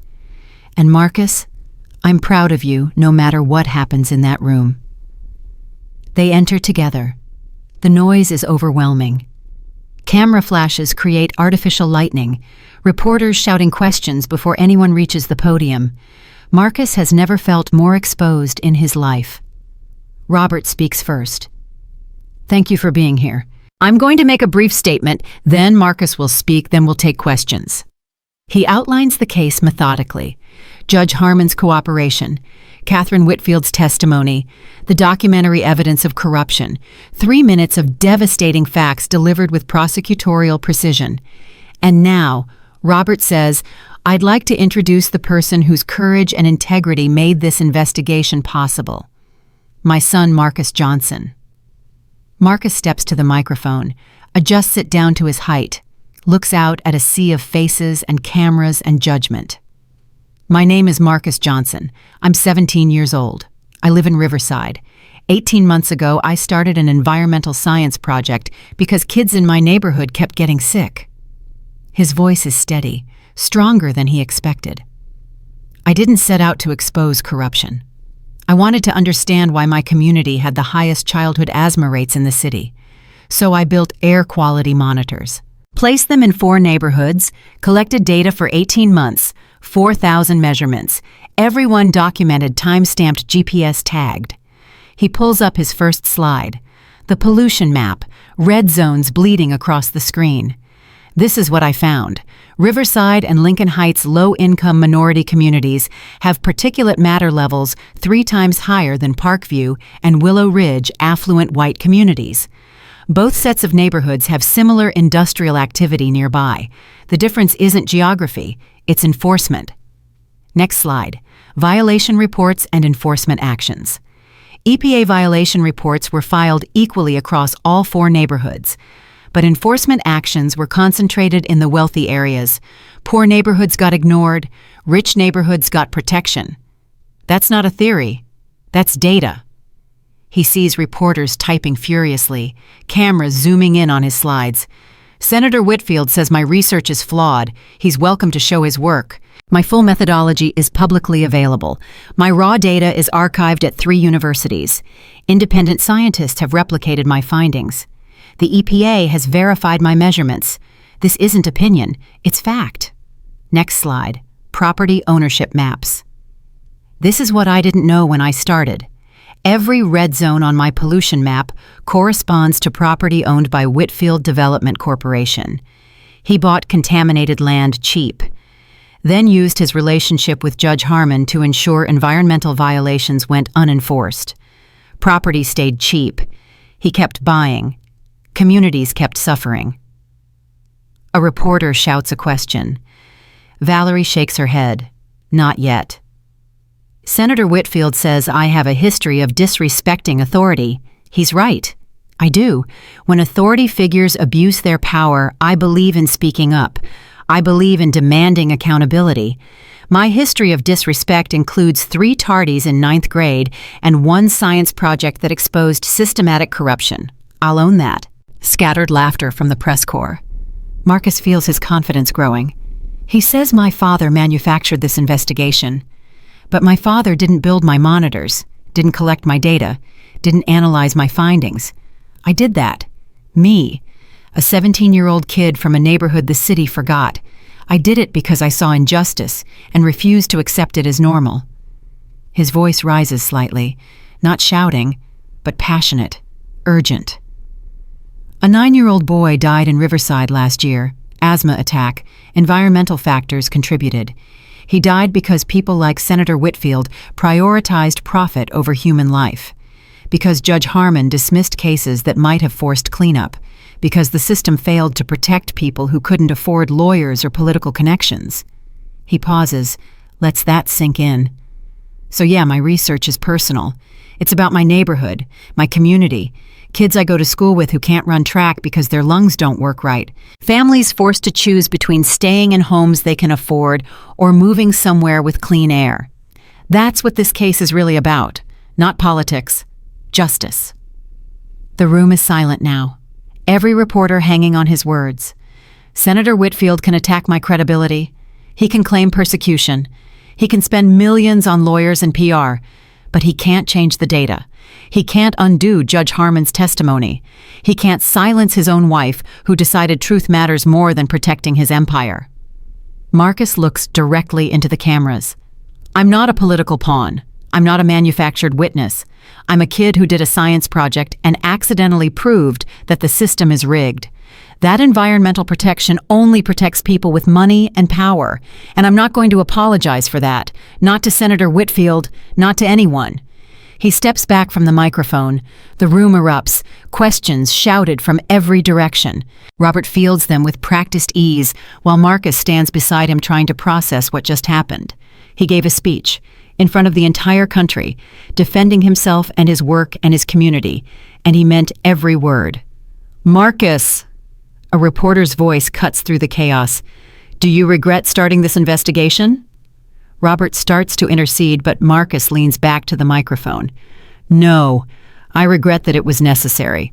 [SPEAKER 1] And Marcus, I'm proud of you no matter what happens in that room. They enter together. The noise is overwhelming. Camera flashes create artificial lightning, reporters shouting questions before anyone reaches the podium. Marcus has never felt more exposed in his life. Robert speaks first. Thank you for being here. I'm going to make a brief statement, then Marcus will speak, then we'll take questions. He outlines the case methodically. Judge Harmon's cooperation, Catherine Whitfield's testimony, the documentary evidence of corruption, 3 minutes of devastating facts delivered with prosecutorial precision. And now, Robert says, I'd like to introduce the person whose courage and integrity made this investigation possible. My son, Marcus Johnson. Marcus steps to the microphone, adjusts it down to his height, looks out at a sea of faces and cameras and judgment. My name is Marcus Johnson. I'm 17 years old. I live in Riverside. 18 months ago, I started an environmental science project because kids in my neighborhood kept getting sick. His voice is steady, stronger than he expected. I didn't set out to expose corruption. I wanted to understand why my community had the highest childhood asthma rates in the city. So I built air quality monitors, placed them in 4 neighborhoods, collected data for 18 months, 4,000 measurements, everyone documented, time-stamped, GPS tagged. He pulls up his first slide. The pollution map, red zones bleeding across the screen. This is what I found. Riverside and Lincoln Heights low-income minority communities have particulate matter levels 3 times higher than Parkview and Willow Ridge affluent white communities. Both sets of neighborhoods have similar industrial activity nearby. The difference isn't geography, it's enforcement. Next slide. Violation reports and enforcement actions. EPA violation reports were filed equally across all 4 neighborhoods. But enforcement actions were concentrated in the wealthy areas. Poor neighborhoods got ignored, rich neighborhoods got protection. That's not a theory, that's data. He sees reporters typing furiously, cameras zooming in on his slides. Senator Whitfield says my research is flawed. He's welcome to show his work. My full methodology is publicly available. My raw data is archived at 3 universities. Independent scientists have replicated my findings. The EPA has verified my measurements. This isn't opinion, it's fact. Next slide. Property ownership maps. This is what I didn't know when I started. Every red zone on my pollution map corresponds to property owned by Whitfield Development Corporation. He bought contaminated land cheap, then used his relationship with Judge Harmon to ensure environmental violations went unenforced. Property stayed cheap. He kept buying. Communities kept suffering. A reporter shouts a question. Valerie shakes her head. Not yet. Senator Whitfield says I have a history of disrespecting authority. He's right. I do. When authority figures abuse their power, I believe in speaking up. I believe in demanding accountability. My history of disrespect includes 3 tardies in 9th grade and 1 science project that exposed systematic corruption. I'll own that. Scattered laughter from the press corps. Marcus feels his confidence growing. He says my father manufactured this investigation. But my father didn't build my monitors, didn't collect my data, didn't analyze my findings. I did that. Me, a 17-year-old kid from a neighborhood the city forgot. I did it because I saw injustice and refused to accept it as normal. His voice rises slightly, not shouting, but passionate, urgent. A 9-year-old boy died in Riverside last year. Asthma attack. Environmental factors contributed. He died because people like Senator Whitfield prioritized profit over human life. Because Judge Harmon dismissed cases that might have forced cleanup. Because the system failed to protect people who couldn't afford lawyers or political connections. He pauses, lets that sink in. So yeah, my research is personal. It's about my neighborhood, my community, kids I go to school with who can't run track because their lungs don't work right, families forced to choose between staying in homes they can afford or moving somewhere with clean air. That's what this case is really about, not politics, justice. The room is silent now, every reporter hanging on his words. Senator Whitfield can attack my credibility. He can claim persecution. He can spend millions on lawyers and PR, but he can't change the data. He can't undo Judge Harmon's testimony. He can't silence his own wife, who decided truth matters more than protecting his empire. Marcus looks directly into the cameras. I'm not a political pawn. I'm not a manufactured witness. I'm a kid who did a science project and accidentally proved that the system is rigged. That environmental protection only protects people with money and power, and I'm not going to apologize for that. Not to Senator Whitfield, not to anyone. He steps back from the microphone. The room erupts, questions shouted from every direction. Robert fields them with practiced ease, while Marcus stands beside him trying to process what just happened. He gave a speech, in front of the entire country, defending himself and his work and his community, and he meant every word. Marcus! A reporter's voice cuts through the chaos. Do you regret starting this investigation? Robert starts to intercede, but Marcus leans back to the microphone. No, I regret that it was necessary.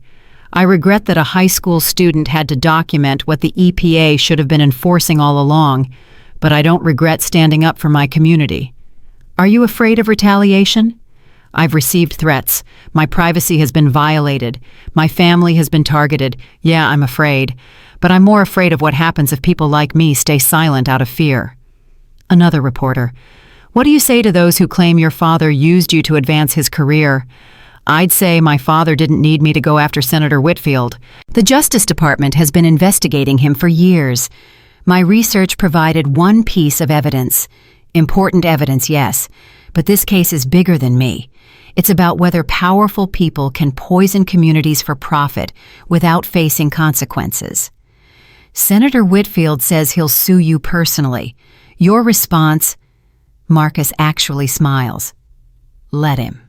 [SPEAKER 1] I regret that a high school student had to document what the EPA should have been enforcing all along, but I don't regret standing up for my community. Are you afraid of retaliation? I've received threats. My privacy has been violated. My family has been targeted. Yeah, I'm afraid. But I'm more afraid of what happens if people like me stay silent out of fear. Another reporter. What do you say to those who claim your father used you to advance his career? I'd say my father didn't need me to go after Senator Whitfield. The Justice Department has been investigating him for years. My research provided one piece of evidence. Important evidence, yes. But this case is bigger than me. It's about whether powerful people can poison communities for profit without facing consequences. Senator Whitfield says he'll sue you personally. Your response? Marcus actually smiles. Let him.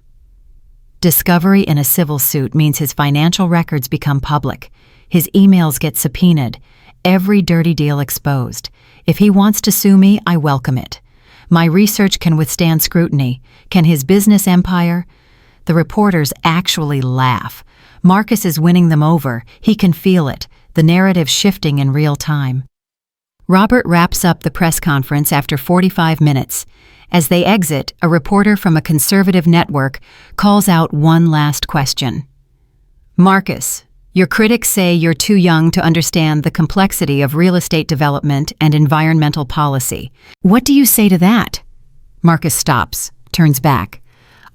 [SPEAKER 1] Discovery in a civil suit means his financial records become public. His emails get subpoenaed. Every dirty deal exposed. If he wants to sue me, I welcome it. My research can withstand scrutiny. Can his business empire? The reporters actually laugh. Marcus is winning them over. He can feel it, the narrative shifting in real time. Robert wraps up the press conference after 45 minutes. As they exit, a reporter from a conservative network calls out one last question. Marcus, your critics say you're too young to understand the complexity of real estate development and environmental policy. What do you say to that? Marcus stops, turns back.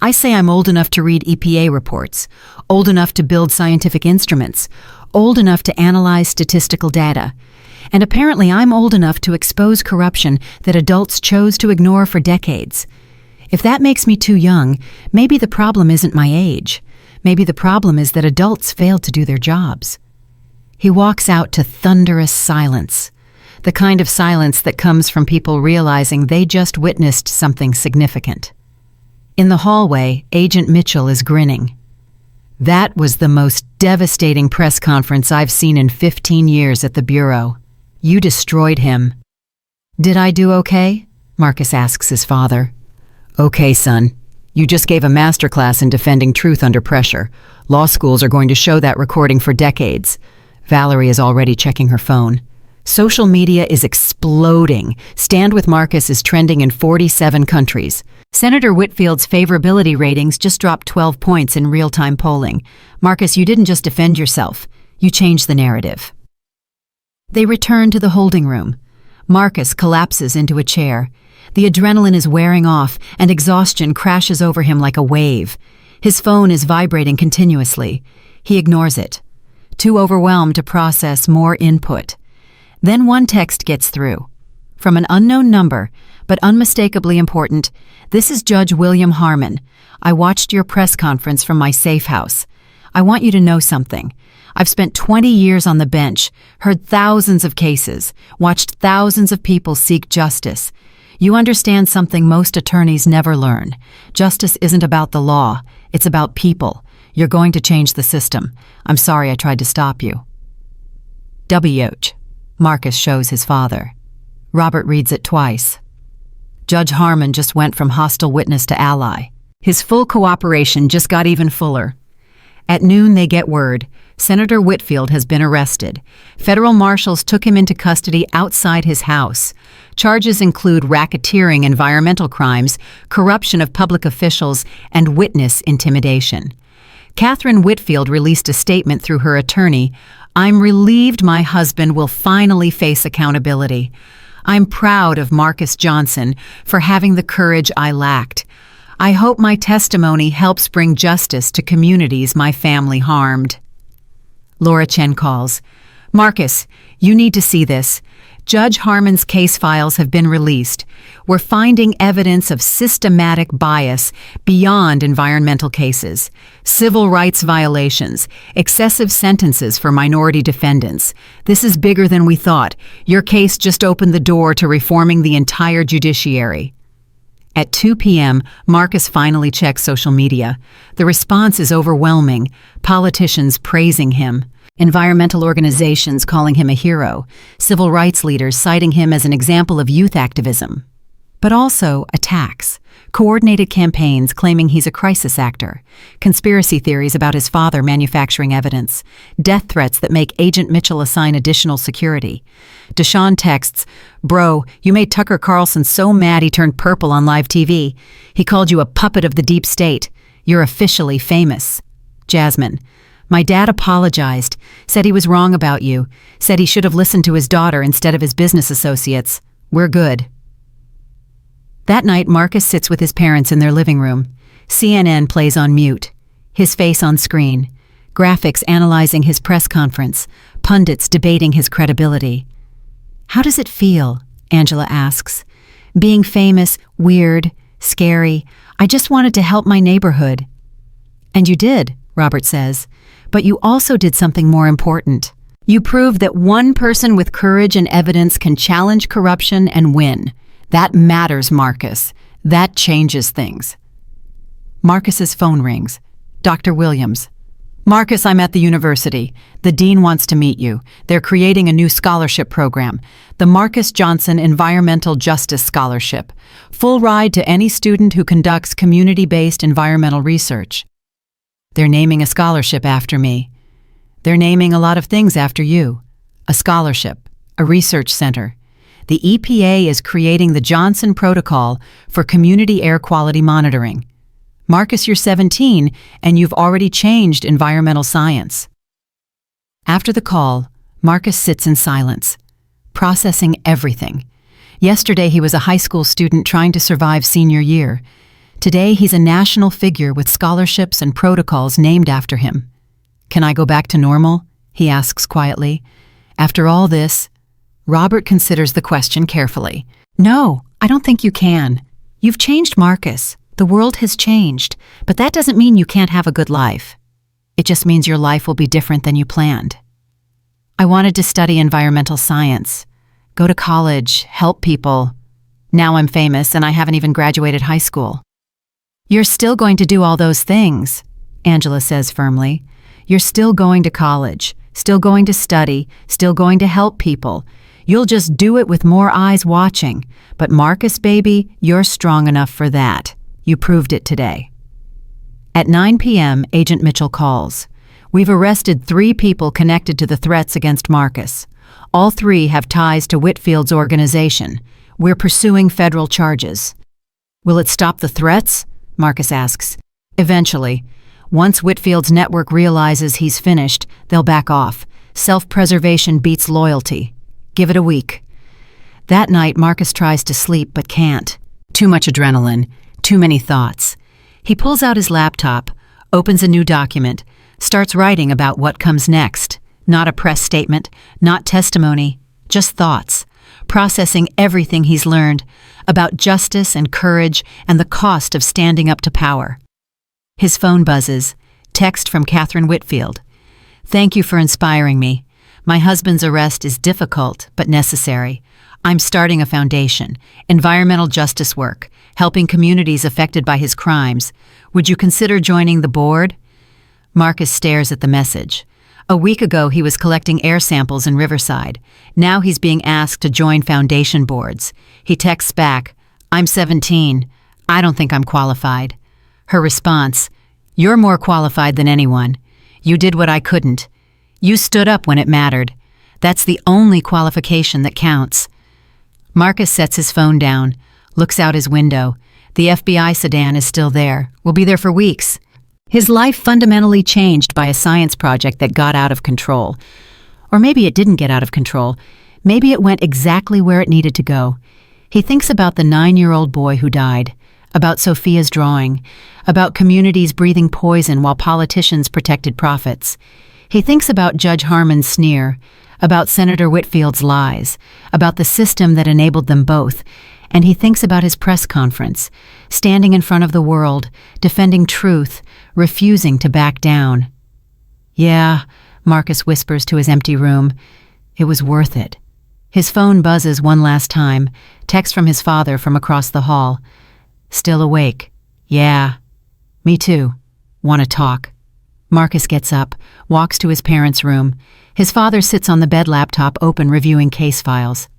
[SPEAKER 1] I say I'm old enough to read EPA reports, old enough to build scientific instruments, old enough to analyze statistical data. And apparently I'm old enough to expose corruption that adults chose to ignore for decades. If that makes me too young, maybe the problem isn't my age. Maybe the problem is that adults failed to do their jobs. He walks out to thunderous silence, the kind of silence that comes from people realizing they just witnessed something significant. In the hallway, Agent Mitchell is grinning. That was the most devastating press conference I've seen in 15 years at the Bureau. You destroyed him. Did I do okay? Marcus asks his father. Okay, son. You just gave a masterclass in defending truth under pressure. Law schools are going to show that recording for decades. Valerie is already checking her phone. Social media is exploding. Stand with Marcus is trending in 47 countries. Senator Whitfield's favorability ratings just dropped 12 points in real-time polling. Marcus, you didn't just defend yourself. You changed the narrative. They return to the holding room. Marcus collapses into a chair. The adrenaline is wearing off, and exhaustion crashes over him like a wave. His phone is vibrating continuously. He ignores it, too overwhelmed to process more input. Then one text gets through. From an unknown number, but unmistakably important. This is Judge William Harmon. I watched your press conference from my safe house. I want you to know something. I've spent 20 years on the bench, heard thousands of cases, watched thousands of people seek justice. You understand something most attorneys never learn. Justice isn't about the law. It's about people. You're going to change the system. I'm sorry I tried to stop you. W.H. Marcus shows his father. Robert reads it twice. Judge Harmon just went from hostile witness to ally. His full cooperation just got even fuller. At noon, they get word. Senator Whitfield has been arrested. Federal marshals took him into custody outside his house. Charges include racketeering, environmental crimes, corruption of public officials, and witness intimidation. Catherine Whitfield released a statement through her attorney. I'm relieved my husband will finally face accountability. I'm proud of Marcus Johnson for having the courage I lacked. I hope my testimony helps bring justice to communities my family harmed. Laura Chen calls. Marcus, you need to see this. Judge Harmon's case files have been released. We're finding evidence of systematic bias beyond environmental cases, civil rights violations, excessive sentences for minority defendants. This is bigger than we thought. Your case just opened the door to reforming the entire judiciary. At 2 p.m., Marcus finally checks social media. The response is overwhelming. Politicians praising him. Environmental organizations calling him a hero. Civil rights leaders citing him as an example of youth activism. But also attacks. Coordinated campaigns claiming he's a crisis actor. Conspiracy theories about his father manufacturing evidence. Death threats that make Agent Mitchell assign additional security. Deshaun texts, Bro, you made Tucker Carlson so mad he turned purple on live TV. He called you a puppet of the deep state. You're officially famous. Jasmine, my dad apologized, said he was wrong about you, said he should have listened to his daughter instead of his business associates. We're good. That night, Marcus sits with his parents in their living room. CNN plays on mute, his face on screen, graphics analyzing his press conference, pundits debating his credibility. How does it feel? Angela asks. Being famous, weird, scary. I just wanted to help my neighborhood. And you did, Robert says. But you also did something more important. You proved that one person with courage and evidence can challenge corruption and win. That matters, Marcus. That changes things. Marcus's phone rings. Dr. Williams. Marcus, I'm at the university. The dean wants to meet you. They're creating a new scholarship program, the Marcus Johnson Environmental Justice Scholarship. Full ride to any student who conducts community-based environmental research. They're naming a scholarship after me. They're naming a lot of things after you. A scholarship, a research center. The EPA is creating the Johnson Protocol for community air quality monitoring. Marcus, you're 17, and you've already changed environmental science. After the call, Marcus sits in silence, processing everything. Yesterday he was a high school student trying to survive senior year. Today he's a national figure with scholarships and protocols named after him. Can I go back to normal? He asks quietly. After all this, Robert considers the question carefully. No, I don't think you can. You've changed, Marcus. The world has changed, but that doesn't mean you can't have a good life. It just means your life will be different than you planned. I wanted to study environmental science, go to college, help people. Now I'm famous and I haven't even graduated high school. You're still going to do all those things, Angela says firmly. You're still going to college, still going to study, still going to help people. You'll just do it with more eyes watching. But Marcus, baby, you're strong enough for that. You proved it today. At 9 p.m., Agent Mitchell calls. We've arrested 3 people connected to the threats against Marcus. All 3 have ties to Whitfield's organization. We're pursuing federal charges. Will it stop the threats? Marcus asks. Eventually. Once Whitfield's network realizes he's finished, they'll back off. Self-preservation beats loyalty. Give it a week. That night, Marcus tries to sleep but can't. Too much adrenaline, too many thoughts. He pulls out his laptop, opens a new document, starts writing about what comes next. Not a press statement, not testimony, just thoughts. Processing everything he's learned about justice and courage and the cost of standing up to power. His phone buzzes. Text from Catherine Whitfield. Thank you for inspiring me. My husband's arrest is difficult but necessary. I'm starting a foundation, environmental justice work, helping communities affected by his crimes. Would you consider joining the board? Marcus stares at the message. A week ago, he was collecting air samples in Riverside. Now he's being asked to join foundation boards. He texts back, I'm 17. I don't think I'm qualified. Her response, you're more qualified than anyone. You did what I couldn't. You stood up when it mattered. That's the only qualification that counts. Marcus sets his phone down, looks out his window. The FBI sedan is still there. Will be there for weeks. His life fundamentally changed by a science project that got out of control. Or maybe it didn't get out of control. Maybe it went exactly where it needed to go. He thinks about the 9-year-old boy who died, about Sophia's drawing, about communities breathing poison while politicians protected profits. He thinks about Judge Harmon's sneer, about Senator Whitfield's lies, about the system that enabled them both, and he thinks about his press conference, standing in front of the world, defending truth, refusing to back down. Yeah, Marcus whispers to his empty room. It was worth it. His phone buzzes one last time, text from his father from across the hall. Still awake. Yeah. Me too. Want to talk. Marcus gets up, walks to his parents' room. His father sits on the bed, laptop open, reviewing case files.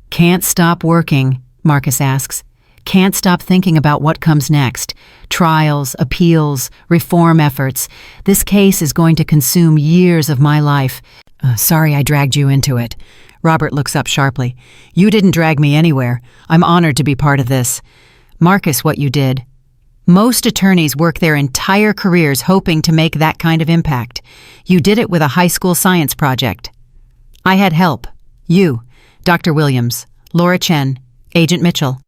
[SPEAKER 1] Can't stop working, Marcus asks. Can't stop thinking about what comes next. Trials, appeals, reform efforts. This case is going to consume years of my life. Sorry I dragged you into it. Robert looks up sharply. You didn't drag me anywhere. I'm honored to be part of this. Marcus, what you did. Most attorneys work their entire careers hoping to make that kind of impact. You did it with a high school science project. I had help. You, Dr. Williams, Laura Chen, Agent Mitchell.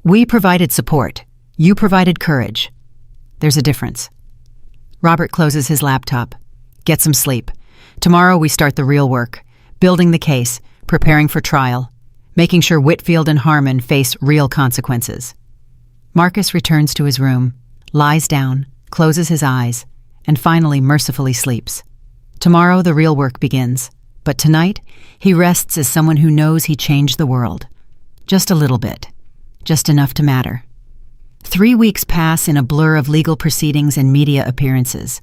[SPEAKER 1] We provided support. You provided courage. There's a difference. Robert closes his laptop. Get some sleep. Tomorrow we start the real work. Building the case, preparing for trial, making sure Whitfield and Harmon face real consequences. Marcus returns to his room, lies down, closes his eyes, and finally mercifully sleeps. Tomorrow the real work begins, but tonight he rests as someone who knows he changed the world. Just a little bit. Just enough to matter. 3 weeks pass in a blur of legal proceedings and media appearances.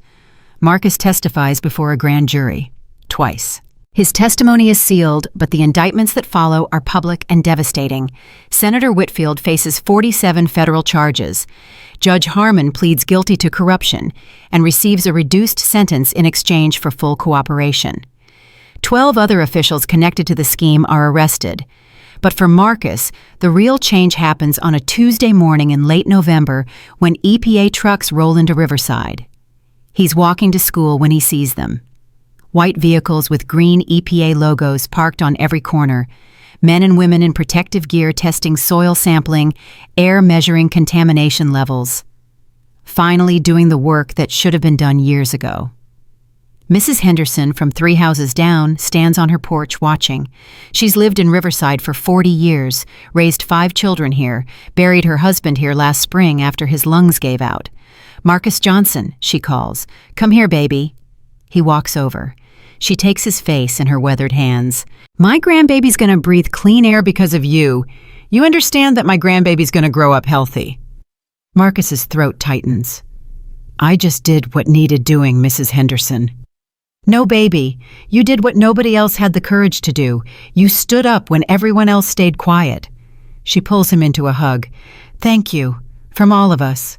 [SPEAKER 1] Marcus testifies before a grand jury. Twice. His testimony is sealed, but the indictments that follow are public and devastating. Senator Whitfield faces 47 federal charges. Judge Harmon pleads guilty to corruption and receives a reduced sentence in exchange for full cooperation. 12 other officials connected to the scheme are arrested. But for Marcus, the real change happens on a Tuesday morning in late November when EPA trucks roll into Riverside. He's walking to school when he sees them. White vehicles with green EPA logos parked on every corner. Men and women in protective gear testing soil sampling, air measuring contamination levels. Finally doing the work that should have been done years ago. Mrs. Henderson from 3 houses down stands on her porch watching. She's lived in Riverside for 40 years, raised 5 children here, buried her husband here last spring after his lungs gave out. "Marcus Johnson," she calls. "Come here, baby." He walks over. She takes his face in her weathered hands. "My grandbaby's gonna breathe clean air because of you. You understand that my grandbaby's gonna grow up healthy." Marcus's throat tightens. "I just did what needed doing, Mrs. Henderson." "No, baby. You did what nobody else had the courage to do. You stood up when everyone else stayed quiet." She pulls him into a hug. "Thank you. From all of us."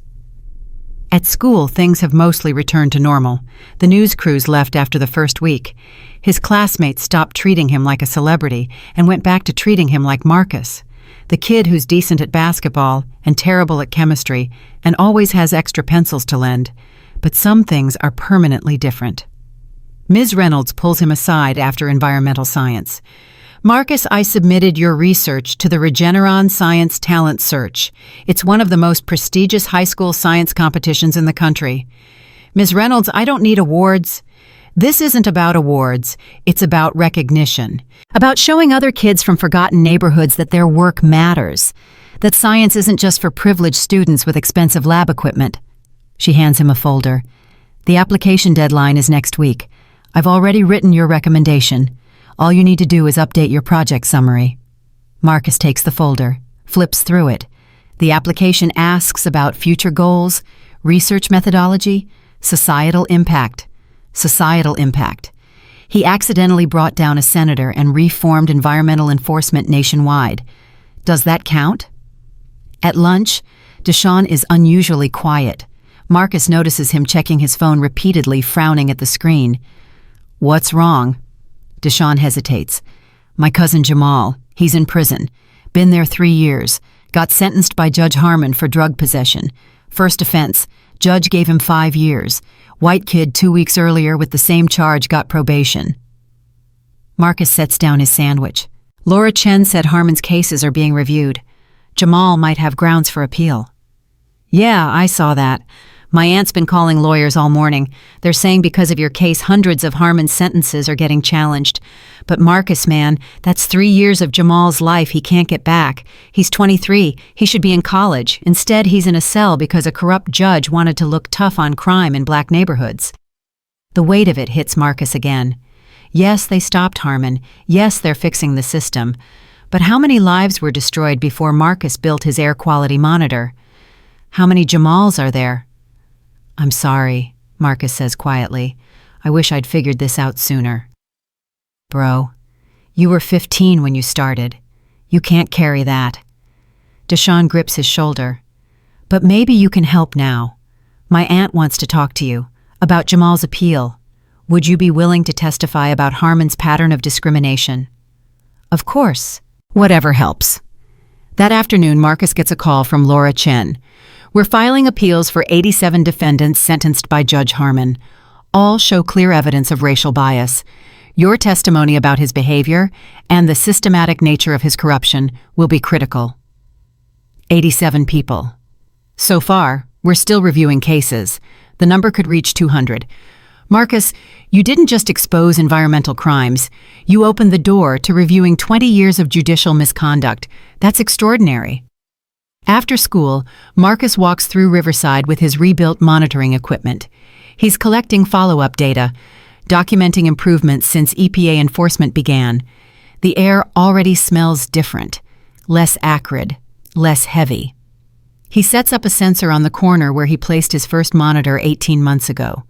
[SPEAKER 1] At school, things have mostly returned to normal. The news crews left after the first week. His classmates stopped treating him like a celebrity and went back to treating him like Marcus, the kid who's decent at basketball and terrible at chemistry and always has extra pencils to lend. But some things are permanently different. Ms. Reynolds pulls him aside after environmental science. "Marcus, I submitted your research to the Regeneron Science Talent Search. It's one of the most prestigious high school science competitions in the country." "Ms. Reynolds, I don't need awards." "This isn't about awards. It's about recognition. About showing other kids from forgotten neighborhoods that their work matters. That science isn't just for privileged students with expensive lab equipment." She hands him a folder. "The application deadline is next week. I've already written your recommendation. All you need to do is update your project summary." Marcus takes the folder, flips through it. The application asks about future goals, research methodology, societal impact. Societal impact. He accidentally brought down a senator and reformed environmental enforcement nationwide. Does that count? At lunch, Deshawn is unusually quiet. Marcus notices him checking his phone repeatedly, frowning at the screen. "What's wrong?" Deshawn hesitates. "My cousin Jamal. He's in prison. Been there 3 years. Got sentenced by Judge Harmon for drug possession. First offense. Judge gave him 5 years. White kid 2 weeks earlier with the same charge got probation." Marcus sets down his sandwich. "Laura Chen said Harmon's cases are being reviewed. Jamal might have grounds for appeal." "Yeah, I saw that. My aunt's been calling lawyers all morning. They're saying because of your case, hundreds of Harmon's sentences are getting challenged. But Marcus, man, that's 3 years of Jamal's life he can't get back. He's 23. He should be in college. Instead, he's in a cell because a corrupt judge wanted to look tough on crime in black neighborhoods." The weight of it hits Marcus again. Yes, they stopped Harmon. Yes, they're fixing the system. But how many lives were destroyed before Marcus built his air quality monitor? How many Jamals are there? "I'm sorry," Marcus says quietly. "I wish I'd figured this out sooner." "Bro, you were 15 when you started. You can't carry that." Deshawn grips his shoulder. "But maybe you can help now. My aunt wants to talk to you about Jamal's appeal. Would you be willing to testify about Harmon's pattern of discrimination?" "Of course. Whatever helps." That afternoon, Marcus gets a call from Laura Chen. "We're filing appeals for 87 defendants sentenced by Judge Harmon. All show clear evidence of racial bias. Your testimony about his behavior and the systematic nature of his corruption will be critical." 87 people. So far, we're still reviewing cases. The number could reach 200. Marcus, you didn't just expose environmental crimes. You opened the door to reviewing 20 years of judicial misconduct. That's extraordinary. After school, Marcus walks through Riverside with his rebuilt monitoring equipment. He's collecting follow-up data, documenting improvements since EPA enforcement began. The air already smells different, less acrid, less heavy. He sets up a sensor on the corner where he placed his first monitor 18 months ago,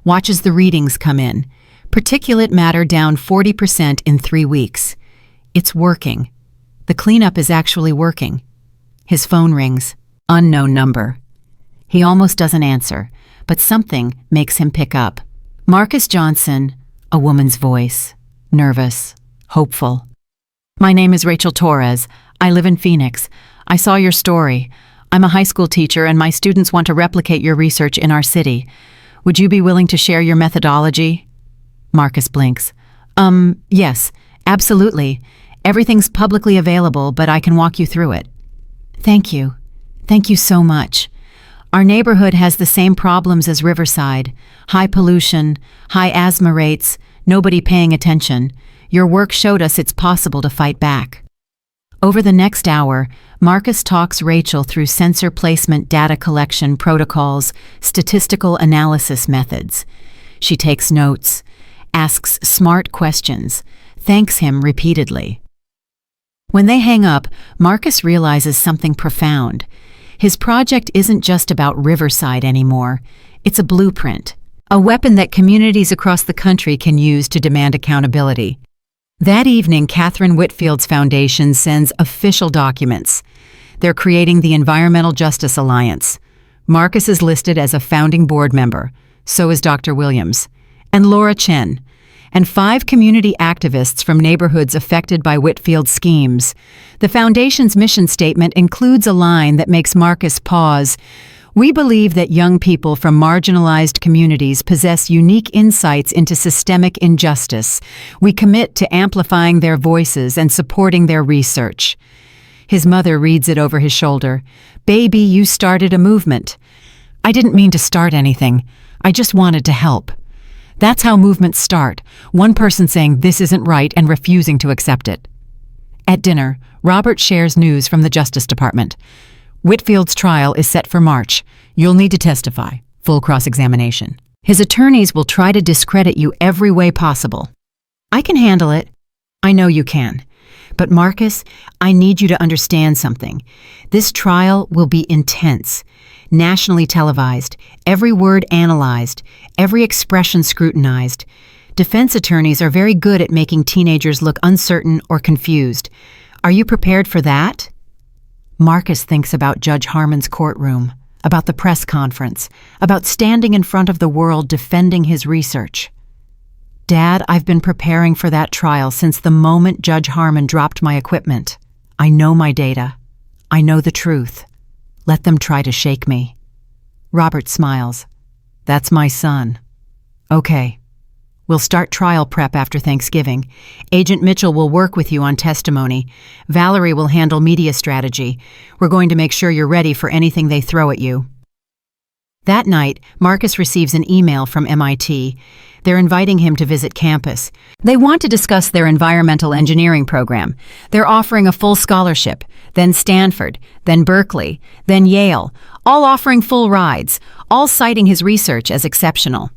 [SPEAKER 1] watches the readings come in, Particulate matter down 40% in 3 weeks. It's working. The cleanup is actually working. His phone rings. Unknown number. He almost doesn't answer, but something makes him pick up. Marcus Johnson, a woman's voice. Nervous. Hopeful. My name is Rachel Torres. I live in Phoenix. I saw your story. I'm a high school teacher and my students want to replicate your research in our city. Would you be willing to share your methodology? Marcus blinks. Yes, absolutely. Everything's publicly available, but I can walk you through it. Thank you. Thank you so much. Our neighborhood has the same problems as Riverside. High pollution, high asthma rates, nobody paying attention. Your work showed us it's possible to fight back. Over the next hour, Marcus talks Rachel through sensor placement data collection protocols, statistical analysis methods. She takes notes, asks smart questions, thanks him repeatedly. When they hang up, Marcus realizes something profound. His project isn't just about Riverside anymore. It's a blueprint, a weapon that communities across the country can use to demand accountability. That evening, Catherine Whitfield's foundation sends official documents. They're creating the Environmental Justice Alliance. Marcus is listed as a founding board member. So is Dr. Williams. And Laura Chen. And 5 community activists from neighborhoods affected by Whitfield's schemes. The foundation's mission statement includes a line that makes Marcus pause. We believe that young people from marginalized communities possess unique insights into systemic injustice. We commit to amplifying their voices and supporting their research. His mother reads it over his shoulder. Baby, you started a movement. I didn't mean to start anything. I just wanted to help. That's how movements start. One person saying this isn't right and refusing to accept it. At dinner, Robert shares news from the Justice Department. Whitfield's trial is set for March. You'll need to testify. Full cross-examination. His attorneys will try to discredit you every way possible. I can handle it. I know you can. But Marcus, I need you to understand something. This trial will be intense. Nationally televised, every word analyzed, every expression scrutinized. Defense attorneys are very good at making teenagers look uncertain or confused. Are you prepared for that? Marcus thinks about Judge Harmon's courtroom, about the press conference, about standing in front of the world defending his research. Dad, I've been preparing for that trial since the moment Judge Harmon dropped my equipment. I know my data. I know the truth. Let them try to shake me. Robert smiles. That's my son. Okay. We'll start trial prep after Thanksgiving. Agent Mitchell will work with you on testimony. Valerie will handle media strategy. We're going to make sure you're ready for anything they throw at you. That night, Marcus receives an email from MIT. They're inviting him to visit campus. They want to discuss their environmental engineering program. They're offering a full scholarship, then Stanford, then Berkeley, then Yale, all offering full rides, all citing his research as exceptional.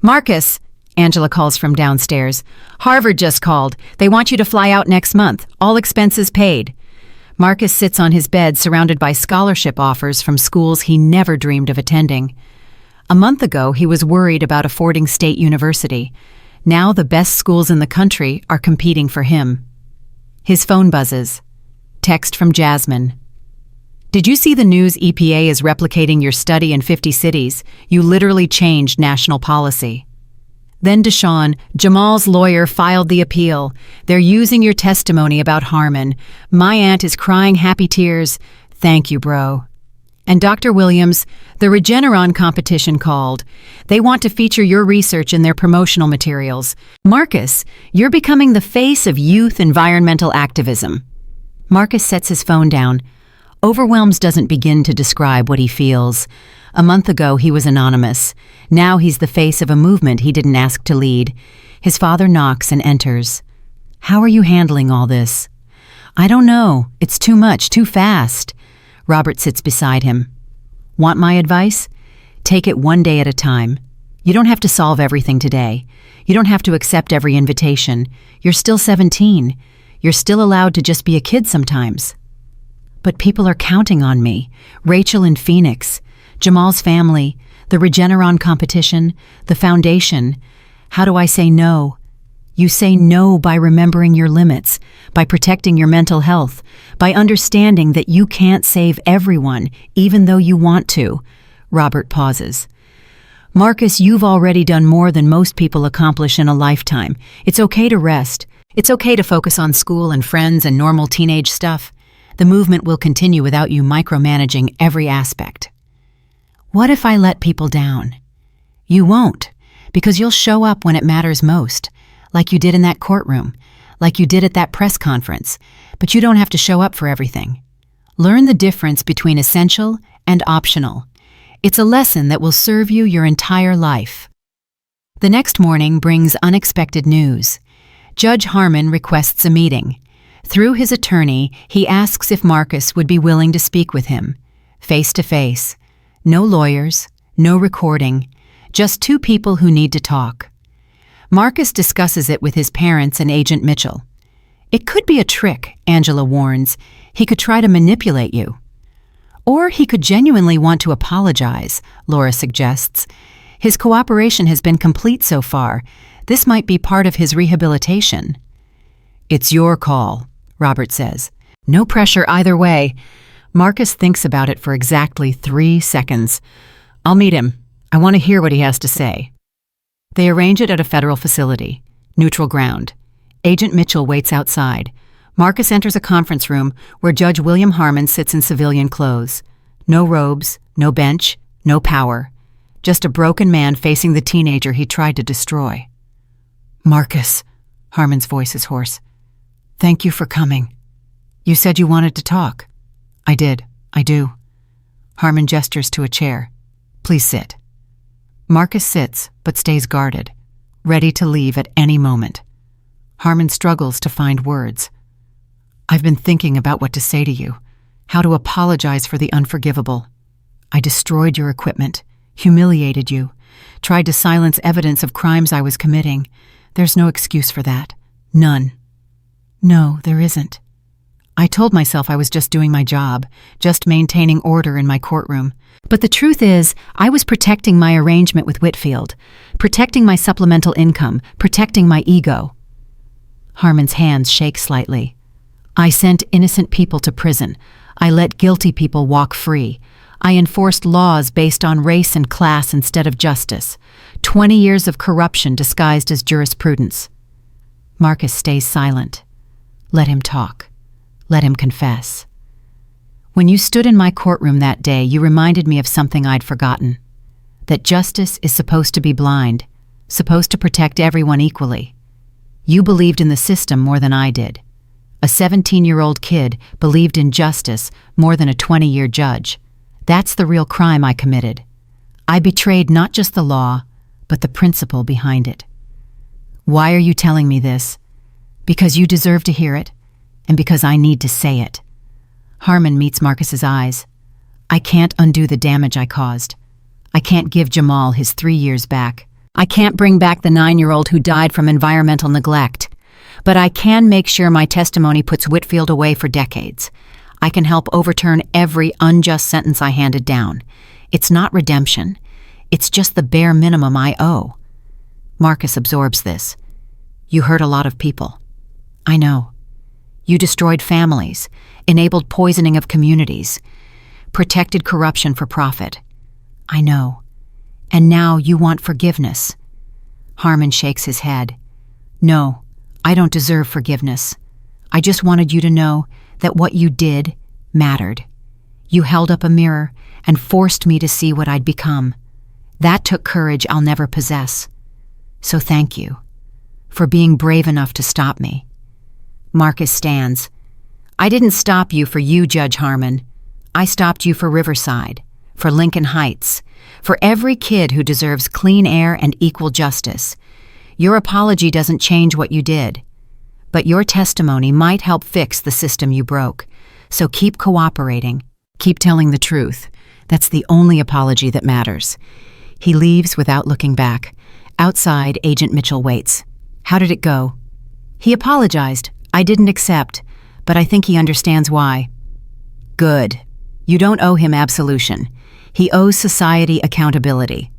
[SPEAKER 1] Marcus, Angela calls from downstairs. Harvard just called. They want you to fly out next month. All expenses paid. Marcus sits on his bed surrounded by scholarship offers from schools he never dreamed of attending. A month ago, he was worried about a Fording State University. Now the best schools in the country are competing for him. His phone buzzes. Text from Jasmine. Did you see the news EPA is replicating your study in 50 cities? You literally changed national policy. Then Deshaun, Jamal's lawyer, filed the appeal. They're using your testimony about Harmon. My aunt is crying happy tears. Thank you, bro. And Dr. Williams, the Regeneron competition called. They want to feature your research in their promotional materials. Marcus, you're becoming the face of youth environmental activism. Marcus sets his phone down. Overwhelms doesn't begin to describe what he feels. A month ago, he was anonymous. Now he's the face of a movement he didn't ask to lead. His father knocks and enters. How are you handling all this? I don't know. It's too much, too fast. Robert sits beside him. Want my advice? Take it one day at a time. You don't have to solve everything today. You don't have to accept every invitation. You're still 17. You're still allowed to just be a kid sometimes. But people are counting on me. Rachel in Phoenix, Jamal's family, the Regeneron competition, the foundation. How do I say no? You say no by remembering your limits, by protecting your mental health, by understanding that you can't save everyone, even though you want to. Robert pauses. Marcus, you've already done more than most people accomplish in a lifetime. It's okay to rest. It's okay to focus on school and friends and normal teenage stuff. The movement will continue without you micromanaging every aspect. What if I let people down? You won't, because you'll show up when it matters most, like you did in that courtroom, like you did at that press conference, but you don't have to show up for everything. Learn the difference between essential and optional. It's a lesson that will serve you your entire life. The next morning brings unexpected news. Judge Harmon requests a meeting. Through his attorney, he asks if Marcus would be willing to speak with him, face to face. No lawyers, no recording, just two people who need to talk. Marcus discusses it with his parents and Agent Mitchell. It could be a trick, Angela warns. He could try to manipulate you. Or he could genuinely want to apologize, Laura suggests. His cooperation has been complete so far. This might be part of his rehabilitation. It's your call, Robert says. No pressure either way. Marcus thinks about it for exactly 3 seconds. I'll meet him. I want to hear what he has to say. They arrange it at a federal facility, neutral ground. Agent Mitchell waits outside. Marcus enters a conference room where Judge William Harmon sits in civilian clothes. No robes, no bench, no power. Just a broken man facing the teenager he tried to destroy. Marcus, Harmon's voice is hoarse. Thank you for coming. You said you wanted to talk. I did. I do. Harmon gestures to a chair. Please sit. Marcus sits, but stays guarded, ready to leave at any moment. Harmon struggles to find words. I've been thinking about what to say to you, how to apologize for the unforgivable. I destroyed your equipment, humiliated you, tried to silence evidence of crimes I was committing. There's no excuse for that. None. No, there isn't. I told myself I was just doing my job, just maintaining order in my courtroom. But the truth is, I was protecting my arrangement with Whitfield, protecting my supplemental income, protecting my ego. Harmon's hands shake slightly. I sent innocent people to prison. I let guilty people walk free. I enforced laws based on race and class instead of justice. 20 years of corruption disguised as jurisprudence. Marcus stays silent. Let him talk. Let him confess. When you stood in my courtroom that day, you reminded me of something I'd forgotten. That justice is supposed to be blind, supposed to protect everyone equally. You believed in the system more than I did. A 17-year-old kid believed in justice more than a 20-year judge. That's the real crime I committed. I betrayed not just the law, but the principle behind it. Why are you telling me this? Because you deserve to hear it, and because I need to say it. Harmon meets Marcus's eyes. I can't undo the damage I caused. I can't give Jamal his 3 years back. I can't bring back the 9-year-old who died from environmental neglect. But I can make sure my testimony puts Whitfield away for decades. I can help overturn every unjust sentence I handed down. It's not redemption. It's just the bare minimum I owe. Marcus absorbs this. You hurt a lot of people. I know. You destroyed families, enabled poisoning of communities, protected corruption for profit. I know. And now you want forgiveness. Harmon shakes his head. No, I don't deserve forgiveness. I just wanted you to know that what you did mattered. You held up a mirror and forced me to see what I'd become. That took courage I'll never possess. So thank you for being brave enough to stop me. Marcus stands. I didn't stop you for you, Judge Harmon. I stopped you for Riverside, for Lincoln Heights, for every kid who deserves clean air and equal justice. Your apology doesn't change what you did, but your testimony might help fix the system you broke. So keep cooperating. Keep telling the truth. That's the only apology that matters. He leaves without looking back. Outside, Agent Mitchell waits. How did it go? He apologized. I didn't accept, but I think he understands why. Good. You don't owe him absolution. He owes society accountability.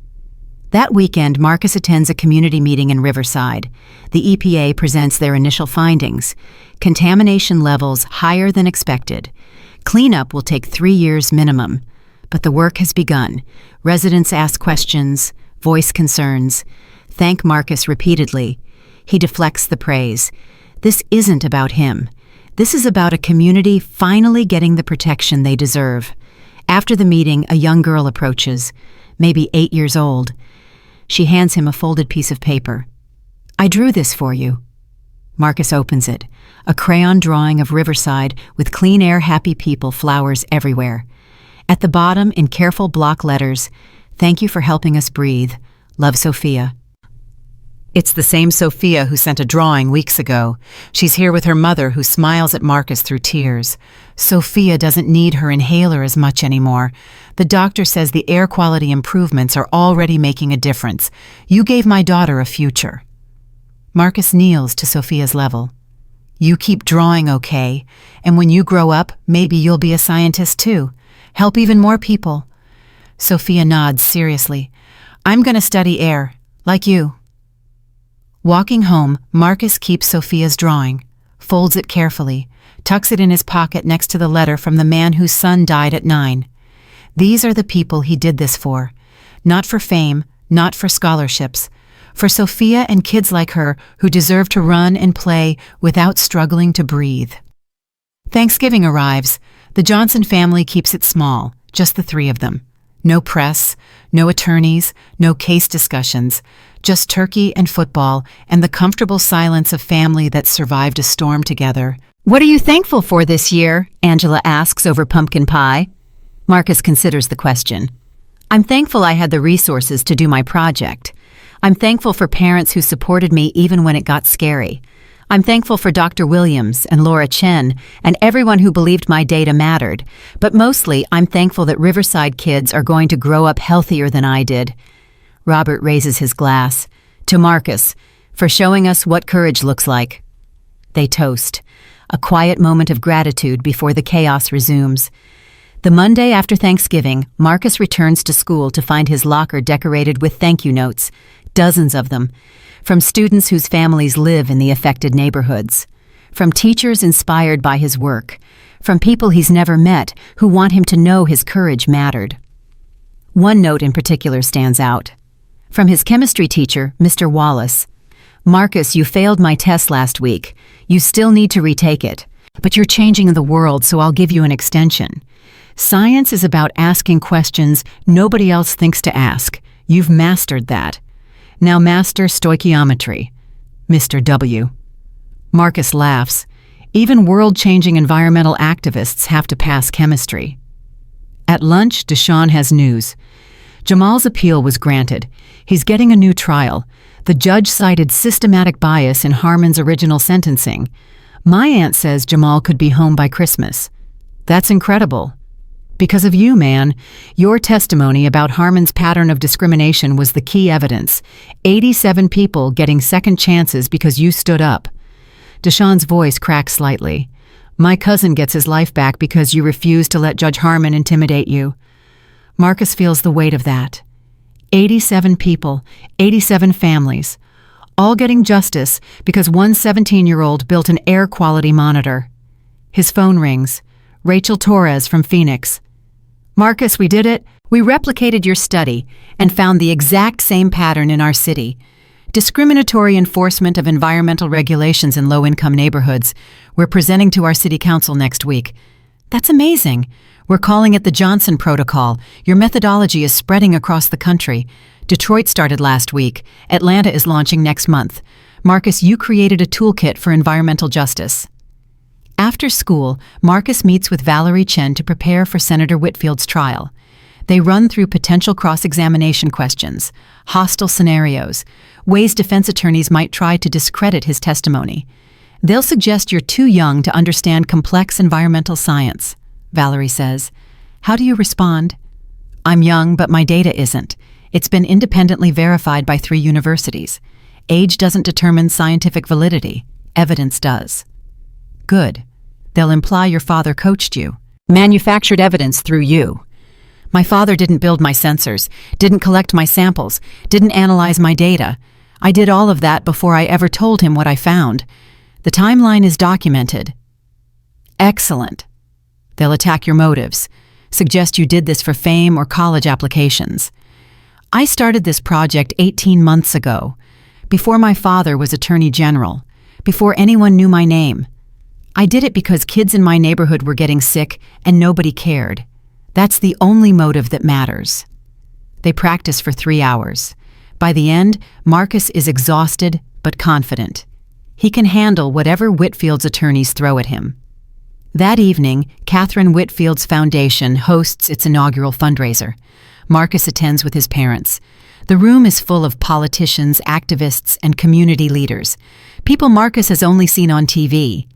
[SPEAKER 1] That weekend, Marcus attends a community meeting in Riverside. The EPA presents their initial findings. Contamination levels higher than expected. Cleanup will take 3 years minimum. But the work has begun. Residents ask questions, voice concerns, thank Marcus repeatedly. He deflects the praise. This isn't about him. This is about a community finally getting the protection they deserve. After the meeting, a young girl approaches, maybe 8 years old. She hands him a folded piece of paper. "I drew this for you." Marcus opens it, a crayon drawing of Riverside with clean air, happy people, flowers everywhere. At the bottom, in careful block letters, "Thank you for helping us breathe. Love, Sophia." It's the same Sophia who sent a drawing weeks ago. She's here with her mother, who smiles at Marcus through tears. Sophia doesn't need her inhaler as much anymore. The doctor says the air quality improvements are already making a difference. You gave my daughter a future. Marcus kneels to Sophia's level. You keep drawing, okay? And when you grow up, maybe you'll be a scientist too. Help even more people. Sophia nods seriously. I'm going to study air, like you. Walking home, Marcus keeps Sophia's drawing, folds it carefully, tucks it in his pocket next to the letter from the man whose son died at 9. These are the people he did this for. Not for fame, not for scholarships. For Sophia and kids like her who deserve to run and play without struggling to breathe. Thanksgiving arrives. The Johnson family keeps it small, just the 3 of them. No press, no attorneys, no case discussions, just turkey and football and the comfortable silence of family that survived a storm together. What are you thankful for this year? Angela asks over pumpkin pie. Marcus considers the question. I'm thankful I had the resources to do my project. I'm thankful for parents who supported me even when it got scary. I'm thankful for Dr. Williams and Laura Chen and everyone who believed my data mattered. But mostly, I'm thankful that Riverside kids are going to grow up healthier than I did. Robert raises his glass. To Marcus, for showing us what courage looks like. They toast. A quiet moment of gratitude before the chaos resumes. The Monday after Thanksgiving, Marcus returns to school to find his locker decorated with thank you notes, dozens of them, from students whose families live in the affected neighborhoods, from teachers inspired by his work, from people he's never met who want him to know his courage mattered. One note in particular stands out. From his chemistry teacher, Mr. Wallace. Marcus, you failed my test last week. You still need to retake it. But you're changing the world, so I'll give you an extension. Science is about asking questions nobody else thinks to ask. You've mastered that. Now master stoichiometry. Mr. W. Marcus laughs. Even world-changing environmental activists have to pass chemistry. At lunch, Deshawn has news. Jamal's appeal was granted. He's getting a new trial. The judge cited systematic bias in Harmon's original sentencing. My aunt says Jamal could be home by Christmas. That's incredible. Because of you, man. Your testimony about Harmon's pattern of discrimination was the key evidence. 87 people getting second chances because you stood up. Deshawn's voice cracks slightly. My cousin gets his life back because you refused to let Judge Harmon intimidate you. Marcus feels the weight of that. 87 people, 87 families, all getting justice because one 17-year-old built an air quality monitor. His phone rings. Rachel Torres from Phoenix. Marcus, we did it. We replicated your study and found the exact same pattern in our city. Discriminatory enforcement of environmental regulations in low-income neighborhoods. We're presenting to our city council next week. That's amazing. We're calling it the Johnson Protocol. Your methodology is spreading across the country. Detroit started last week. Atlanta is launching next month. Marcus, you created a toolkit for environmental justice. After school, Marcus meets with Valerie Chen to prepare for Senator Whitfield's trial. They run through potential cross-examination questions, hostile scenarios, ways defense attorneys might try to discredit his testimony. They'll suggest you're too young to understand complex environmental science, Valerie says. How do you respond? I'm young, but my data isn't. It's been independently verified by 3 universities. Age doesn't determine scientific validity. Evidence does. Good. They'll imply your father coached you, manufactured evidence through you. My father didn't build my sensors, didn't collect my samples, didn't analyze my data. I did all of that before I ever told him what I found. The timeline is documented. Excellent. They'll attack your motives, suggest you did this for fame or college applications. I started this project 18 months ago, before my father was Attorney General, before anyone knew my name. I did it because kids in my neighborhood were getting sick and nobody cared. That's the only motive that matters. They practice for 3 hours. By the end, Marcus is exhausted but confident. He can handle whatever Whitfield's attorneys throw at him. That evening, Catherine Whitfield's foundation hosts its inaugural fundraiser. Marcus attends with his parents. The room is full of politicians, activists, and community leaders. People Marcus has only seen on TV.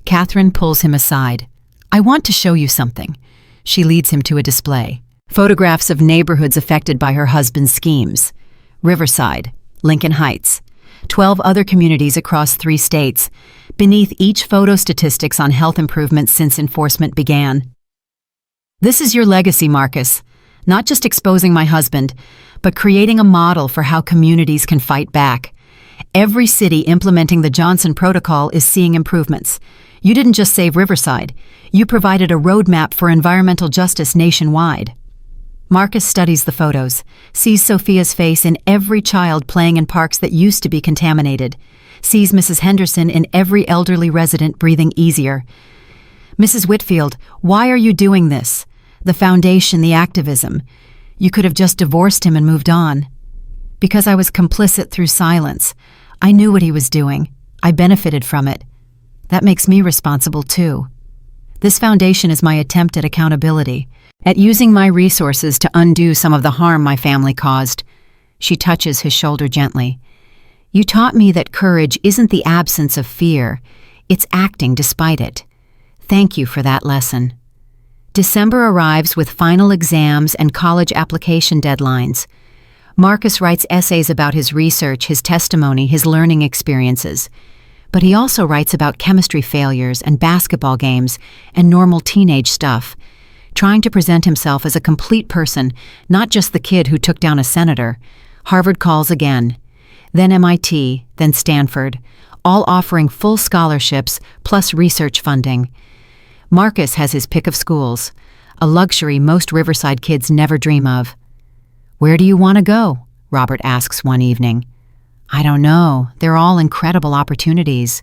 [SPEAKER 1] Catherine pulls him aside. "I want to show you something." She leads him to a display. Photographs of neighborhoods affected by her husband's schemes. Riverside, Lincoln Heights, 12 other communities across 3 states. Beneath each photo, statistics on health improvements since enforcement began. "This is your legacy, Marcus. Not just exposing my husband, but creating a model for how communities can fight back. Every city implementing the Johnson Protocol is seeing improvements. You didn't just save Riverside. You provided a roadmap for environmental justice nationwide." Marcus studies the photos, sees Sophia's face in every child playing in parks that used to be contaminated, sees Mrs. Henderson in every elderly resident breathing easier. "Mrs. Whitfield, why are you doing this? The foundation, the activism. You could have just divorced him and moved on." "Because I was complicit through silence. I knew what he was doing. I benefited from it. That makes me responsible too. This foundation is my attempt at accountability, at using my resources to undo some of the harm my family caused." She touches his shoulder gently. "You taught me that courage isn't the absence of fear, it's acting despite it. Thank you for that lesson." December arrives with final exams and college application deadlines. Marcus writes essays about his research, his testimony, his learning experiences. But he also writes about chemistry failures and basketball games and normal teenage stuff, trying to present himself as a complete person, not just the kid who took down a senator. Harvard calls again, then MIT, then Stanford, all offering full scholarships plus research funding. Marcus has his pick of schools, a luxury most Riverside kids never dream of. "Where do you want to go?" Robert asks one evening. "I don't know. They're all incredible opportunities."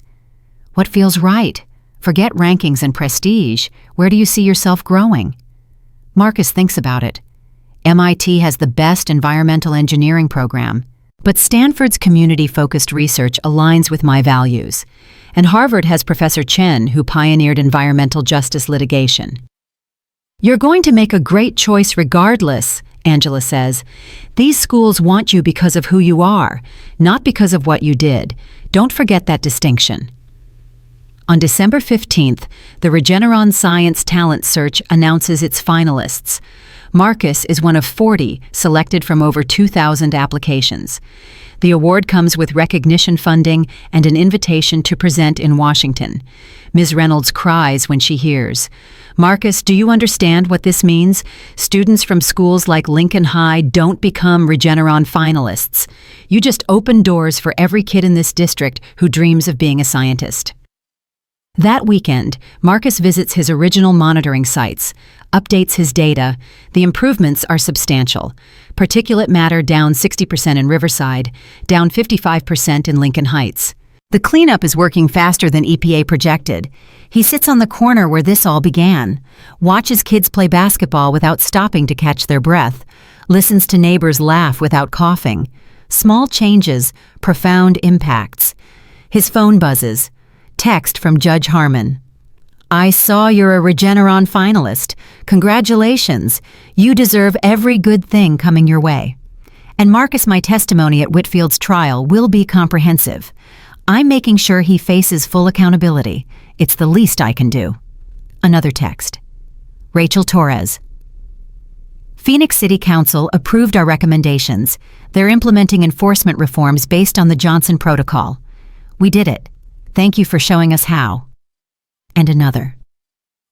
[SPEAKER 1] "What feels right? Forget rankings and prestige. Where do you see yourself growing?" Marcus thinks about it. MIT has the best environmental engineering program, but Stanford's community-focused research aligns with my values, and Harvard has Professor Chen, who pioneered environmental justice litigation. "You're going to make a great choice regardless," Angela says. "These schools want you because of who you are, not because of what you did. Don't forget that distinction." On December 15th, the Regeneron Science Talent Search announces its finalists. Marcus is one of 40 selected from over 2,000 applications. The award comes with recognition funding and an invitation to present in Washington. Ms. Reynolds cries when she hears. "Marcus, do you understand what this means? Students from schools like Lincoln High don't become Regeneron finalists. You just open doors for every kid in this district who dreams of being a scientist." That weekend, Marcus visits his original monitoring sites, updates his data. The improvements are substantial. Particulate matter down 60% in Riverside, down 55% in Lincoln Heights. The cleanup is working faster than EPA projected. He sits on the corner where this all began, watches kids play basketball without stopping to catch their breath, listens to neighbors laugh without coughing. Small changes, profound impacts. His phone buzzes. Text from Judge Harmon. "I saw you're a Regeneron finalist. Congratulations. You deserve every good thing coming your way. And Marcus, my testimony at Whitfield's trial will be comprehensive. I'm making sure he faces full accountability. It's the least I can do." Another text. Rachel Torres. "Phoenix City Council approved our recommendations. They're implementing enforcement reforms based on the Johnson Protocol. We did it. Thank you for showing us how." And another.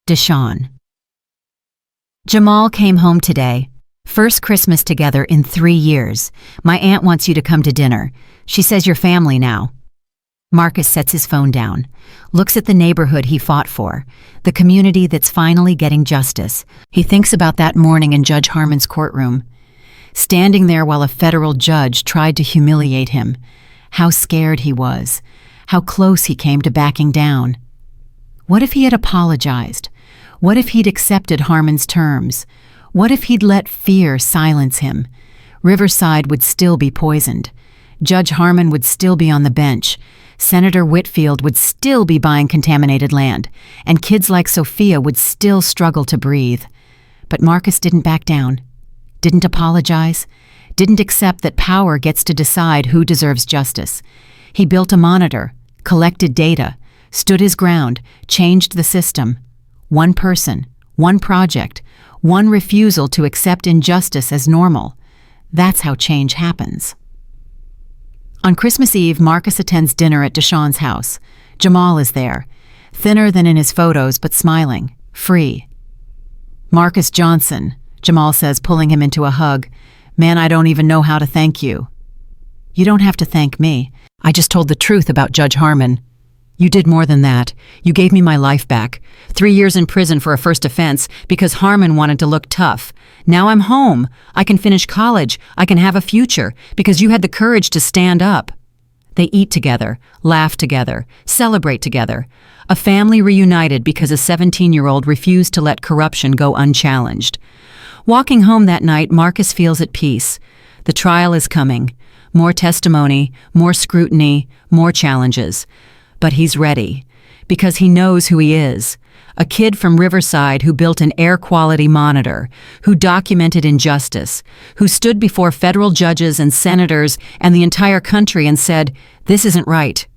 [SPEAKER 1] Deshawn. Jamal came home today. First Christmas together in 3 years. My aunt wants you to come to dinner. She says you're family now. Marcus sets his phone down, looks at the neighborhood he fought for, the community that's finally getting justice. He thinks about that morning in Judge Harmon's courtroom, standing there while a federal judge tried to humiliate him. How scared he was, how close he came to backing down. What if he had apologized? What if he'd accepted Harmon's terms? What if he'd let fear silence him? Riverside would still be poisoned. Judge Harmon would still be on the bench. Senator Whitfield would still be buying contaminated land, and kids like Sophia would still struggle to breathe. But Marcus didn't back down, didn't apologize, didn't accept that power gets to decide who deserves justice. He built a monitor, collected data, stood his ground, changed the system. One person, one project, one refusal to accept injustice as normal. That's how change happens. On Christmas Eve, Marcus attends dinner at Deshawn's house. Jamal is there, thinner than in his photos, but smiling, free. "Marcus Johnson," Jamal says, pulling him into a hug. "Man, I don't even know how to thank you." "You don't have to thank me. I just told the truth about Judge Harmon." "You did more than that. You gave me my life back. 3 years in prison for a first offense because Harmon wanted to look tough. Now I'm home. I can finish college. I can have a future because you had the courage to stand up." They eat together, laugh together, celebrate together. A family reunited because a 17-year-old refused to let corruption go unchallenged. Walking home that night, Marcus feels at peace. The trial is coming. More testimony, more scrutiny, more challenges. But he's ready, because he knows who he is. A kid from Riverside who built an air quality monitor, who documented injustice, who stood before federal judges and senators and the entire country and said, "This isn't right."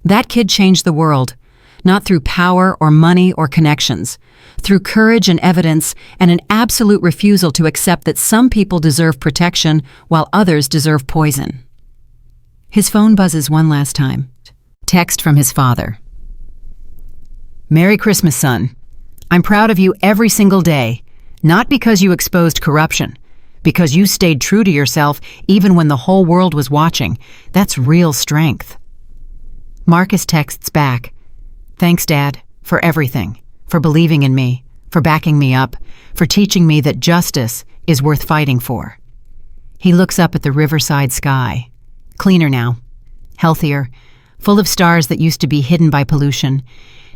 [SPEAKER 1] That kid changed the world, not through power or money or connections, through courage and evidence and an absolute refusal to accept that some people deserve protection while others deserve poison. His phone buzzes one last time. Text from his father. "Merry Christmas, son. I'm proud of you every single day, not because you exposed corruption, because you stayed true to yourself even when the whole world was watching. That's real strength." Marcus texts back, "Thanks, Dad, for everything, for believing in me, for backing me up, for teaching me that justice is worth fighting for." He looks up at the Riverside sky, cleaner now, healthier, full of stars that used to be hidden by pollution.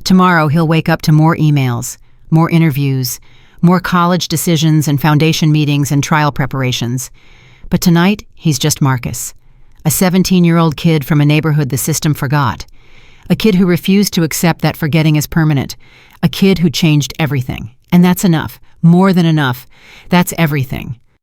[SPEAKER 1] Tomorrow he'll wake up to more emails, more interviews, more college decisions and foundation meetings and trial preparations. But tonight, he's just Marcus, a 17-year-old kid from a neighborhood the system forgot, a kid who refused to accept that forgetting is permanent, a kid who changed everything. And that's enough, more than enough. That's everything.